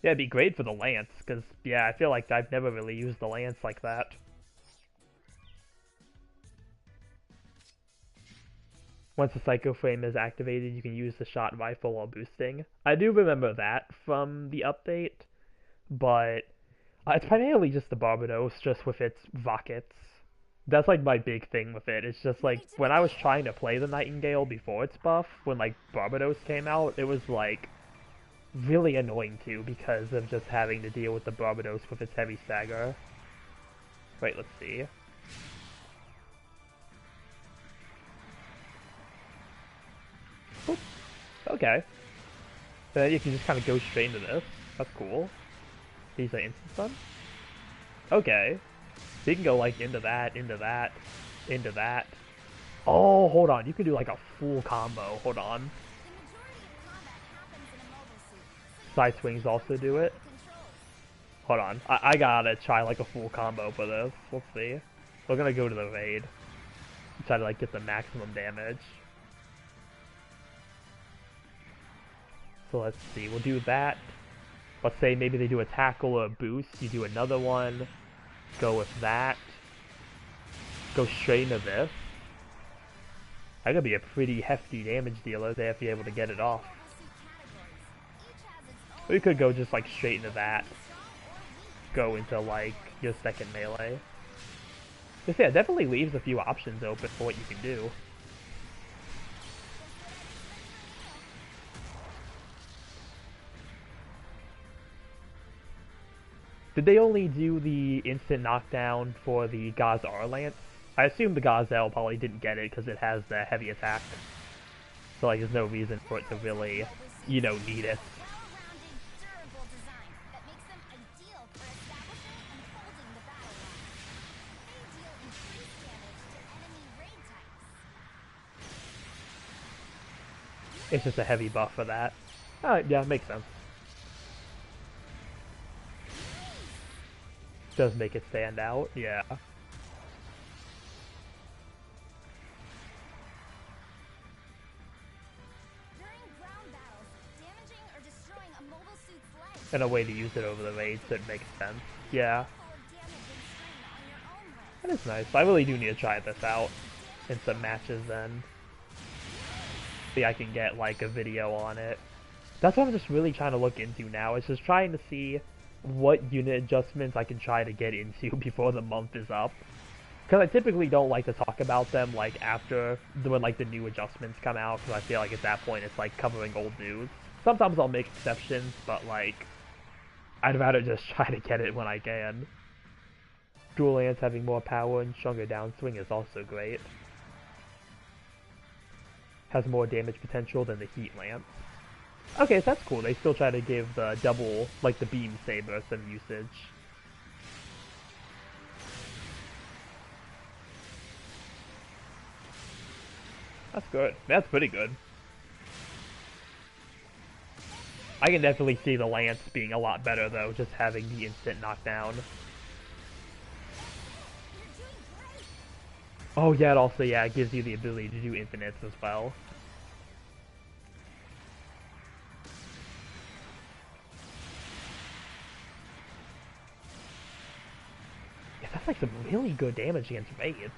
Yeah, it'd be great for the lance, because, yeah, I feel like I've never really used the lance like that. Once the Psycho Frame is activated, you can use the shot rifle while boosting. I do remember that from the update, but it's primarily just the Barbados, just with its rockets. That's like my big thing with it. It's just like, when I was trying to play the Nightingale before its buff, when like Barbados came out, it was like really annoying too because of just having to deal with the Barbados with its heavy stagger. Wait, let's see. Oop. Okay. Then you can just kind of go straight into this. That's cool. He's an instant stun? Okay. So you can go like into that, into that, into that. Oh, hold on. You can do like a full combo. Hold on. Side swings also do it. Hold on. I gotta try like a full combo for this. Let's see. We're gonna go to the raid. Try to like get the maximum damage. So let's see. We'll do that. Let's say maybe they do a tackle or a boost. You do another one. Go with that. Go straight into this. That could be a pretty hefty damage dealer there if you're able to get it off. Or you could go just like straight into that. Go into like your second melee. Just yeah, it definitely leaves a few options open for what you can do. Did they only do the instant knockdown for the Gazar Lance? I assume the Gazelle probably didn't get it because it has the heavy attack. So like there's no reason for it to really, you know, need it. It's just a heavy buff for that. Yeah, makes sense. Does make it stand out, yeah. And a way to use it over the raid, so it makes sense. Yeah. That is nice. I really do need to try this out in some matches then. See, I can get like a video on it. That's what I'm just really trying to look into now. Is just trying to see what unit adjustments I can try to get into before the month is up. Because I typically don't like to talk about them like after when like the new adjustments come out, because I feel like at that point it's like covering old news. Sometimes I'll make exceptions, but like I'd rather just try to get it when I can. Dual Lance having more power and stronger downswing is also great. Has more damage potential than the Heat Lance. Okay, so that's cool. They still try to give the double, like the Beam Saber, some usage. That's good. That's pretty good. I can definitely see the Lance being a lot better, though, just having the instant knockdown. Oh, yeah, it also, yeah, it gives you the ability to do infinites as well. Yeah, that's like some really good damage against raids.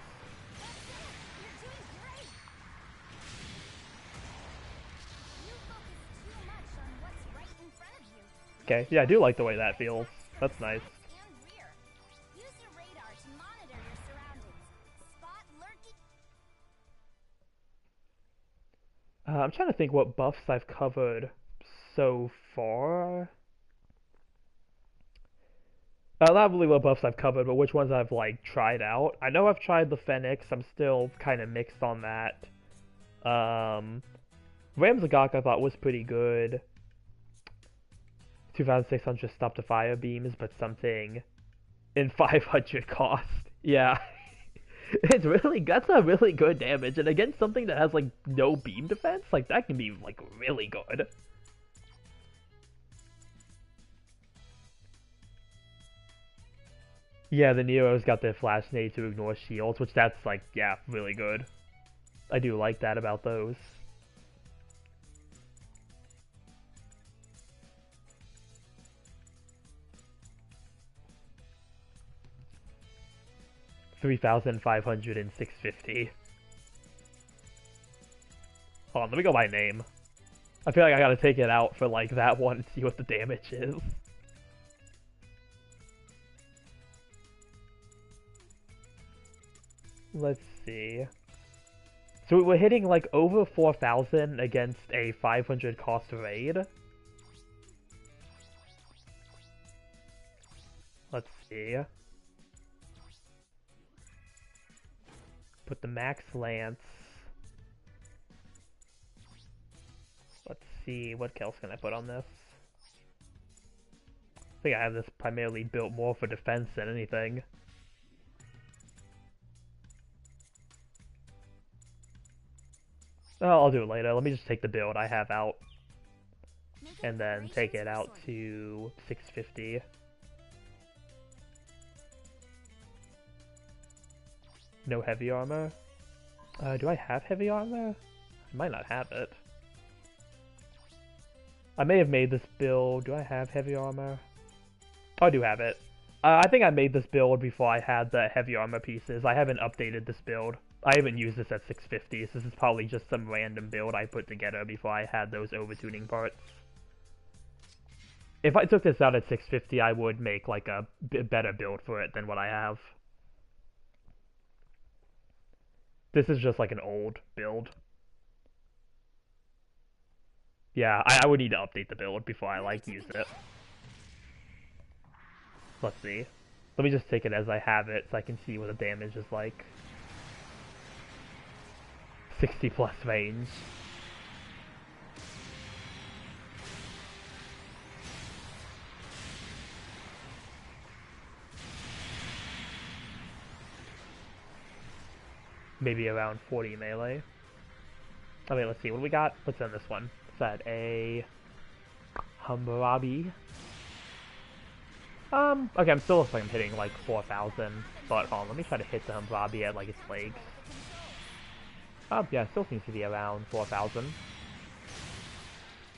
Okay, yeah, I do like the way that feels. That's nice. I'm trying to think what buffs I've covered so far. Not really what buffs I've covered, but which ones I've like tried out. I know I've tried the Phoenix. I'm still kind of mixed on that. Ramzagok I thought was pretty good. 2,600 stop to fire beams, but something in 500 cost. Yeah. It's really, that's a really good damage, and against something that has like no beam defense, like that can be like really good. Yeah, the Nero's got their flash nade to ignore shields, which that's like, yeah, really good. I do like that about those. $3,500 and $650. Hold on, let me go by name. I feel like I gotta take it out for like that one and see what the damage is. Let's see. So we're hitting like over 4,000 against a 500 cost raid. Let's see. Put the max lance. Let's see, what else can I put on this? I think I have this primarily built more for defense than anything. Oh, I'll do it later. Let me just take the build I have out. And then take it out to 650. no heavy armor. Do I have heavy armor? I might not have it. I may have made this build. Do I have heavy armor? Oh, I do have it. I think I made this build before I had the heavy armor pieces. I haven't updated this build. I haven't used this at 650, so this is probably just some random build I put together before I had those overtuning parts. If I took this out at 650, I would make like a better build for it than what I have. This is just like an old build. Yeah, I would need to update the build before I like use it. Let's see. Let me just take it as I have it so I can see what the damage is like. 60 plus range. Maybe around 40 melee. I mean, let's see, what do we got? What's on this one? Is that a Hammurabi? Okay, I'm still looks like I'm hitting like 4,000, but hold on, let me try to hit the Hammurabi at like its legs. Oh, yeah, it still seems to be around 4,000.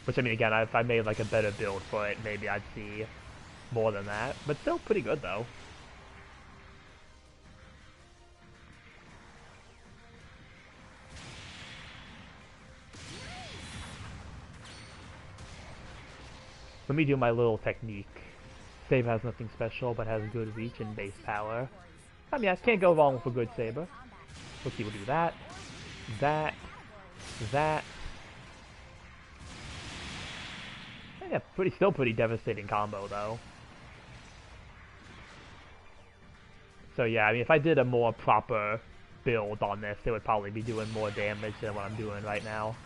Which, I mean, again, if I made like a better build for it, maybe I'd see more than that. But still pretty good, though. Let me do my little technique. Saber has nothing special, but has good reach and base power. I mean, I can't go wrong with a good Saber. Let's see, we'll do that. That. Yeah, still pretty devastating combo, though. So yeah, I mean, if I did a more proper build on this, it would probably be doing more damage than what I'm doing right now.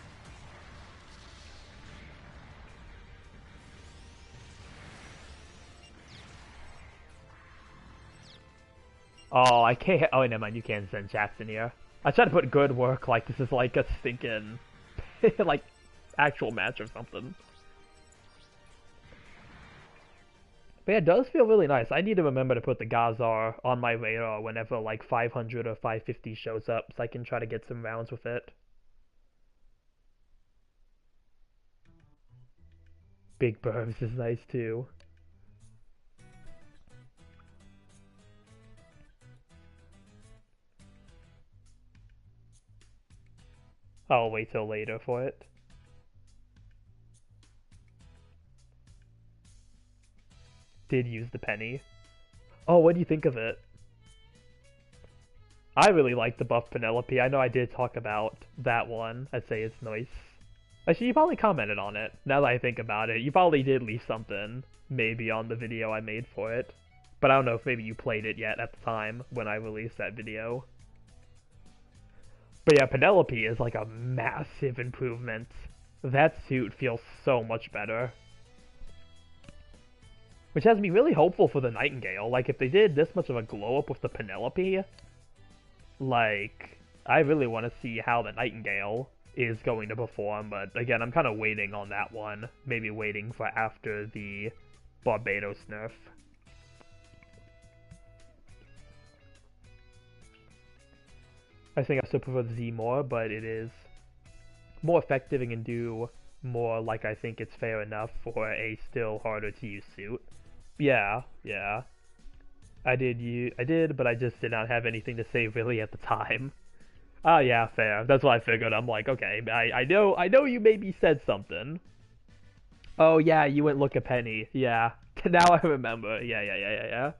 Oh, I can't. Oh, never mind. You can't send chats in here. I tried to put good work like this is like a stinking, like, actual match or something. But yeah, it does feel really nice. I need to remember to put the Gazar on my radar whenever like 500 or 550 shows up, so I can try to get some rounds with it. Big Burbs is nice too. I'll wait till later for it. Did use the penny. Oh, what do you think of it? I really like the buff Penelope. I know I did talk about that one. I'd say it's nice. Actually, you probably commented on it. Now that I think about it, you probably did leave something, maybe on the video I made for it. But I don't know if maybe you played it yet at the time when I released that video. But yeah, Penelope is like a massive improvement. That suit feels so much better. Which has me really hopeful for the Nightingale. Like, if they did this much of a glow-up with the Penelope, like, I really want to see how the Nightingale is going to perform. But again, I'm kind of waiting on that one. Maybe waiting for after the Barbados nerf. I think I still prefer the Z more, but it is more effective and can do more, like, I think it's fair enough for a still harder to use suit. Yeah. I did, but I just did not have anything to say really at the time. Oh yeah, fair. That's what I figured. I'm like, okay, I know you maybe said something. Oh yeah, you went look at Penny. Yeah. Now I remember. Yeah.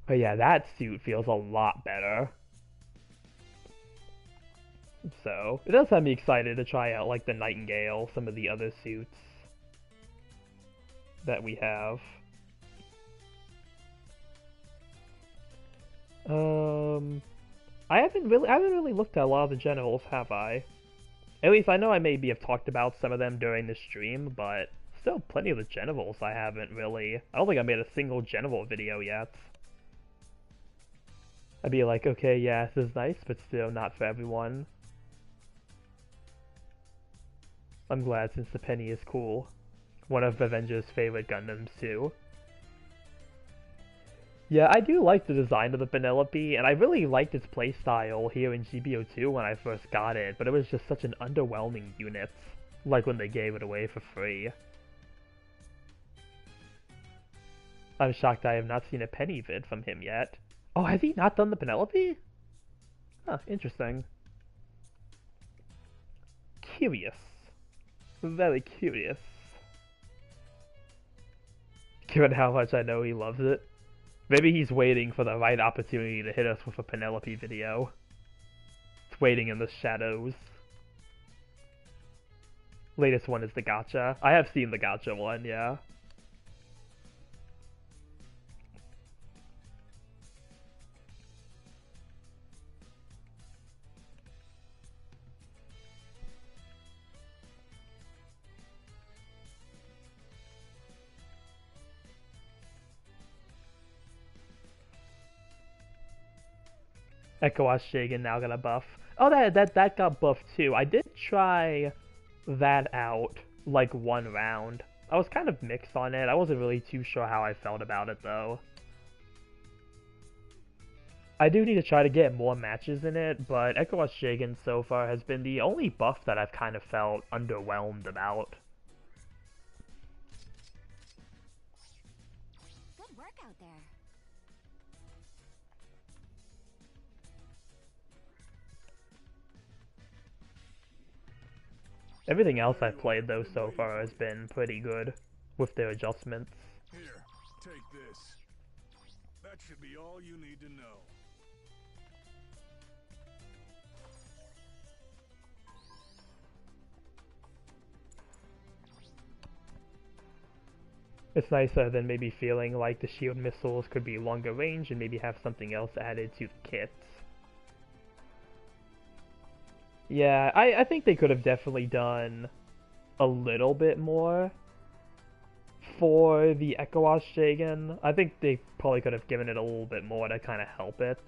But yeah, that suit feels a lot better. So, it does have me excited to try out, like, the Nightingale, some of the other suits that we have. I haven't really looked at a lot of the generals, have I? At least I know I maybe have talked about some of them during the stream, but still plenty of the generals I haven't really. I don't think I made a single general video yet. I'd be like, okay, yeah, this is nice, but still not for everyone. I'm glad since the penny is cool. One of Avengers' favorite Gundams too. Yeah, I do like the design of the Penelope, and I really liked its playstyle here in GBO2 when I first got it, but it was just such an underwhelming unit, like when they gave it away for free. I'm shocked I have not seen a Penny vid from him yet. Oh, has he not done the Penelope? Huh, interesting. Curious. Very curious. Given how much I know he loves it. Maybe he's waiting for the right opportunity to hit us with a Penelope video. It's waiting in the shadows. Latest one is the gacha. I have seen the gacha one, yeah. Echo Shagan now got a buff. Oh, that got buffed too. I did try that out like one round. I was kind of mixed on it. I wasn't really too sure how I felt about it though. I do need to try to get more matches in it, but Echo Shagan so far has been the only buff that I've kind of felt underwhelmed about. Good work out there. Everything else I've played though so far has been pretty good with their adjustments. Here, take this. That should be all you need to know. It's nicer than maybe feeling like the shield missiles could be longer range and maybe have something else added to the kits. Yeah, I think they could have definitely done a little bit more for the Echo Shagan. I think they probably could have given it a little bit more to kind of help it.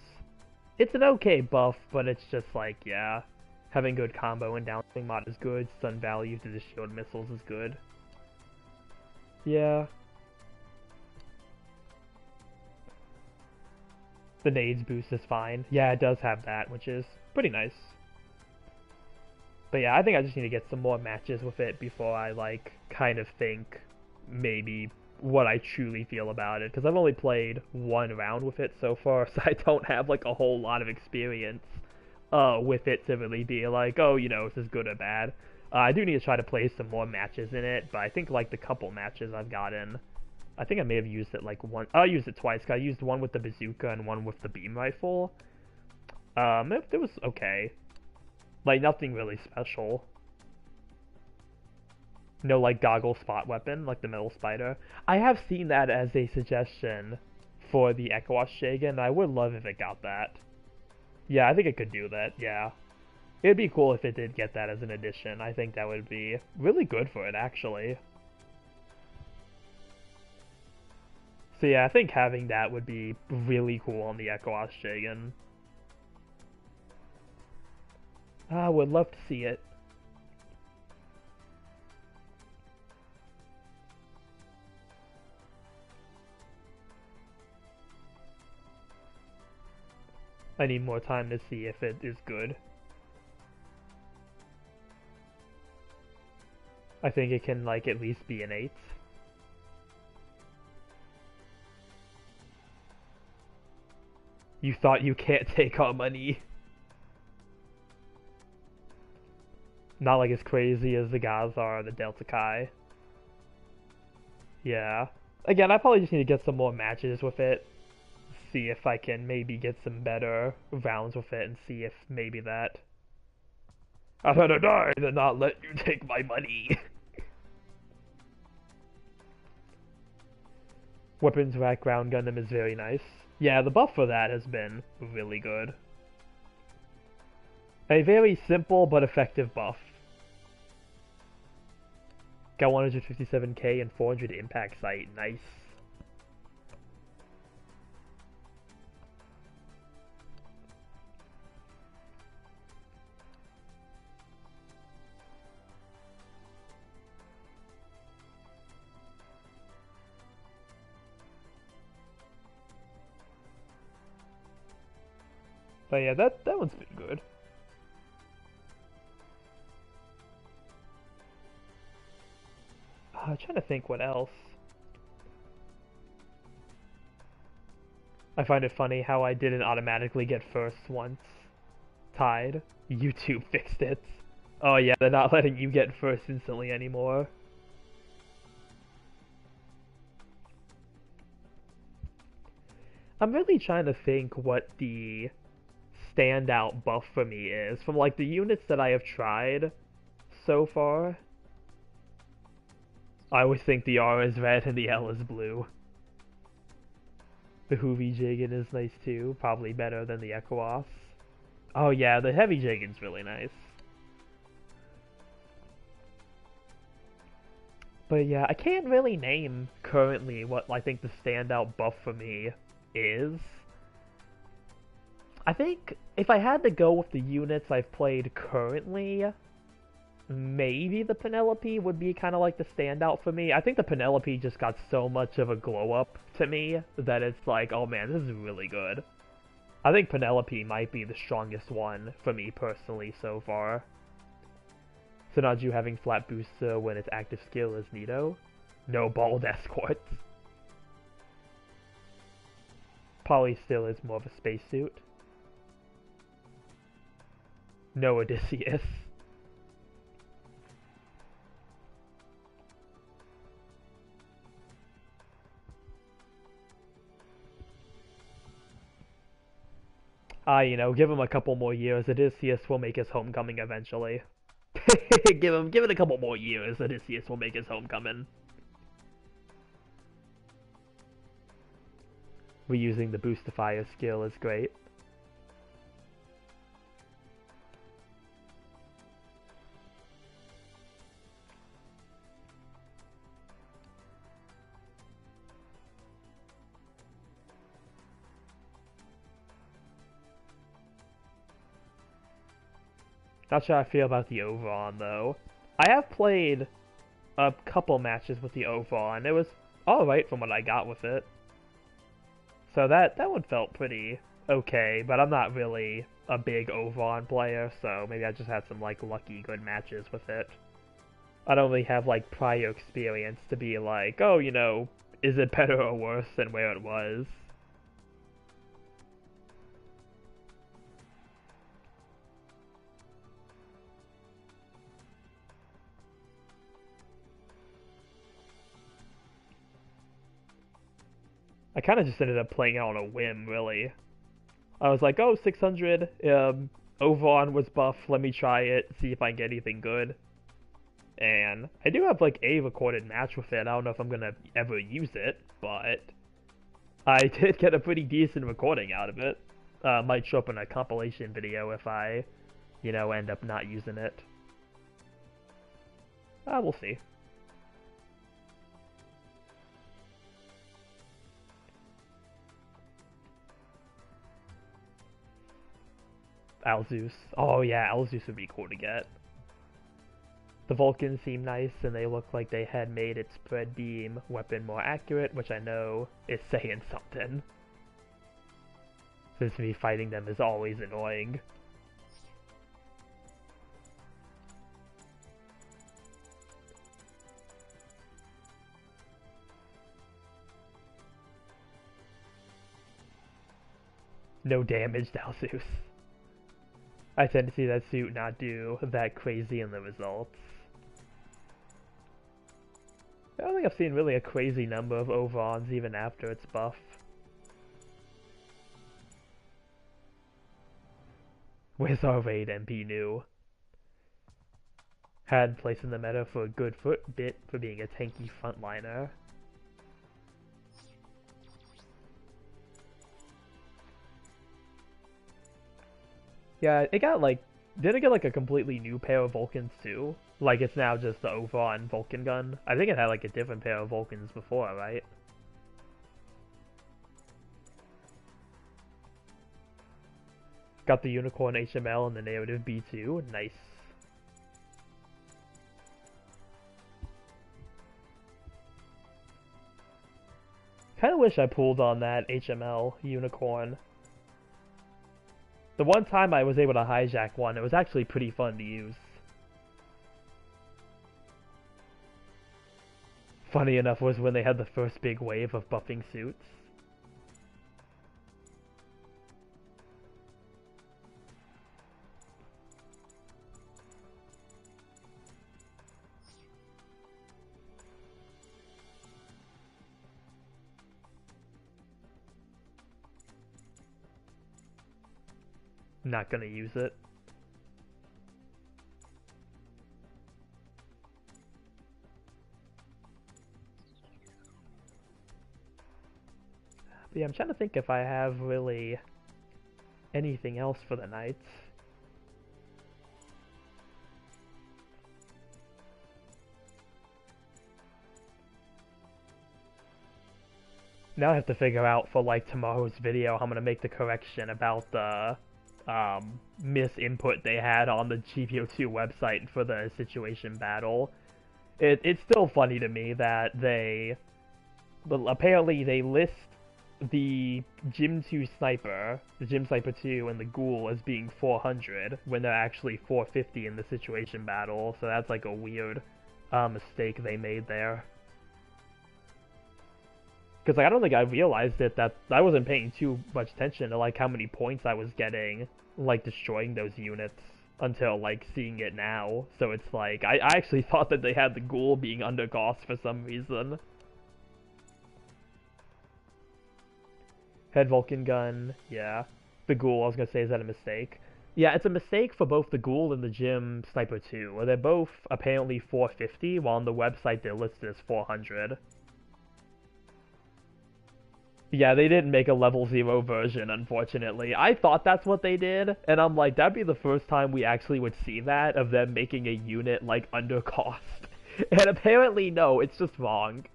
It's an okay buff, but it's just like, yeah, having good combo and downswing mod is good, stun value to the shield missiles is good. Yeah. The nades boost is fine. Yeah, it does have that, which is pretty nice. But yeah, I think I just need to get some more matches with it before I, like, kind of think maybe what I truly feel about it. Because I've only played one round with it so far, so I don't have, like, a whole lot of experience with it to really be like, oh, you know, is this good or bad? I do need to try to play some more matches in it, but I think, like, the couple matches I've gotten, I think I may have used it, like, one... I used it twice, because I used one with the bazooka and one with the beam rifle. It was okay. Like, nothing really special. No, like, goggle spot weapon, like the metal spider. I have seen that as a suggestion for the Echo Shagan, and I would love if it got that. Yeah, I think it could do that, yeah. It'd be cool if it did get that as an addition. I think that would be really good for it, actually. So yeah, I think having that would be really cool on the Echo Shagan. I would love to see it. I need more time to see if it is good. I think it can, like, at least be an 8. You thought you can't take our money. Not like as crazy as the Gazar or the Delta Kai. Yeah. Again, I probably just need to get some more matches with it. See if I can maybe get some better rounds with it and see if maybe that... I'd rather die than not let you take my money. Weapons Rack Ground Gundam is very nice. Yeah, the buff for that has been really good. A very simple but effective buff. Got 157k and 400 impact sight. Nice. But yeah, that one's been good. I'm trying to think what else. I find it funny how I didn't automatically get first once. Tied. YouTube fixed it. Oh yeah, they're not letting you get first instantly anymore. I'm really trying to think what the standout buff for me is. From like the units that I have tried so far, I always think the R is red and the L is blue. The Hoovy Jigen is nice too, probably better than the Ekwas. Oh yeah, the Heavy Jigen's really nice. But yeah, I can't really name currently what I think the standout buff for me is. I think if I had to go with the units I've played currently, maybe the Penelope would be kind of like the standout for me. I think the Penelope just got so much of a glow up to me that it's like, oh man, this is really good. I think Penelope might be the strongest one for me personally so far. Sonaju having flat booster when its active skill is Nito. No bald escort. Polly still is more of a spacesuit. No Odysseus. You know, give him a couple more years. Odysseus will make his homecoming eventually. give it a couple more years. Odysseus will make his homecoming. Reusing the Boostifier skill is great. Not sure how I feel about the Overon though. I have played a couple matches with the Overon. It was alright from what I got with it. So that one felt pretty okay, but I'm not really a big Overon player, so maybe I just had some like lucky good matches with it. I don't really have like prior experience to be like, oh, you know, is it better or worse than where it was? I kind of just ended up playing out on a whim, really. I was like, oh, 600, Overon was buff, let me try it, see if I can get anything good. And I do have, like, a recorded match with it. I don't know if I'm gonna ever use it, but I did get a pretty decent recording out of it. Might show up in a compilation video if I, you know, end up not using it. We'll see. Alzeus. Oh yeah, Alzeus would be cool to get. The Vulcans seem nice, and they look like they had made its spread beam weapon more accurate, which I know is saying something. Since me fighting them is always annoying. No damage to Alzeus. I tend to see that suit not do that crazy in the results. I don't think I've seen really a crazy number of Overons even after its buff. Where's our raid MP new? Had place in the meta for a good bit for being a tanky frontliner. Yeah, it got like, did it get like a completely new pair of Vulcans too? Like it's now just the Overon Vulcan gun? I think it had like a different pair of Vulcans before, right? Got the Unicorn HML and the Narrative B2, nice. Kinda wish I pulled on that HML Unicorn. The one time I was able to hijack one, it was actually pretty fun to use. Funny enough was when they had the first big wave of buffing suits. Not gonna use it. But yeah, I'm trying to think if I have really anything else for the night. Now I have to figure out for like tomorrow's video how I'm gonna make the correction about the misinput they had on the GBO2 website for the situation battle. It's still funny to me that apparently they list the Gym 2 Sniper, the Gym Sniper 2, and the Ghoul as being 400 when they're actually 450 in the situation battle, so that's like a weird mistake they made there. Because like, I don't think I realized it, that I wasn't paying too much attention to like how many points I was getting, like destroying those units, until like seeing it now. So it's like, I actually thought that they had the Ghoul being under cost for some reason. Head Vulcan gun, yeah. The Ghoul, I was gonna say, is that a mistake? Yeah, it's a mistake for both the Ghoul and the Gym Sniper 2. They're both apparently 450, while on the website they're listed as 400. Yeah, they didn't make a level 0 version, unfortunately. I thought that's what they did, and I'm like, that'd be the first time we actually would see that, of them making a unit, like, under cost. And apparently, no, it's just wrong.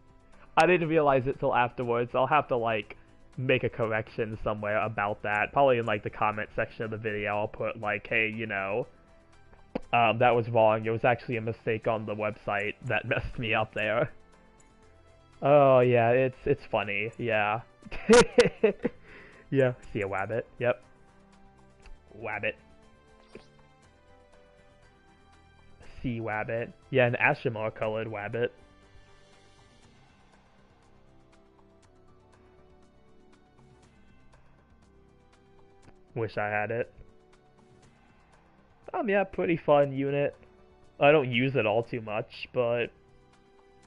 I didn't realize it till afterwards. I'll have to, like, make a correction somewhere about that. Probably in, like, the comment section of the video, I'll put, like, hey, you know, that was wrong. It was actually a mistake on the website that messed me up there. Oh, yeah, it's funny, yeah. Yeah, see a wabbit, yep. Wabbit. Sea wabbit. Yeah, an Ashimar colored wabbit. Wish I had it. Yeah, pretty fun unit. I don't use it all too much, but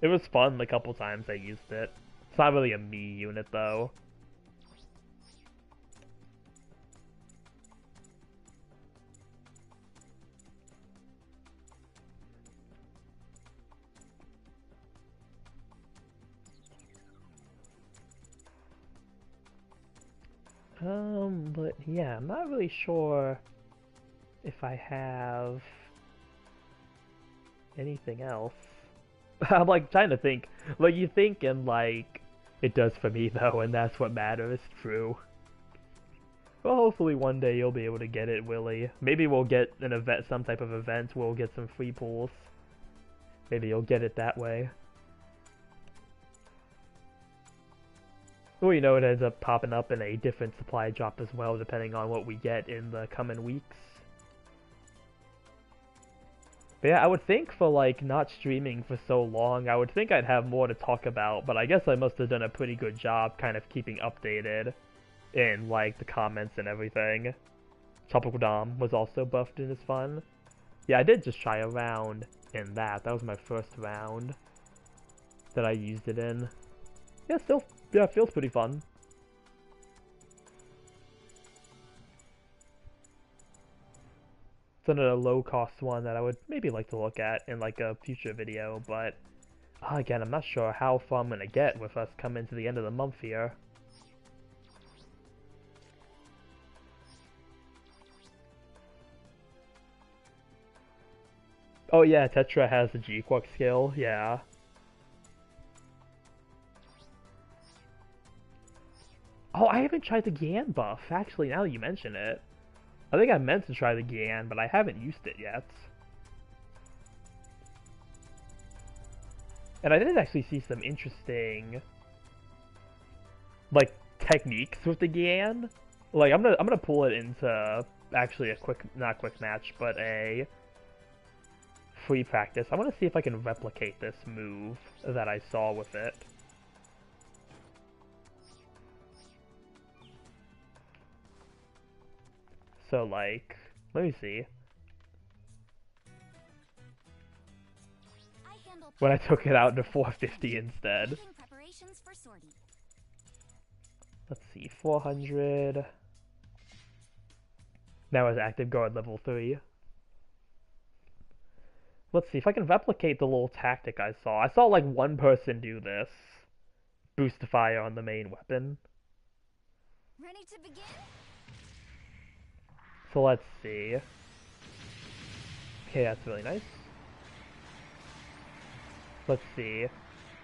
it was fun the couple times I used it. It's not really a me unit, though. But yeah, I'm not really sure if I have anything else. I'm like trying to think. Like, you think, and like, it does for me though, and that's what matters. True. Well, hopefully one day you'll be able to get it, Willie. Maybe we'll get an event, some type of event. We'll get some free pools. Maybe you'll get it that way. Well, you know, it ends up popping up in a different supply drop as well, depending on what we get in the coming weeks. But yeah, I would think for, like, not streaming for so long, I would think I'd have more to talk about, but I guess I must have done a pretty good job kind of keeping updated in, like, the comments and everything. Tropical Dom was also buffed and is fun. Yeah, I did just try a round in that. That was my first round that I used it in. Yeah, still, yeah, it feels pretty fun. It's another low-cost one that I would maybe like to look at in like a future video, but again, I'm not sure how far I'm gonna get with us coming to the end of the month here. Oh yeah, Tetra has the G-Quark skill, yeah. Oh, I haven't tried the Gan buff, actually, now that you mention it. I think I meant to try the Gan, but I haven't used it yet. And I did actually see some interesting, like, techniques with the Gan. Like, I'm gonna pull it into actually a not quick match, but a free practice. I want to see if I can replicate this move that I saw with it. So like, let me see. When I took it out to 450 instead. Let's see, 400. Now it's active guard level 3. Let's see if I can replicate the little tactic I saw. I saw like one person do this. Boost the fire on the main weapon. Ready to begin? So let's see. Okay, that's really nice. Let's see.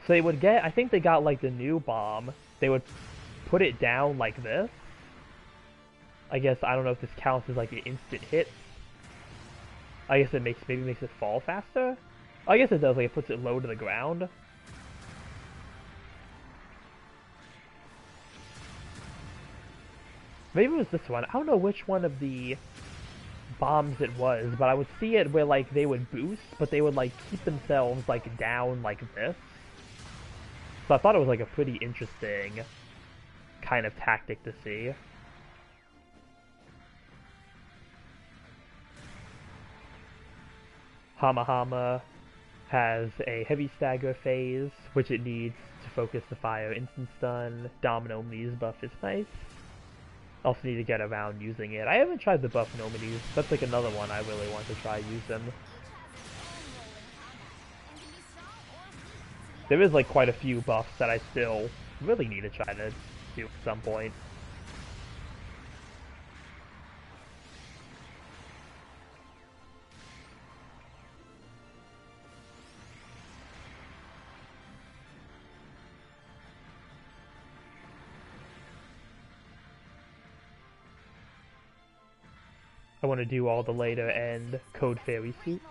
So they would get, I think they got like the new bomb. They would put it down like this. I guess, I don't know if this counts as like an instant hit. I guess it maybe makes it fall faster? I guess it does, like it puts it low to the ground. Maybe it was this one. I don't know which one of the bombs it was, but I would see it where like they would boost, but they would like keep themselves like down like this. So I thought it was like a pretty interesting kind of tactic to see. Hamahama has a heavy stagger phase, which it needs to focus the fire instant stun. Dominomedes buff is nice. Also need to get around using it. I haven't tried the buff Nomides. That's like another one I really want to try using. There is like quite a few buffs that I still really need to try to do at some point. I want to do all the later end Code Fairy suits.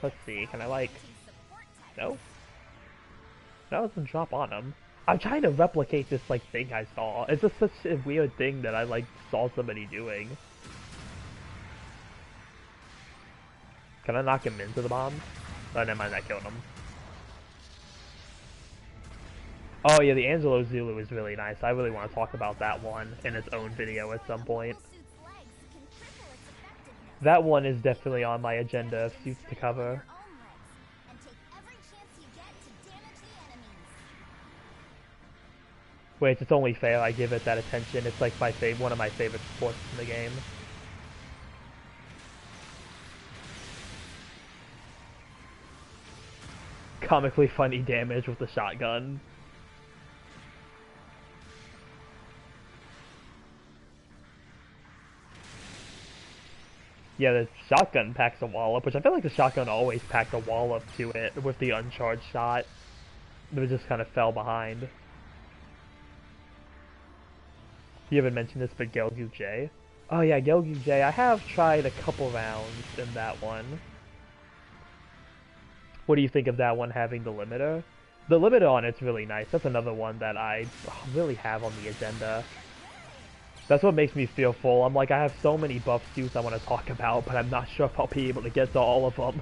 Let's see, can I like... No? That doesn't drop on him. I'm trying to replicate this like thing I saw. It's just such a weird thing that I like saw somebody doing. Can I knock him into the bomb? Oh, never mind, I killed him. Oh yeah, the Angelo Zulu is really nice. I really want to talk about that one in its own video at some point. That one is definitely on my agenda of suits to cover. Wait, it's only fair I give it that attention. It's like my one of my favorite sports in the game. Comically funny damage with the shotgun. Yeah, the shotgun packs a wallop, which I feel like the shotgun always packed a wallop to it with the uncharged shot. It just kind of fell behind. You haven't mentioned this, but Gelgu J. Oh yeah, Gelgu J. I have tried a couple rounds in that one. What do you think of that one having the limiter? The limiter on it's really nice. That's another one that I really have on the agenda. That's what makes me feel full. I'm like, I have so many buff suits I want to talk about, but I'm not sure if I'll be able to get to all of them.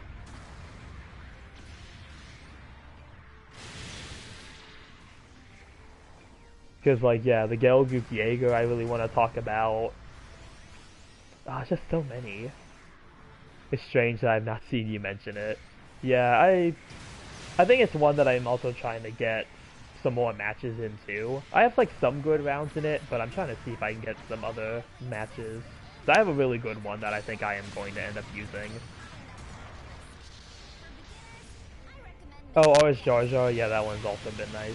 Because, like, yeah, the Gelgook Jaeger I really want to talk about. Ah, it's just so many. It's strange that I've not seen you mention it. Yeah, I think it's one that I'm also trying to get some more matches in too. I have like some good rounds in it, but I'm trying to see if I can get some other matches. So I have a really good one that I think I am going to end up using. Oh, Oris Jar Jar, yeah, that one's also been nice.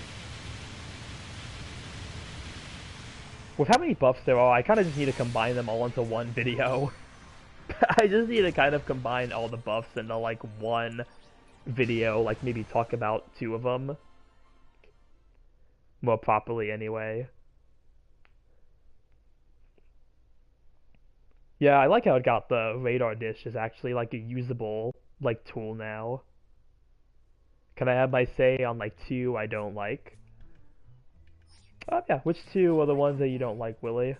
With how many buffs there are, I kind of just need to combine them all into one video. I just need to kind of combine all the buffs into like one video, like maybe talk about two of them more properly anyway. Yeah, I like how it got the radar dish is actually like a usable like tool now. Can I have my say on like two I don't like? Yeah, which two are the ones that you don't like, Willie?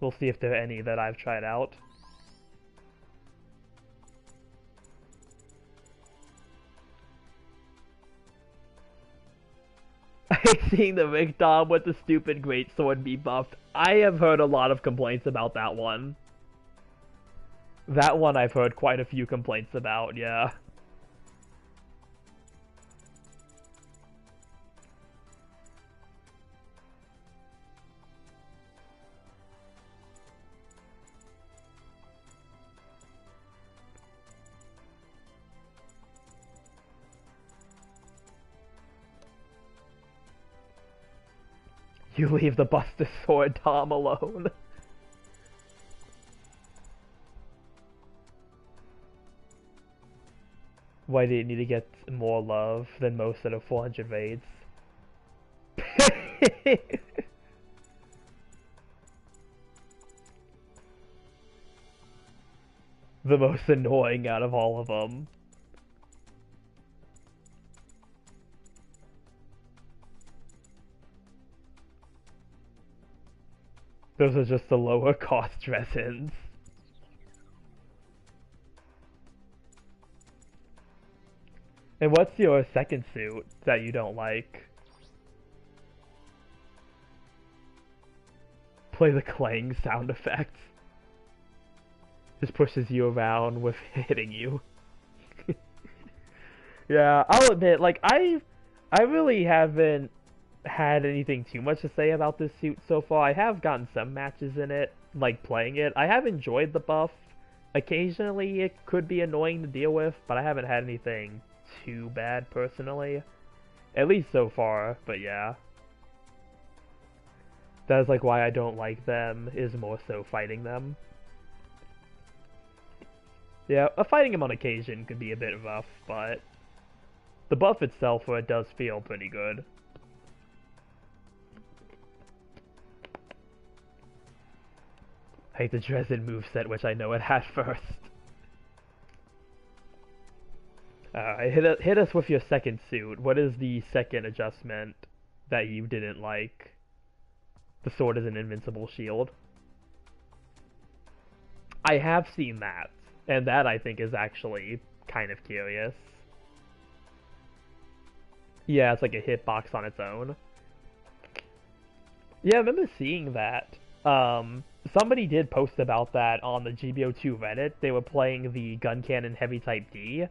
We'll see if there are any that I've tried out. I hate seeing the McDom with the stupid greatsword be buffed. I have heard a lot of complaints about that one. That one I've heard quite a few complaints about, yeah. You leave the Buster Sword Tom alone. Why do you need to get more love than most out of 400 raids? The most annoying out of all of them. Those are just the lower cost resins. And what's your second suit that you don't like? Play the clang sound effect. Just pushes you around with hitting you. Yeah, I'll admit, like, I really haven't had anything too much to say about this suit so far. I have gotten some matches in it, like playing it. I have enjoyed the buff. Occasionally it could be annoying to deal with, but I haven't had anything too bad personally. At least so far, but yeah. That is like why I don't like them, is more so fighting them. Yeah, fighting them on occasion could be a bit rough, but the buff itself, it does feel pretty good. I hate the Dresden moveset, which I know it had first. Hit us with your second suit. What is the second adjustment that you didn't like? The sword is an invincible shield. I have seen that, and that I think is actually kind of curious. Yeah, it's like a hitbox on its own. Yeah, I remember seeing that. Somebody did post about that on the GBO2 Reddit. They were playing the gun cannon heavy type D,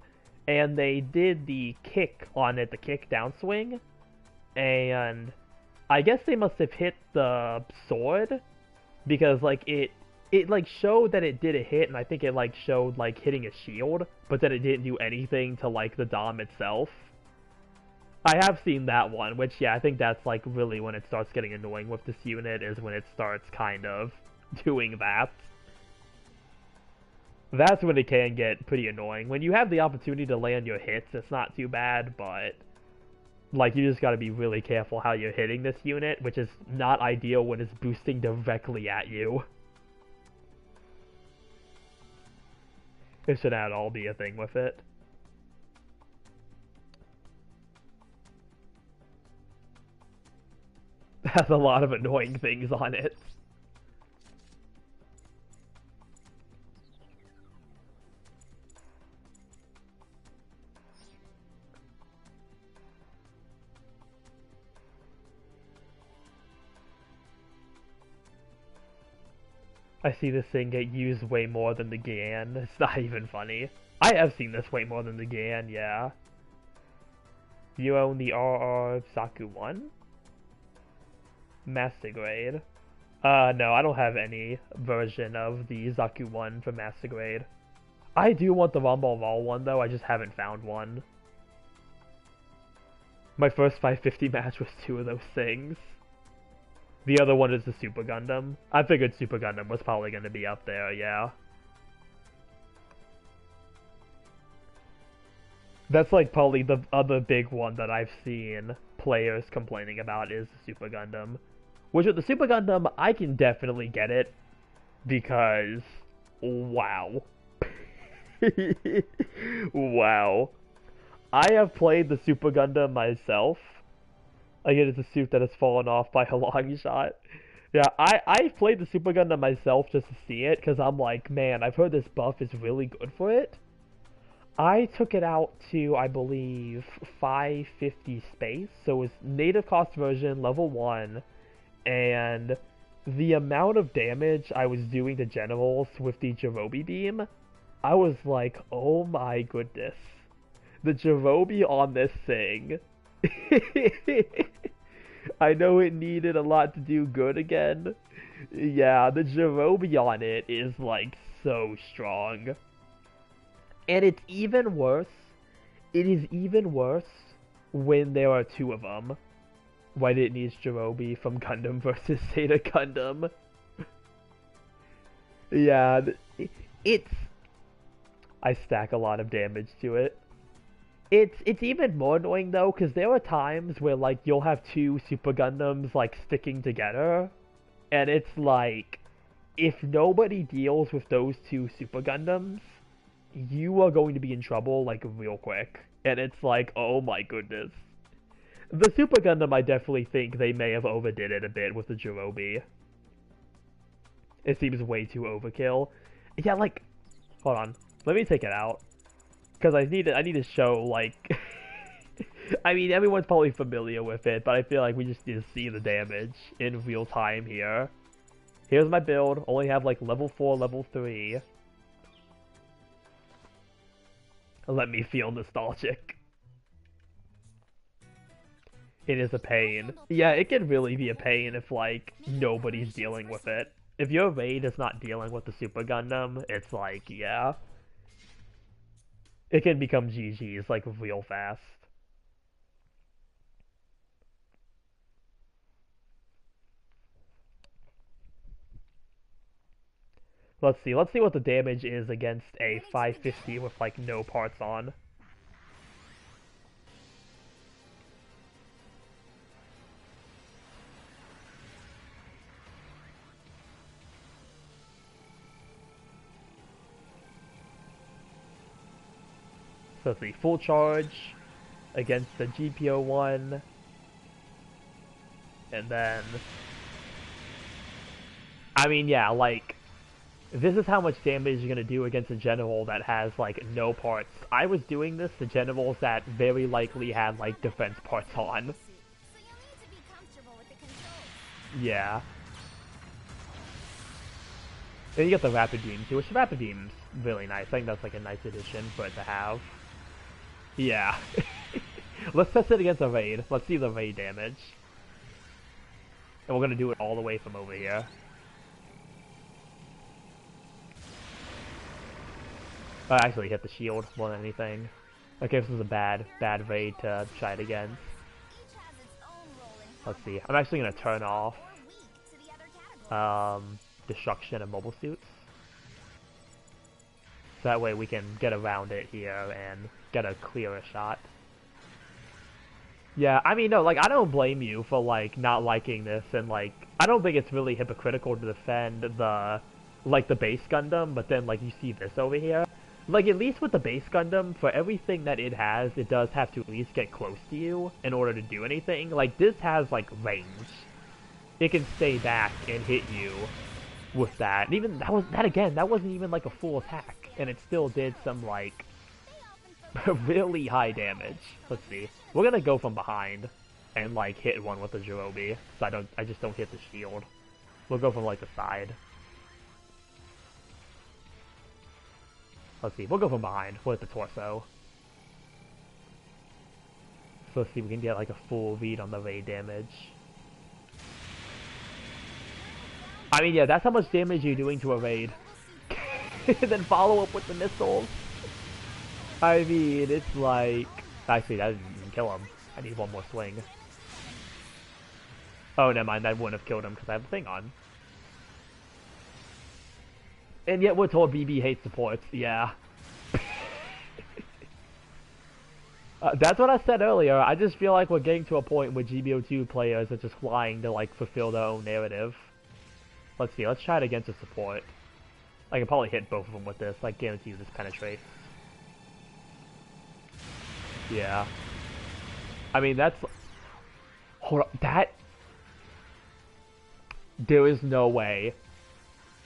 and they did the kick on it, the kick downswing, and I guess they must have hit the sword, because like it like showed that it did a hit, and I think it like showed like hitting a shield, but that it didn't do anything to like the Dom itself. I have seen that one, which yeah, I think that's like really when it starts getting annoying with this unit, is when it starts kind of doing that. That's when it can get pretty annoying. When you have the opportunity to land your hits, it's not too bad, but like you just gotta be really careful how you're hitting this unit, which is not ideal when it's boosting directly at you. It should at all be a thing with it. Has a lot of annoying things on it. I see this thing get used way more than the Gan. It's not even funny. I have seen this way more than the Gan, yeah. You own the RR Saku 1? Master Grade. No, I don't have any version of the Zaku 1 for Master Grade. I do want the Rumble Ball one, though, I just haven't found one. My first 550 match was 2 of those things. The other one is the Super Gundam. I figured Super Gundam was probably going to be up there, yeah. That's like probably the other big one that I've seen players complaining about is the Super Gundam. Which with the Super Gundam, I can definitely get it, because, wow. Wow. I have played the Super Gundam myself. Like, it is a suit that has fallen off by a long shot. Yeah, I've played the Super Gundam myself just to see it, because I'm like, man, I've heard this buff is really good for it. I took it out to, I believe, 550 space, so it was native cost version, level 1, and the amount of damage I was doing to generals with the Jirobi beam, I was like, oh my goodness. The Jirobi on this thing. I know it needed a lot to do good again. Yeah, the Jirobi on it is like so strong. And it's even worse. It is even worse when there are two of them. When it needs Jirobi from Gundam versus Zeta Gundam. Yeah, it's... I stack a lot of damage to it. It's even more annoying though, because there are times where like you'll have two Super Gundams like sticking together, and it's like, if nobody deals with those two Super Gundams, you are going to be in trouble like real quick. And it's like, oh my goodness. The Super Gundam, I definitely think they may have overdid it a bit with the Jirobi. It seems way too overkill. Yeah, like, hold on, let me take it out. Because I need to show, like... I mean, everyone's probably familiar with it, but I feel like we just need to see the damage in real time here. Here's my build. Only have, like, level 4, level 3. Let me feel nostalgic. It is a pain. Yeah, it can really be a pain if, like, nobody's dealing with it. If your raid is not dealing with the Super Gundam, it's like, yeah... It can become GG's, like, real fast. Let's see what the damage is against a 550 with, like, no parts on. So let's see, full charge against the GBO2, and then... I mean, yeah, like, this is how much damage you're gonna do against a general that has, like, no parts. I was doing this to generals that very likely had, like, defense parts on. Yeah. Then you get the Rapid Beam too, which Rapid Beam's really nice. I think that's, like, a nice addition for it to have. Yeah. Let's test it against a raid. Let's see the raid damage. And we're gonna do it all the way from over here. I actually hit the shield more than anything. Okay, this is a bad raid to try it against. Let's see. I'm actually gonna turn off destruction of mobile suits. So that way we can get around it here and get a clearer shot. Yeah, I mean, no, like, I don't blame you for, like, not liking this, and, like, I don't think it's really hypocritical to defend the, like, the base Gundam, but then, like, you see this over here. Like, at least with the base Gundam, for everything that it has, it does have to at least get close to you in order to do anything. Like, this has, like, range. It can stay back and hit you with that. And even, that wasn't even, like, a full attack, and it still did some, like, really high damage. Let's see. We're gonna go from behind and like hit one with the Jirobi, so I just don't hit the shield. We'll go from like the side. Let's see. We'll go from behind. We'll hit the torso. So let's see if we can get like a full read on the raid damage. I mean, yeah, that's how much damage you're doing to a raid. Then follow up with the missiles. I mean, it's like... Actually, that didn't even kill him. I need one more swing. Oh, never mind. That wouldn't have killed him because I have the thing on. And yet we're told BB hates supports. Yeah. That's what I said earlier. I just feel like we're getting to a point where GBO2 players are just flying to, like, fulfill their own narrative. Let's see. Let's try it against a support. I can probably hit both of them with this. I guarantee you this penetrates. Yeah. I mean, that's... Hold on, that... There is no way.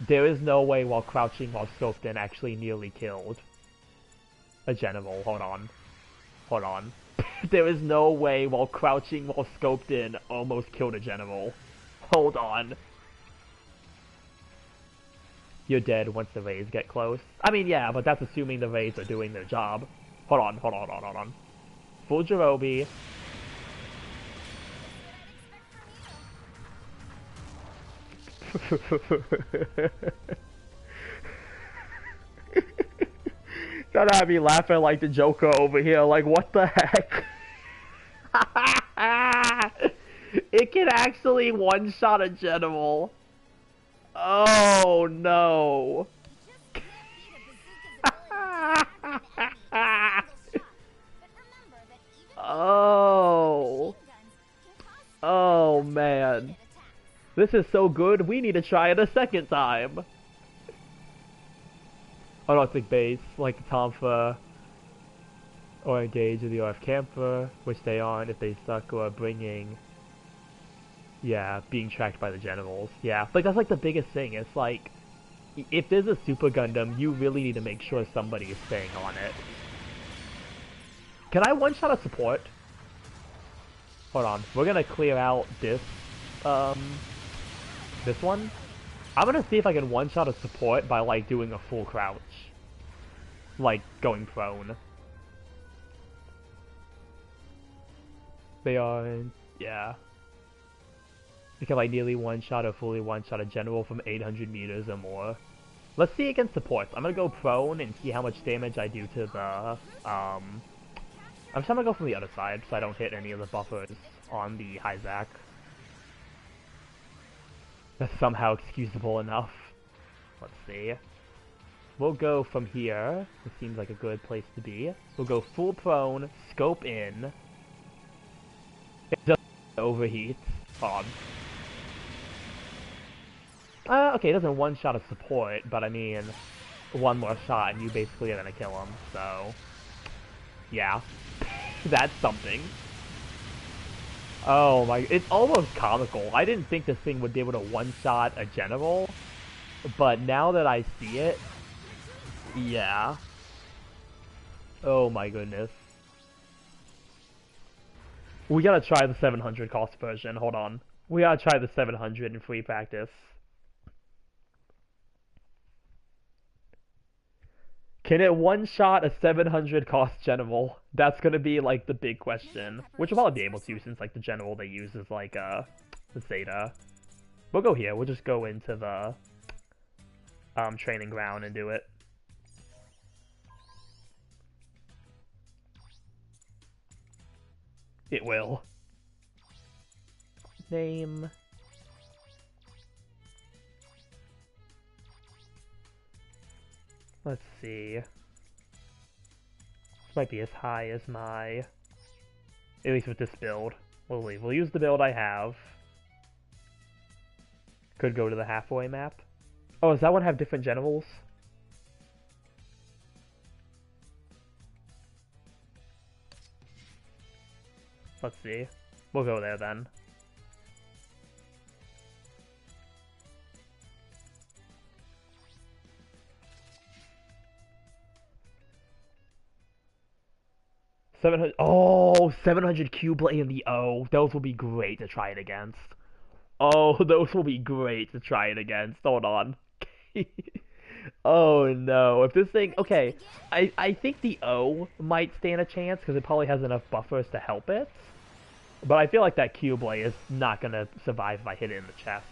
There is no way while crouching while scoped in actually nearly killed a general. Hold on. Hold on. There is no way while crouching while scoped in almost killed a general. Hold on. You're dead once the raids get close. I mean, yeah, but that's assuming the raids are doing their job. Hold on, hold on, hold on, hold on. Full Jirobi. Gotta have me laughing like the Joker over here, like what the heck? It can actually one-shot a general. Oh no. Oh. Oh man. This is so good, we need to try it a second time. I don't think base, like the Tomfa, or engage with the RF camper, which they aren't if they suck, or bringing, yeah, being tracked by the generals. Yeah, like that's like the biggest thing. It's like, if there's a Super Gundam, you really need to make sure somebody is staying on it. Can I one-shot a support? Hold on, we're gonna clear out this, this one. I'm gonna see if I can one-shot a support by, like, doing a full crouch. Like, going prone. They are, yeah. You can, like, nearly one-shot or fully one-shot a general from 800 meters or more. Let's see against supports. I'm gonna go prone and see how much damage I do to the, I'm just gonna go from the other side so I don't hit any of the buffers on the Hyzak. That's somehow excusable enough. Let's see. We'll go from here. This seems like a good place to be. We'll go full prone, scope in. It doesn't overheat. Hold on. Okay, it doesn't one-shot a support, but I mean, one more shot and you basically are gonna kill him, so... Yeah. That's something. Oh my, it's almost comical. I didn't think this thing would be able to one-shot a general, but now that I see it, yeah. Oh my goodness. We gotta try the 700 cost version, hold on. We gotta try the 700 in free practice. Can it one-shot a 700 cost general? That's gonna be, like, the big question. Which we'll probably be able to, since, like, the general they use is, like, the Zeta. We'll go here. We'll just go into the, training ground and do it. It will. Name... Let's see. This might be as high as my... At least with this build. We'll leave. We'll use the build I have. Could go to the halfway map. Oh, does that one have different generals? Let's see. We'll go there then. Oh, 700 Q-Blade and the O. Those will be great to try it against. Oh, those will be great to try it against. Hold on. Oh no, if this thing... Okay, I think the O might stand a chance because it probably has enough buffers to help it. But I feel like that Q-Blade is not going to survive if I hit it in the chest.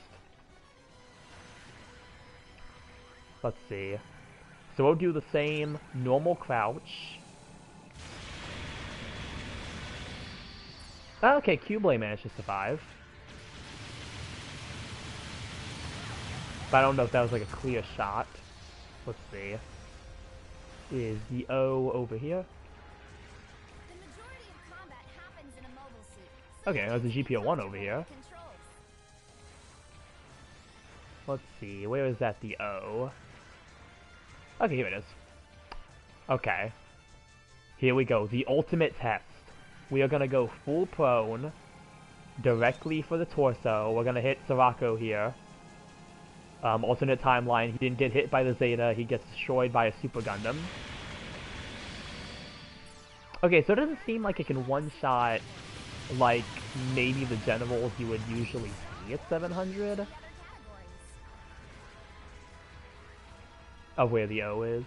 Let's see. So we'll do the same normal crouch. Okay, Q-Blade managed to survive. But I don't know if that was like a clear shot. Let's see. Is the O over here? Okay, there's a GBO2 over here. Let's see, where is that the O? Okay, here it is. Okay. Here we go. The ultimate test. We are gonna go full prone. Directly for the torso. We're gonna hit Sirocco here. Alternate timeline. He didn't get hit by the Zeta. He gets destroyed by a Super Gundam. Okay, so it doesn't seem like it can one-shot, like, maybe the generals you would usually see at 700. Of where the O is.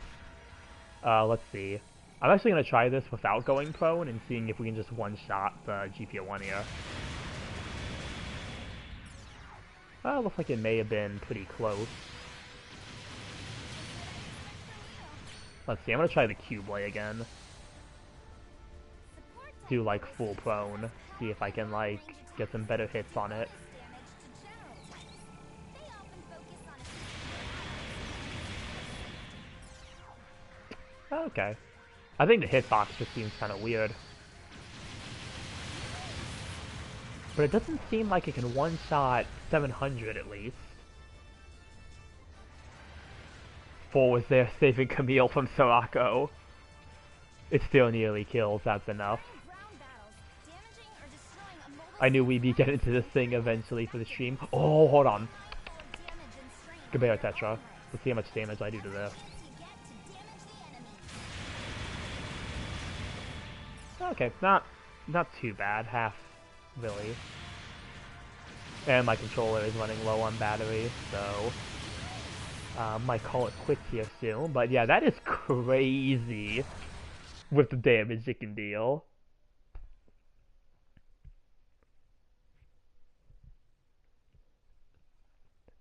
Let's see. I'm actually going to try this without going prone and seeing if we can just one-shot the GBO2 here. Looks like it may have been pretty close. Let's see, I'm going to try the Cube-Lay again. Do, like, full prone. See if I can, like, get some better hits on it. Okay. I think the hitbox just seems kind of weird. But it doesn't seem like it can one-shot 700 at least. 4 was there saving Camille from Sirocco. It still nearly kills, that's enough. I knew we'd be getting to this thing eventually for the stream. Oh, hold on. GBO Tetra. Let's see how much damage I do to this. Okay, not too bad. Half, really. And my controller is running low on battery, so might call it quits here soon. But yeah, that is crazy with the damage it can deal.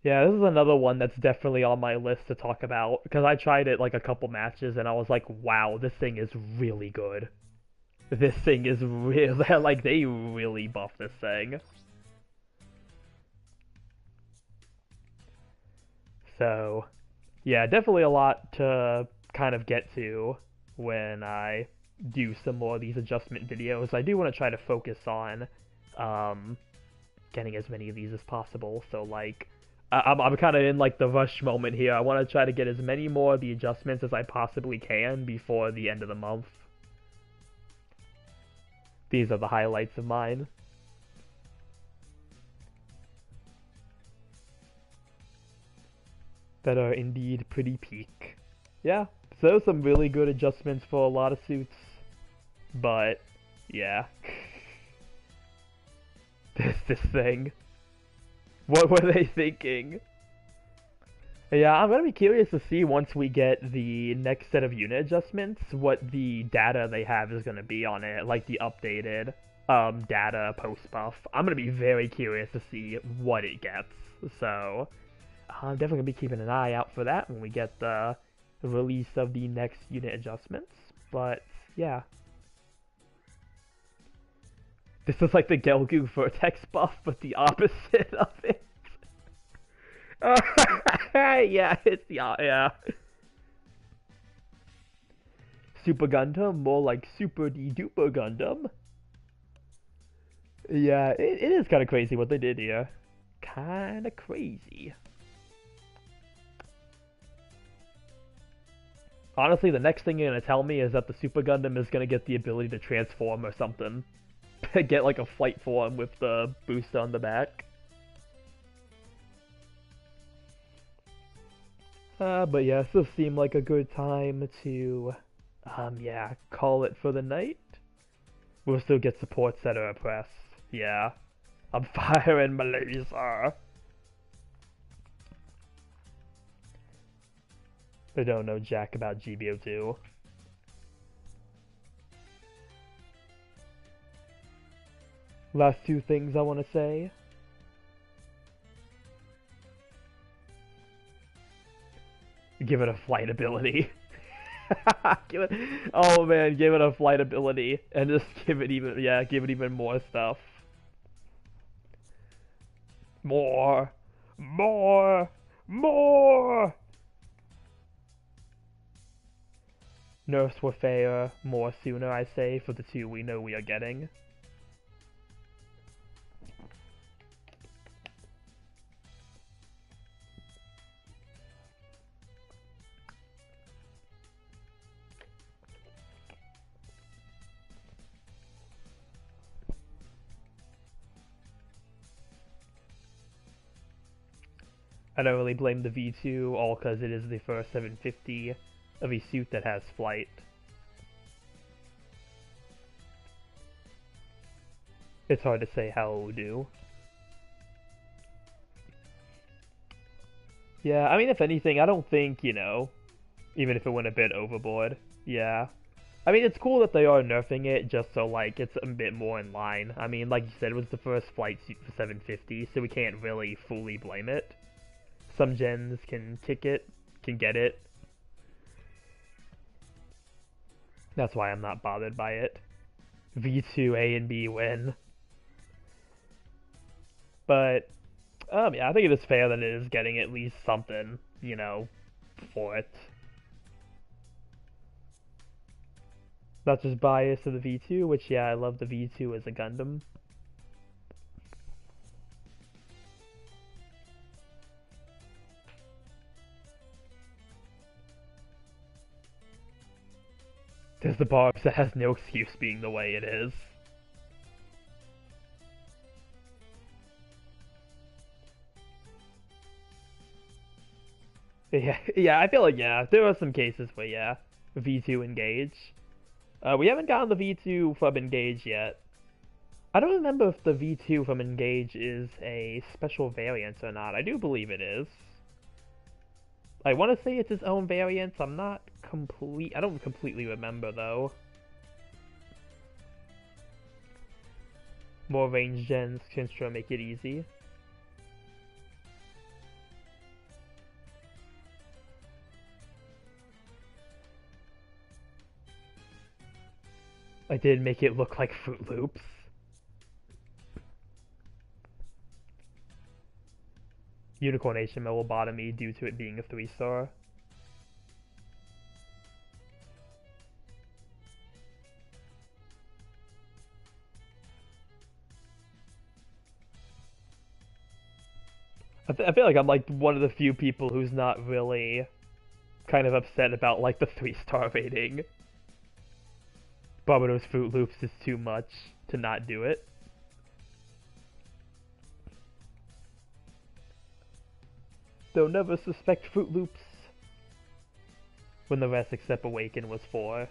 Yeah, this is another one that's definitely on my list to talk about, because I tried it like a couple matches and I was like, wow, this thing is really good. This thing is really, like, they really buffed this thing. So, yeah, definitely a lot to kind of get to when I do some more of these adjustment videos. I do want to try to focus on getting as many of these as possible, so, like, I'm kind of in, like, the rush moment here. I want to try to get as many more of the adjustments as I possibly can before the end of the month. These are the highlights of mine. That are indeed pretty peak. Yeah, so some really good adjustments for a lot of suits. But, yeah. this thing. What were they thinking? Yeah, I'm gonna be curious to see once we get the next set of unit adjustments, what the data they have is gonna be on it, like the updated data post-buff. I'm gonna be very curious to see what it gets. So, I'm definitely gonna be keeping an eye out for that when we get the release of the next unit adjustments. But, yeah. This is like the Gelgu Vertex buff, but the opposite of it. Yeah, it's the yeah. Super Gundam, more like Super Duper Gundam. Yeah, it is kind of crazy what they did here. Kind of crazy. Honestly, the next thing you're gonna tell me is that the Super Gundam is gonna get the ability to transform or something. Get like a flight form with the boost on the back. But yeah, this seemed like a good time to, yeah, call it for the night. We'll still get support center press. Yeah. I'm firing my laser. I don't know jack about GBO2. Last two things I want to say. Give it a flight ability. Oh man, give it a flight ability and just give it even more stuff. More. Nurse Warfare more sooner, I say, for the two we know we are getting. I don't really blame the V2, all because it is the first 750 of a suit that has flight. It's hard to say how it will do. Yeah, I mean, if anything, I don't think, you know, even if it went a bit overboard. Yeah. I mean, it's cool that they are nerfing it just so, like, it's a bit more in line. I mean, like you said, it was the first flight suit for 750, so we can't really fully blame it. Some gens can kick it, can get it. That's why I'm not bothered by it. V2, A, and B win. But, yeah, I think it is fair that it is getting at least something, you know, for it. Not just bias to the V2, which, yeah, I love the V2 as a Gundam. There's the box that has no excuse being the way it is. Yeah, I feel like, yeah, there are some cases where, yeah, V2 engage. We haven't gotten the V2 from engage yet. I don't remember if the V2 from engage is a special variant or not. I do believe it is. I want to say it's its own variant. I don't completely remember, though. More range gens can sure make it easy. I did make it look like Fruit Loops. Unicornation will bottom me due to it being a 3-star. I feel like I'm like one of the few people who's not really kind of upset about like the 3-star rating. Barbados Fruit Loops is too much to not do it. They'll never suspect Fruit Loops. When the rest except Awaken was 4.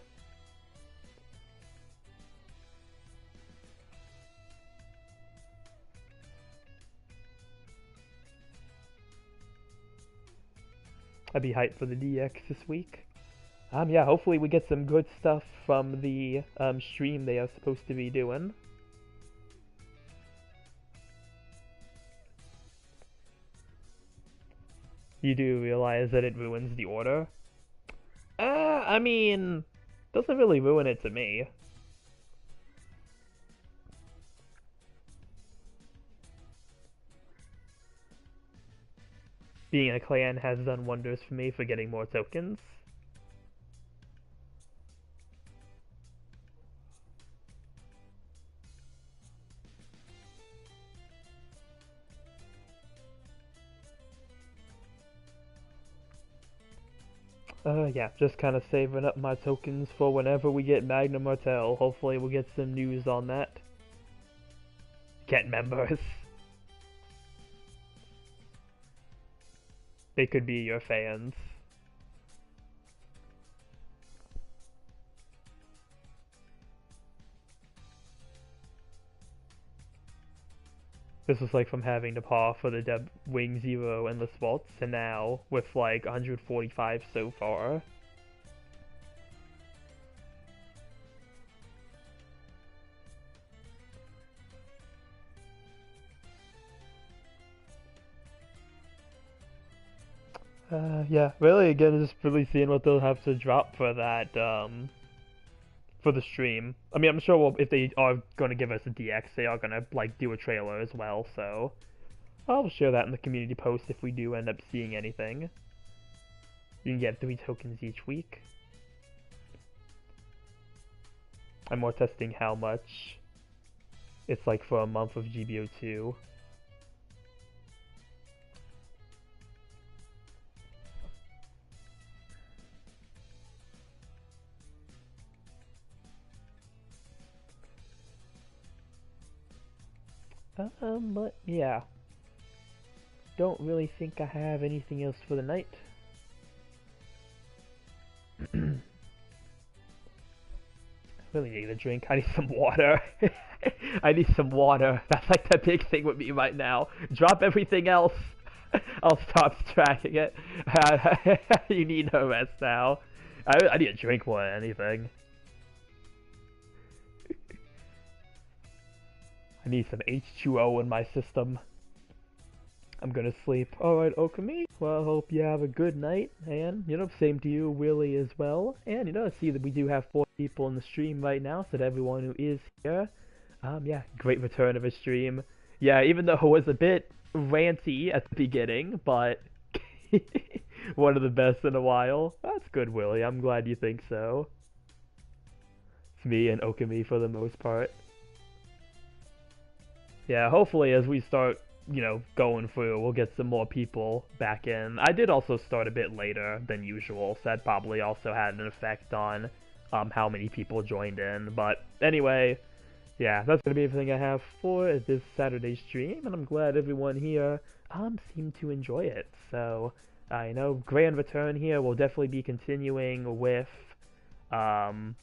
I'd be hyped for the DX this week. Yeah, hopefully we get some good stuff from the stream they are supposed to be doing. You do realize that it ruins the order? I mean, doesn't really ruin it to me. Being a clan has done wonders for me for getting more tokens. Yeah, just kind of saving up my tokens for whenever we get Magna Martel. Hopefully we'll get some news on that. Get members. They could be your fans. This was like from having to paw for the Wing Zero Endless Vaults, and now with like 145 so far. Yeah, really again just really seeing what they'll have to drop for that, for the stream. I mean, I'm sure if they are going to give us a DX, they are going to, like, do a trailer as well, so I'll share that in the community post if we do end up seeing anything. You can get 3 tokens each week. I'm more testing how much it's like for a month of GBO2. But yeah. don't really think I have anything else for the night. Really need a drink. I need some water. I need some water. That's like the big thing with me right now. Drop everything else. I'll stop tracking it. You need no rest now. I need a drink more than anything. I need some H2O in my system. I'm gonna sleep. Alright, Okami. Well, I hope you have a good night. And, same to you, Willie, as well. And, I see that we do have 4 people in the stream right now, so to everyone who is here, yeah, great return of a stream. Yeah, even though it was a bit ranty at the beginning, but one of the best in a while. That's good, Willie. I'm glad you think so. It's me and Okami for the most part. Yeah, hopefully as we start going through, we'll get some more people back in. I did also start a bit later than usual, so that probably also had an effect on how many people joined in. But anyway, yeah, that's going to be everything I have for this Saturday stream, and I'm glad everyone here seemed to enjoy it. So, grand return here. We'll definitely be continuing with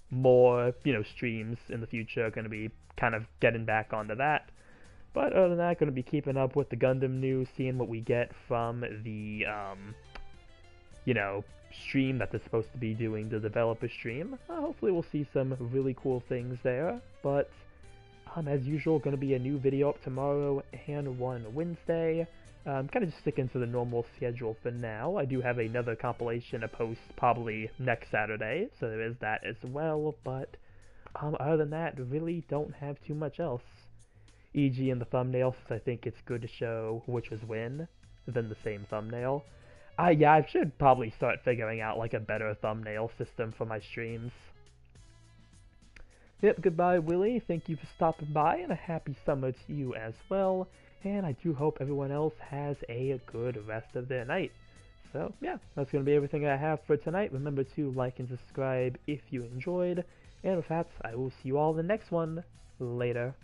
more, streams in the future. Going to be kind of getting back onto that. But other than that, going to be keeping up with the Gundam news, seeing what we get from the, stream that they're supposed to be doing, the developer stream. Hopefully we'll see some really cool things there. But, as usual, going to be a new video up tomorrow and one Wednesday. Kind of just sticking to the normal schedule for now. I do have another compilation to post probably next Saturday, so there is that as well. But, other than that, really don't have too much else. E.g. in the thumbnail, since I think it's good to show which was when, than the same thumbnail. Yeah, I should probably start figuring out like a better thumbnail system for my streams. Yep, goodbye Willie, thank you for stopping by, and a happy summer to you as well, and I do hope everyone else has a good rest of their night. So, yeah, that's going to be everything I have for tonight. Remember to like and subscribe if you enjoyed, and with that, I will see you all in the next one. Later.